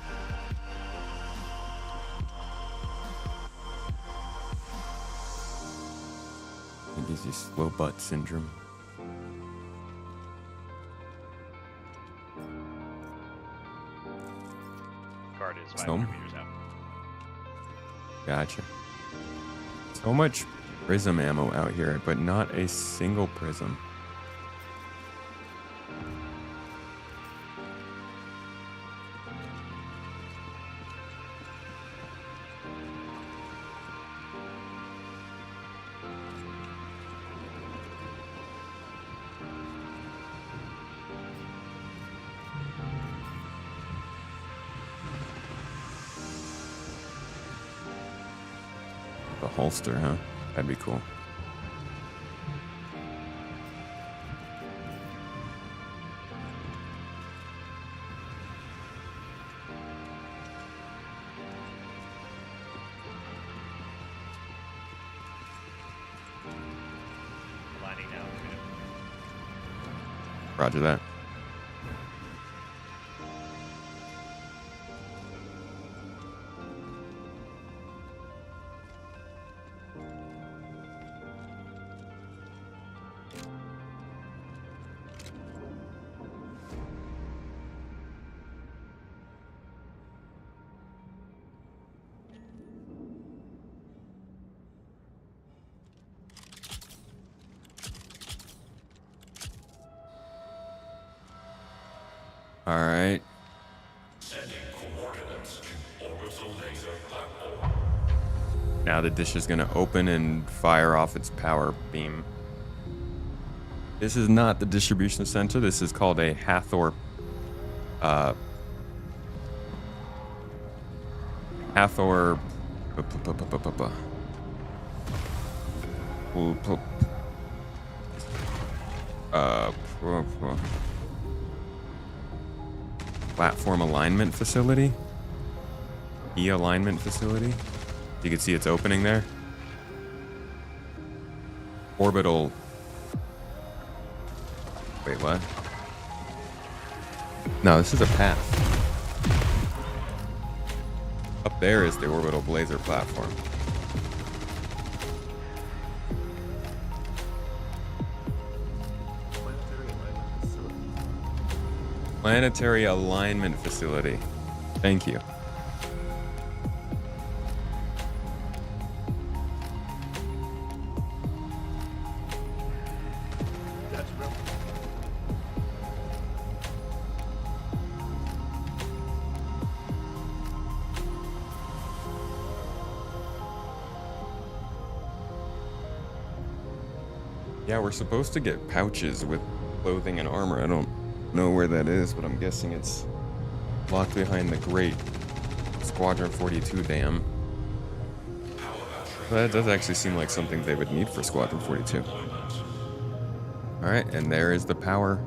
It gives you slow butt syndrome. Card is So? 500 meters out. Gotcha. So much prism ammo out here, but not a single prism. The holster, huh? That'd be cool. Aligning now. Roger that. All right. Sending coordinates to orbital laser platform. Now the dish is going to open and fire off its power beam. This is not the distribution center. This is called a Hatheror. Hatheror. Platform alignment facility. E-alignment facility. You can see it's opening there. Orbital. Wait, what? No, this is a path. Up there is the orbital blazer platform. Planetary alignment facility. Thank you. Gotcha, bro. Yeah, we're supposed to get pouches with clothing and armor. I don't know where that is, but I'm guessing it's locked behind the Great Squadron 42 dam. That does actually seem like something they would need for Squadron 42. Alright, and there is the power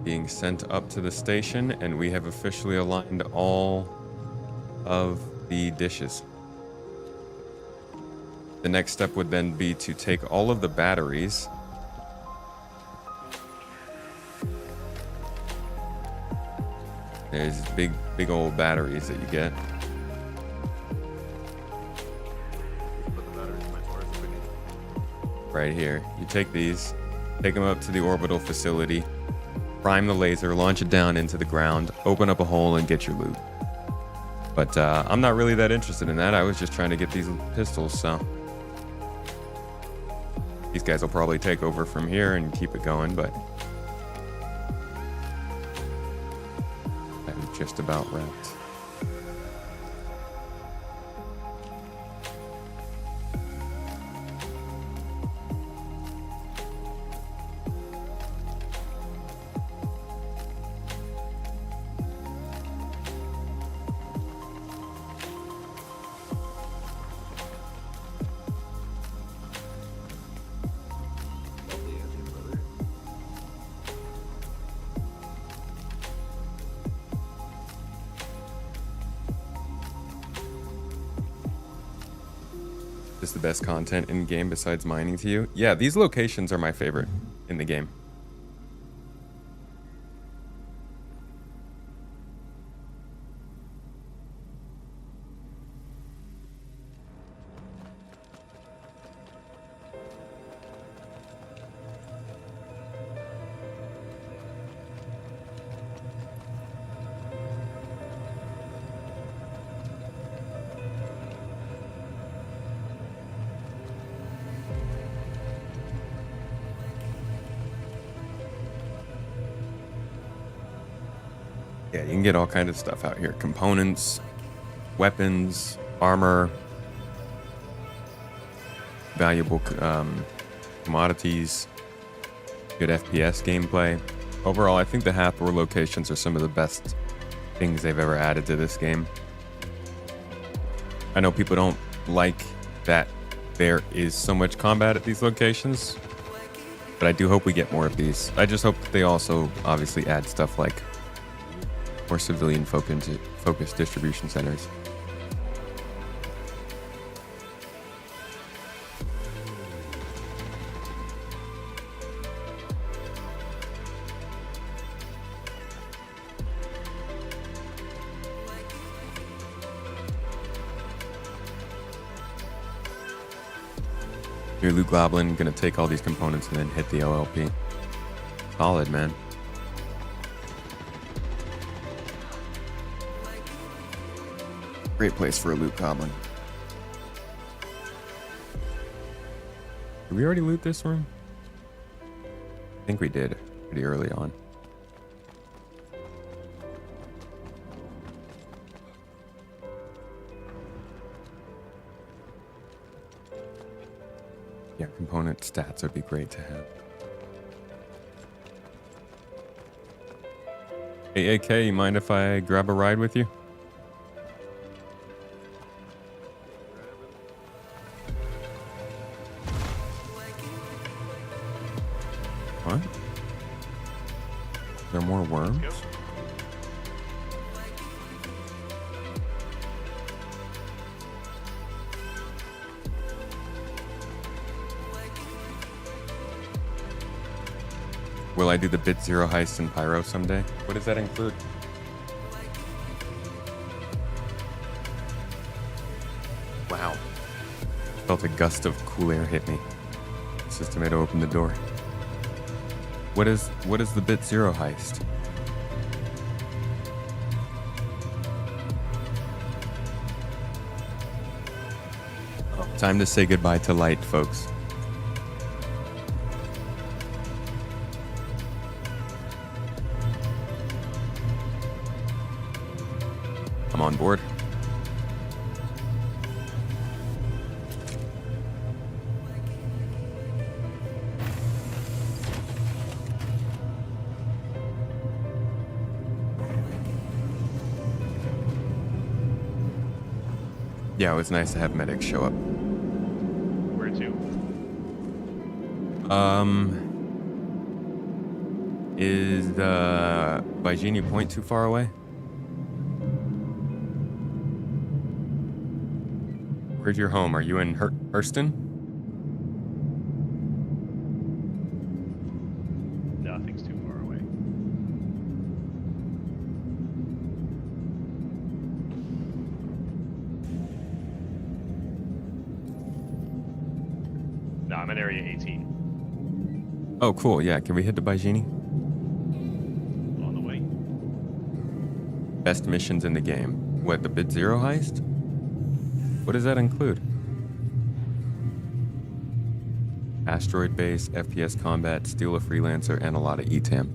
being sent up to the station, and we have officially aligned all of the dishes. The next step would then be to take all of the batteries There's big old batteries that you get. Put the batteries in my Taurus if we need. Right here. You take these, take them up to the orbital facility, prime the laser, launch it down into the ground, open up a hole, and get your loot. But I'm not really that interested in that. I was just trying to get these pistols, so. These guys will probably take over from here and keep it going, but I'm just about wrapped. Lovely engine, brother. Is the best content in game besides mining to you? Yeah, these locations are my favorite in the game. Yeah, you can get all kinds of stuff out here. Components, weapons, armor, valuable commodities, good FPS gameplay. Overall, I think the Hatheror locations are some of the best things they've ever added to this game. I know people don't like that there is so much combat at these locations, but I do hope we get more of these. I just hope that they also obviously add stuff like more civilian focused distribution centers. Your loot goblin gonna take all these components and then hit the OLP. Solid, man. Great place for a loot goblin. Did we already loot this room? I think we did pretty early on. Yeah, component stats would be great to have. Hey, AK, you mind if I grab a ride with you? What? Are there more worms? Let's go. Will I do the Bit Zero heist in Pyro someday? What does that include? Wow. Felt a gust of cool air hit me. System had to open the door. What is the Bit Zero heist? Time to say goodbye to light, folks. I'm on board. Yeah, it was nice to have medics show up. Where to? Is the Bygenie Point too far away? Where's your home? Are you in Hurston? Nothing's too far away. No, I'm in area 18. Oh, cool. Yeah, can we hit the Bygenie? On the way. Best missions in the game. What, the Bit Zero heist? What does that include? Asteroid base, FPS combat, steal a freelancer, and a lot of ETAM.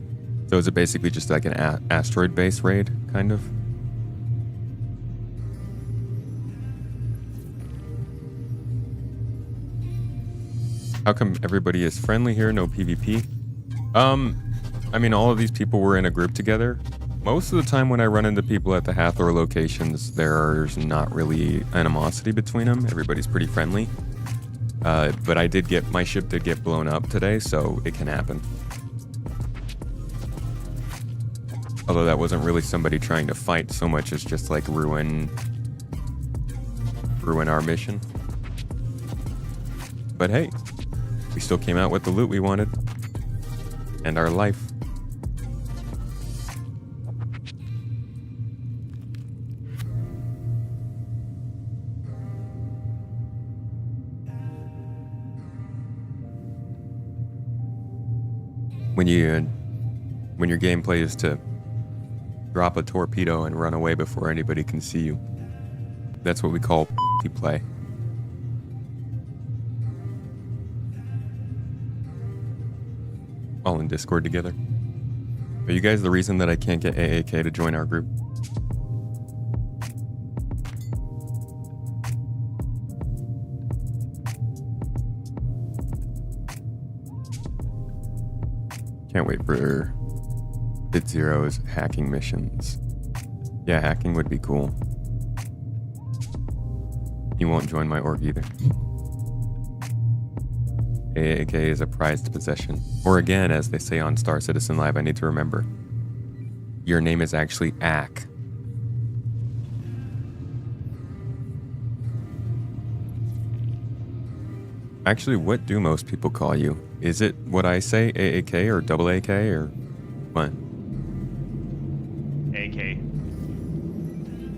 So is it basically just like an asteroid base raid, kind of? How come everybody is friendly here, no PvP? I mean, all of these people were in a group together. Most of the time when I run into people at the Hatheror locations, there's not really animosity between them. Everybody's pretty friendly. But my ship did get blown up today, so it can happen. Although that wasn't really somebody trying to fight so much as just like ruin our mission. But hey, we still came out with the loot we wanted. And our life. When your gameplay is to drop a torpedo and run away before anybody can see you. That's what we call play. All in Discord together. Are you guys the reason that I can't get AAK to join our group? Can't wait for Bit Zero's hacking missions. Yeah, hacking would be cool. You won't join my org either. AAK is a prized possession. Or again, as they say on Star Citizen Live, I need to remember. Your name is actually Ack. Actually, what do most people call you? Is it what I say, AAK or double AK or what? AK.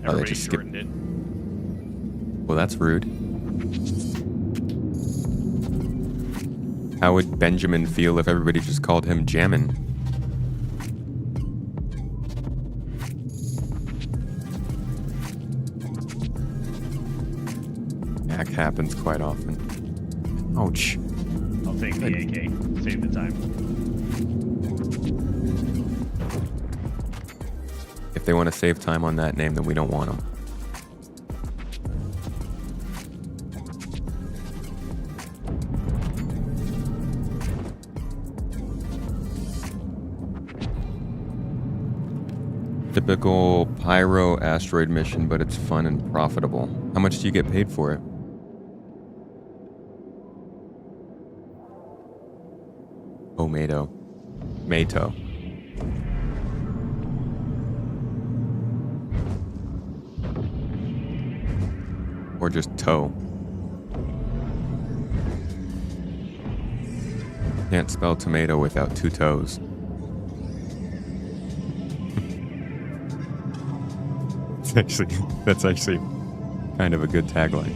Oh, they Everybody just skip. shortened it. Well, that's rude. How would Benjamin feel if everybody just called him Jammin'? Ack happens quite often. Ouch. I'll take the AK. Save the time. If they want to save time on that name, then we don't want them. Typical Pyro asteroid mission, but it's fun and profitable. How much do you get paid for it? Oh, Mato. Or just toe. Can't spell tomato without two toes. That's actually kind of a good tagline.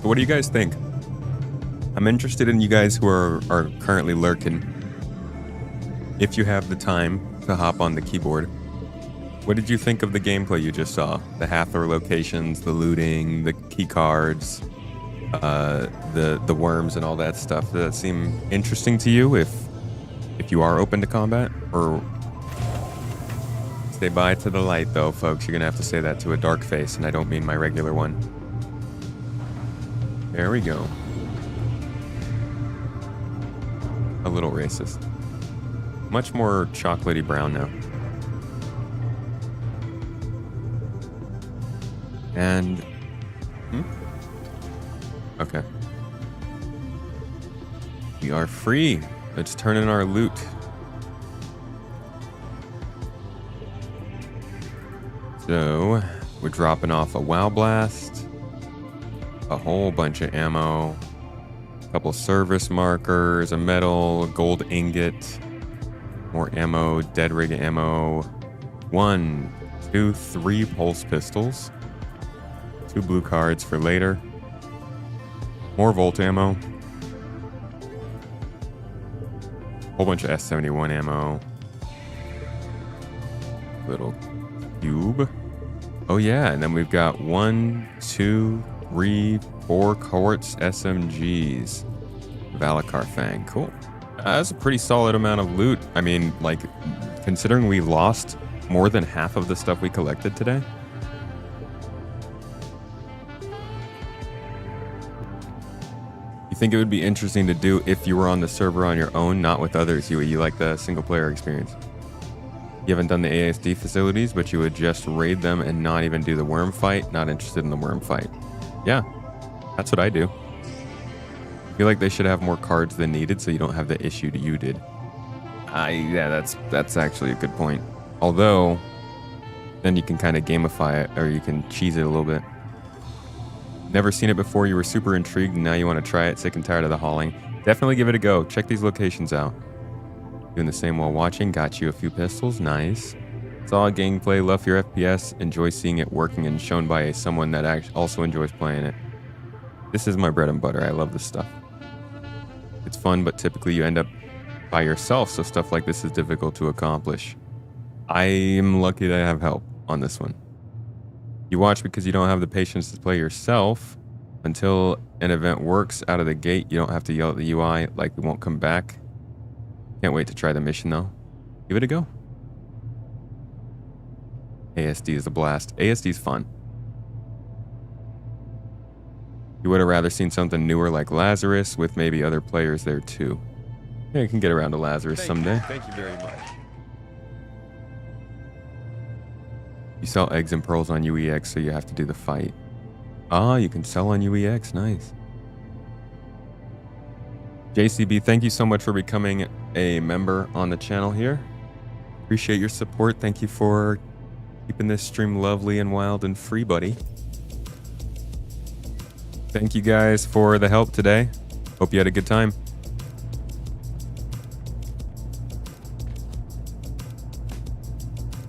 So what do you guys think? I'm interested in you guys who are currently lurking. If you have the time to hop on the keyboard, what did you think of the gameplay you just saw? The Hatheror locations, the looting, the key cards, the worms and all that stuff. Does that seem interesting to you if you are open to combat? Or say bye to the light though, folks. You're gonna have to say that to a dark face, and I don't mean my regular one. There we go. A little racist. Much more chocolatey brown now. And okay. We are free. Let's turn in our loot. So we're dropping off a WoW Blast, a whole bunch of ammo, a couple service markers, a medal, a gold ingot, more ammo, dead rig ammo, 1, 2, 3 pulse pistols, 2 blue cards for later, more volt ammo, whole bunch of S71 ammo, little cube. Oh yeah, and then we've got 1, 2, 3, 4 quartz SMGs. Valakar Fang, cool. That's a pretty solid amount of loot. I mean, like, considering we lost more than half of the stuff we collected today. You think it would be interesting to do if you were on the server on your own, not with others? You like the single player experience. You haven't done the ASD facilities, but you would just raid them and not even do the worm fight. Not interested in the worm fight. Yeah, that's what I do. I feel like they should have more cards than needed, so you don't have the issue that you did. Yeah, that's actually a good point. Although, then you can kind of gamify it, or you can cheese it a little bit. Never seen it before, you were super intrigued, and now you want to try it, sick and tired of the hauling. Definitely give it a go. Check these locations out. Doing the same while watching. Got you a few pistols. Nice. Solid gameplay. Love your FPS. Enjoy seeing it working and shown by someone that also enjoys playing it. This is my bread and butter. I love this stuff. It's fun, but typically you end up by yourself, so stuff like this is difficult to accomplish. I am lucky to have help on this one. You watch because you don't have the patience to play yourself. Until an event works out of the gate, you don't have to yell at the UI like we won't come back. Can't wait to try the mission though. Give it a go. ASD is a blast. ASD is fun. You would have rather seen something newer like Lazarus with maybe other players there too. Yeah, you can get around to Lazarus someday. Thank you very much. You sell eggs and pearls on UEX, so you have to do the fight. Ah, you can sell on UEX. Nice. JCB, thank you so much for becoming a member on the channel here. Appreciate your support. Thank you for keeping this stream lovely and wild and free, buddy. Thank you guys for the help today. Hope you had a good time.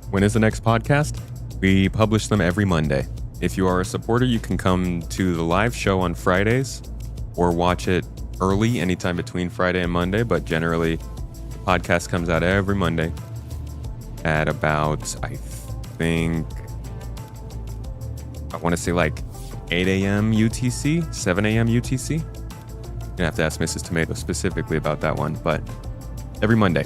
When is the next podcast? We publish them every Monday. If you are a supporter, you can come to the live show on Fridays or watch it early anytime between Friday and Monday, but generally the podcast comes out every Monday at about, I want to say like 8 a.m. UTC, 7 a.m. UTC. You're gonna have to ask Mrs. Tomato specifically about that one, but every Monday.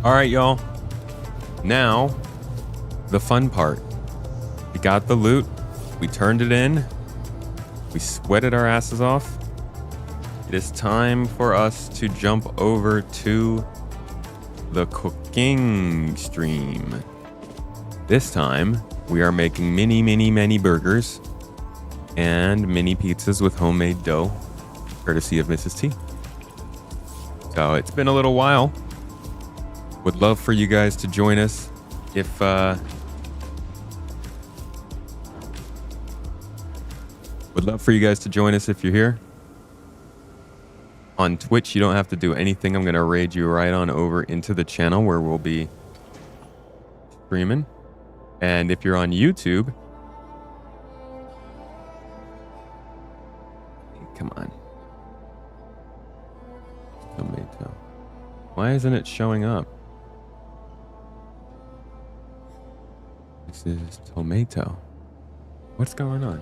All right, y'all. Now, the fun part. got the loot. We turned it in. We sweated our asses off. It is time for us to jump over to the cooking stream. This time, we are making many burgers and mini pizzas with homemade dough, courtesy of Mrs. T. So it's been a little while. Would love for you guys to join us if would love for you guys to join us if you're here. On Twitch, you don't have to do anything. I'm going to raid you right on over into the channel where we'll be streaming. And if you're on YouTube, come on. Tomato. Why isn't it showing up? This is tomato. What's going on?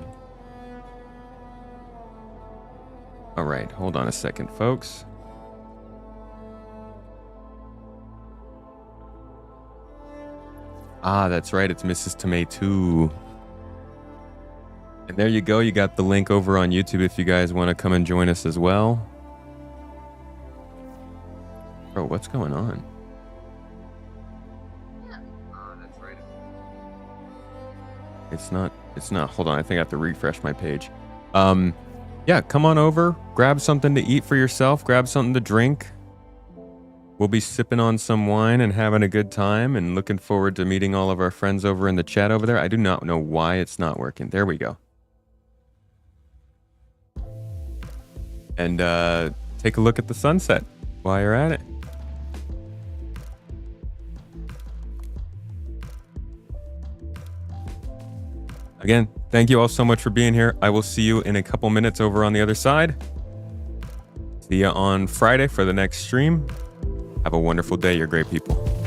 All right, hold on a second, folks. Ah, that's right. It's Mrs. Tomato. And there you go. You got the link over on YouTube if you guys want to come and join us as well. Bro, what's going on? That's right. It's not. Hold on. I think I have to refresh my page. Yeah, come on over. Grab something to eat for yourself. Grab something to drink. We'll be sipping on some wine and having a good time and looking forward to meeting all of our friends over in the chat over there. I do not know why it's not working. There we go. And take a look at the sunset while you're at it. Again, thank you all so much for being here. I will see you in a couple minutes over on the other side. See you on Friday for the next stream. Have a wonderful day. You're great people.